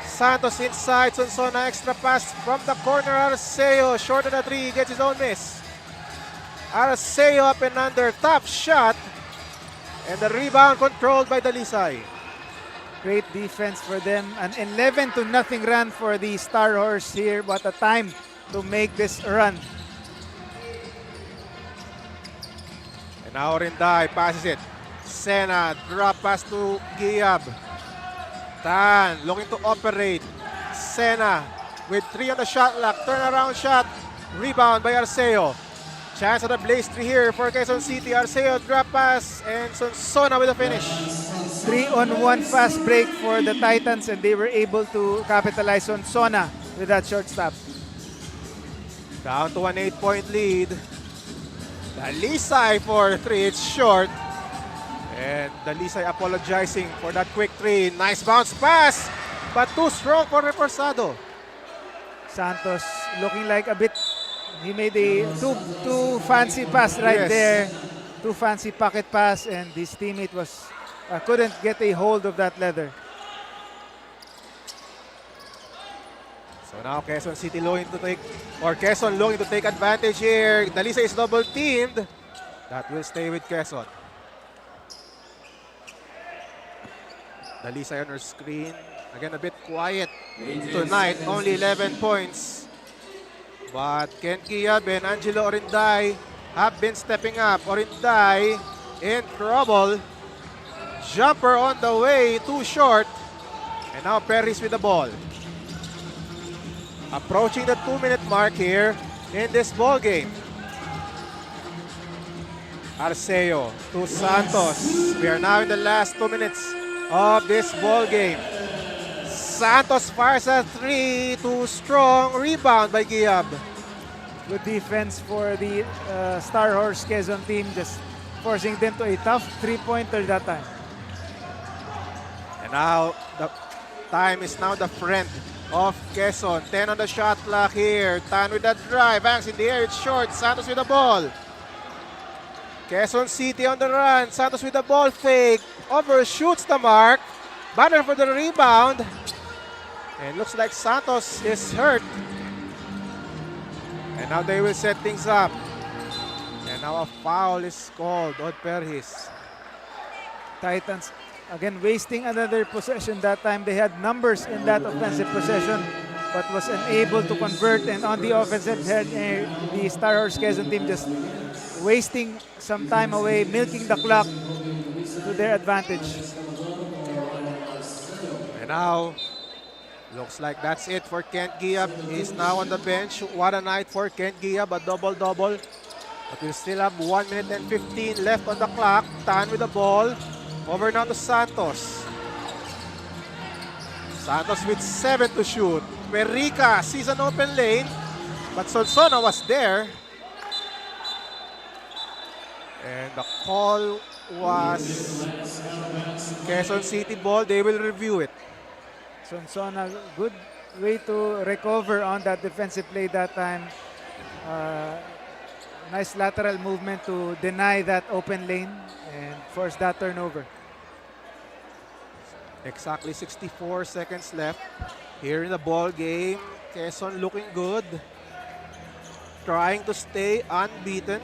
Speaker 3: Santos inside. Sonsona extra pass from the corner. Arceo short of the three. Gets his own miss. Arceo up and under. Top shot. And the rebound controlled by Dalisay.
Speaker 4: Great defense for them. An 11-0 run for the Star Horse here. What a time to make this run.
Speaker 3: And now Rinday passes it. Sena, drop pass to Guiao. Tan looking to operate. Sena with 3 on the shot clock. Turnaround shot. Rebound by Arceo. Chance at the blaze 3 here for Quezon City. Arceo drop pass and Sonsona with a finish.
Speaker 4: 3-on-1 fast break for the Titans, and they were able to capitalize on Sona with that short stop.
Speaker 3: Down to an 8-point lead. Dalisay for 3. It's short. And Dalisay apologizing for that quick 3. Nice bounce pass, but too strong for Reforzado.
Speaker 4: Santos looking like a bit, he made a too fancy pass right
Speaker 3: Yes.
Speaker 4: there. Too fancy pocket pass, and his teammate was couldn't get a hold of that leather.
Speaker 3: So now Quezon City looking to take, or Quezon looking to take advantage here. Dalisay is double teamed. That will stay with Quezon. Dalisay on her screen. Again, a bit quiet tonight. Only 11 points. But Kent Guiao and Angelo Orinday have been stepping up. Orinday in trouble. Jumper on the way, too short. And now Perez with the ball. Approaching the 2-minute mark here in this ball game. Arceo to Santos. We are now in the last 2 minutes of this ball game. Santos fires a 3, too strong. Rebound by Guiao.
Speaker 4: Good defense for the Star Horse Quezon team, just forcing them to a tough three-pointer that time.
Speaker 3: And now the time is now the friend of Quezon. 10 on the shot clock here. Tan with that drive. Banks in the air. It's short. Santos with the ball. Quezon City on the run. Santos with the ball fake. Overshoots the mark. Banner for the rebound. And looks like Santos is hurt. And now they will set things up. And now a foul is called on Perez.
Speaker 4: Titans again wasting another possession. That time they had numbers in that offensive possession, but was unable to convert. And on the offensive head, the Star Horse Quezon team just wasting some time away, milking the clock to their advantage.
Speaker 3: And now, looks like that's it for Kent Guiao. He's now on the bench. What a night for Kent Guiao, a double-double. But we still have 1 minute and 15 left on the clock. Tan with the ball. Over now to Santos. Santos with 7 to shoot. Merica sees an open lane, but Sonsona was there. And the call was Quezon City ball. They will review it.
Speaker 4: Sonsona, good way to recover on that defensive play that time. Nice lateral movement to deny that open lane and force that turnover.
Speaker 3: Exactly 64 seconds left here in the ball game. Quezon looking good. Trying to stay unbeaten.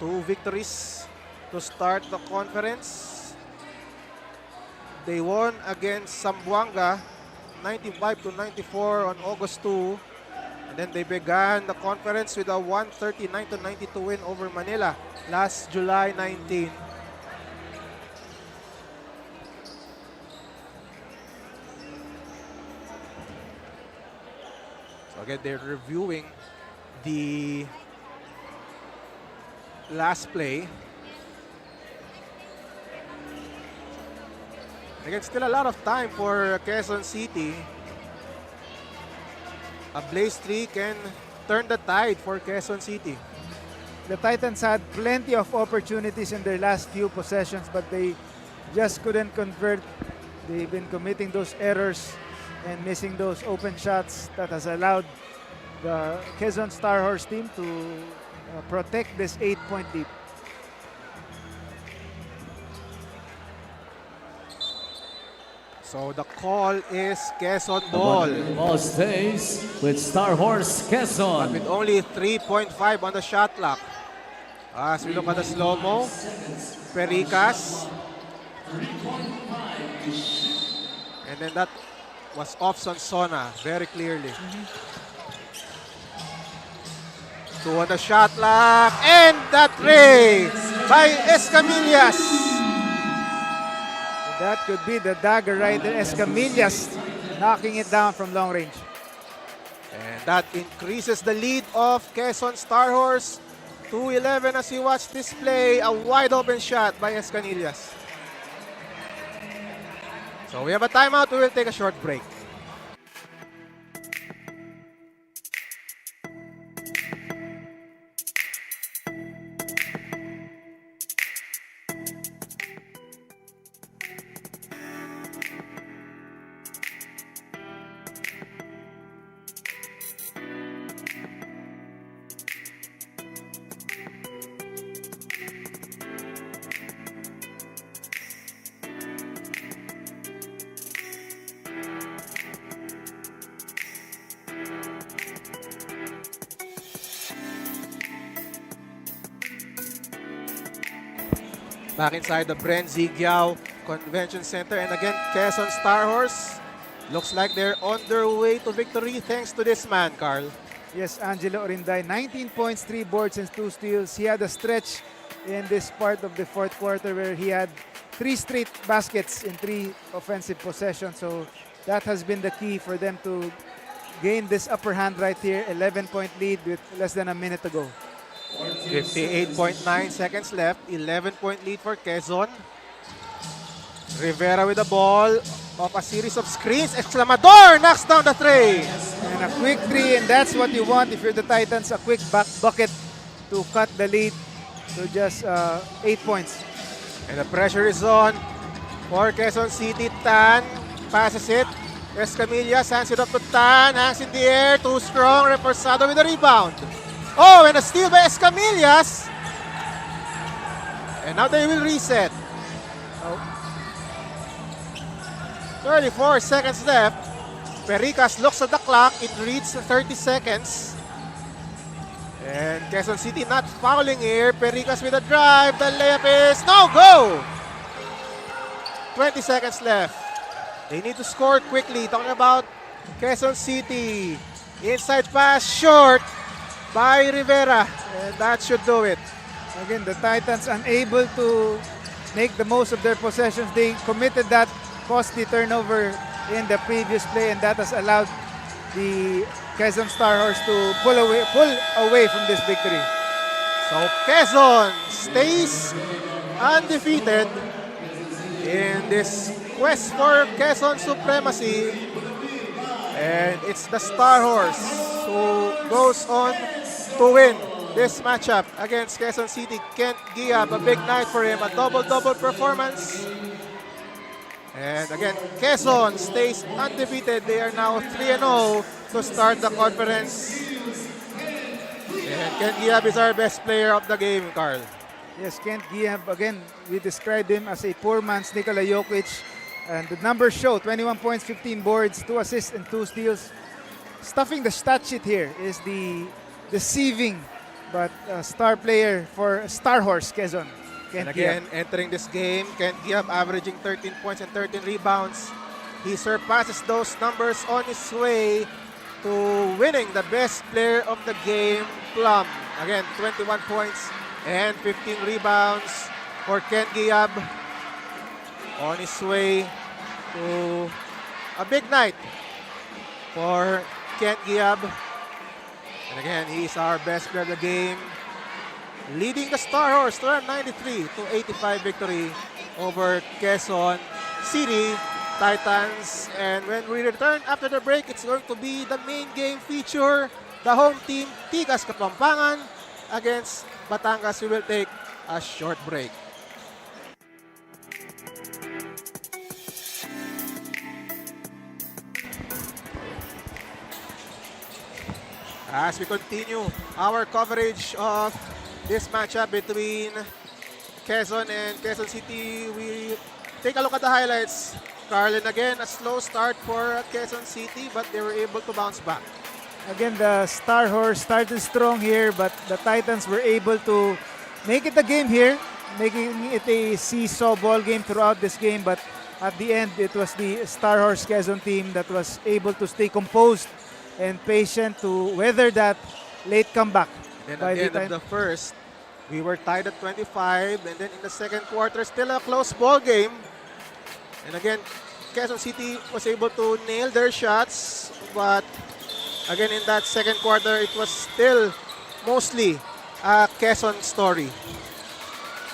Speaker 3: 2 victories to start the conference. They won against Zamboanga 95-94 on August 2. And then they began the conference with a 139-92 win over Manila last July 19. So again, they're reviewing the last play. Again, still a lot of time for Quezon City. A blaze 3 can turn the tide for Quezon City.
Speaker 4: the Titans had plenty of opportunities in their last few possessions, but they just couldn't convert. They've been committing those errors and missing those open shots that has allowed the Quezon Star Horse team to protect this 8-point lead.
Speaker 3: So the call is Quezon ball.
Speaker 5: Ball stays with Star Horse
Speaker 3: But
Speaker 5: Quezon.
Speaker 3: with only 3.5 on the shot clock. As we look at the slow-mo, Pericas. And then that was off Sonsona very clearly. 2 on the shot clock. And that ray by Escamillas.
Speaker 4: That could be the dagger right there. Escamillas knocking it down from long range.
Speaker 3: And that increases the lead of Quezon Star Horse to 11 as you watch this play. A wide open shot by Escamillas. So we have a timeout. We will take a short break. Back inside the Bren Guiao Convention Center. And again, Quezon Star Horse looks like they're on their way to victory thanks to this man, Carl.
Speaker 4: Yes, Angelo Orinday, 19 points, 3 boards, and 2 steals. He had a stretch in this part of the fourth quarter where he had 3 straight baskets in 3 offensive possessions. So that has been the key for them to gain this upper hand right here. 11-point lead with less than a minute to go.
Speaker 3: 58.9 seconds left. 11-point lead for Quezon. Rivera with the ball. Off a series of screens. Exclamador knocks down the tray.
Speaker 4: And a quick 3, and that's what you want if you're the Titans. A quick back bucket to cut the lead to just 8 points.
Speaker 3: And the pressure is on for Quezon City. Tan passes it. Escamillas hands it up to Tan. Hands in the air. Too strong. Reforzado with the rebound. Oh, and a steal by Escamillas. And now they will reset. 34 seconds left. Pericas looks at the clock. It reads 30 seconds. And Quezon City not fouling here. Pericas with a drive. The layup is no go. 20 seconds left. They need to score quickly. Talking about Quezon City. Inside pass short by Rivera. And that should do it.
Speaker 4: Again, the Titans unable to make the most of their possessions. They committed that costly turnover in the previous play, and that has allowed the Quezon Star Horse to pull away from this victory.
Speaker 3: So Quezon stays undefeated in this quest for Quezon supremacy. And it's the Star Horse who goes on to win this matchup against Quezon City. Kent Guiao, a big night for him, a double-double performance. And again, Quezon stays undefeated. They are now 3-0 to start the conference. And Kent Guiao is our best player of the game, Carl.
Speaker 4: Yes, Kent Guiao, again, we described him as a poor man's Nikola Jokic. And the numbers show 21 points, 15 boards, 2 assists, and 2 steals. Stuffing the stat sheet here is the deceiving but star player for Star Horse Quezon.
Speaker 3: And again, entering this game, Kent Guiao averaging 13 points and 13 rebounds. He surpasses those numbers on his way to winning the best player of the game, Plum. Again, 21 points and 15 rebounds for Kent Guiao. On his way to a big night for Kent Guiao. And again, he's our best player of the game, leading the Star Horse to a 93-85 victory over Quezon City Titans. And when we return after the break, it's going to be the main game feature, the home team, Tigas Kapampangan against Batangas, we will take a short break. As we continue our coverage of this matchup between Quezon and Quezon City, we take a look at the highlights. Carlin, again, a slow start for Quezon City, but they were able to bounce back.
Speaker 4: Again, the Star Horse started strong here, but the Titans were able to make it a game here, making it a seesaw ball game throughout this game. But at the end, it was the Star Horse Quezon team that was able to stay composed and patient to weather that late comeback.
Speaker 3: Then at the end of the first, we were tied at 25, and then in the second quarter, still a close ball game. And again, Quezon City was able to nail their shots, but again in that second quarter, it was still mostly a Quezon story.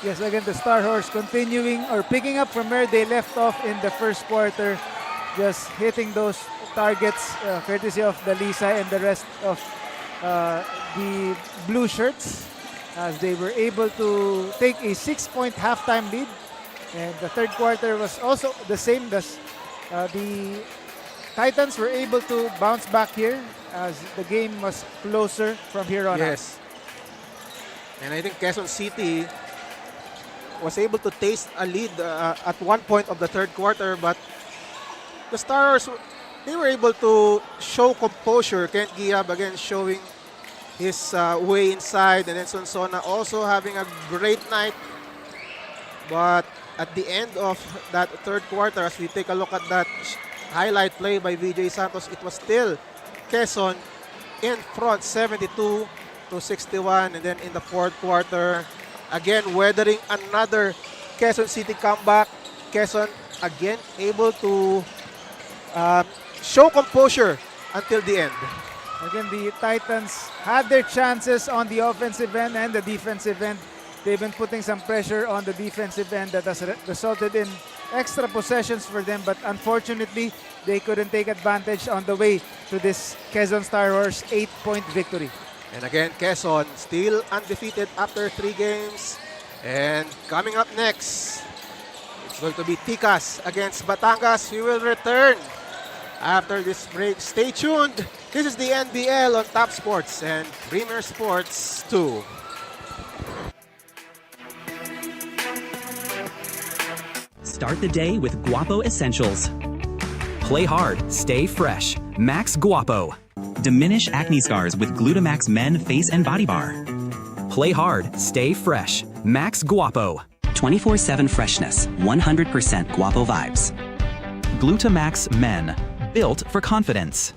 Speaker 4: Yes, again, the Star Horse continuing or picking up from where they left off in the first quarter, just hitting those targets courtesy of the Lisa and the rest of the blue shirts, as they were able to take a 6-point halftime lead. And the third quarter was also the same. The Titans were able to bounce back here as the game was closer from here on out.
Speaker 3: Yes. And I think Quezon City was able to taste a lead at one point of the third quarter, but the Stars, they were able to show composure. Kent Guiao again showing his way inside, and then Sonsona also having a great night. But at the end of that third quarter, as we take a look at that highlight play by VJ Santos, it was still Quezon in front 72-61. And then in the fourth quarter, again weathering another Quezon City comeback. Quezon again able to show composure until the end.
Speaker 4: Again, the Titans had their chances on the offensive end and the defensive end. They've been putting some pressure on the defensive end that has resulted in extra possessions for them, but unfortunately, they couldn't take advantage on the way to this Quezon Star Horse 8-point victory.
Speaker 3: And again, Quezon still undefeated after 3 games. And coming up next, it's going to be Ticas against Batangas. We will return after this break. Stay tuned. This is the NBL on Top Sports and Premier Sports 2.
Speaker 8: Start the day with Guapo Essentials. Play hard, stay fresh. Max Guapo. Diminish acne scars with Glutamax Men Face and Body Bar. Play hard, stay fresh. Max Guapo. 24/7 freshness, 100% Guapo vibes. Glutamax Men. Built for confidence.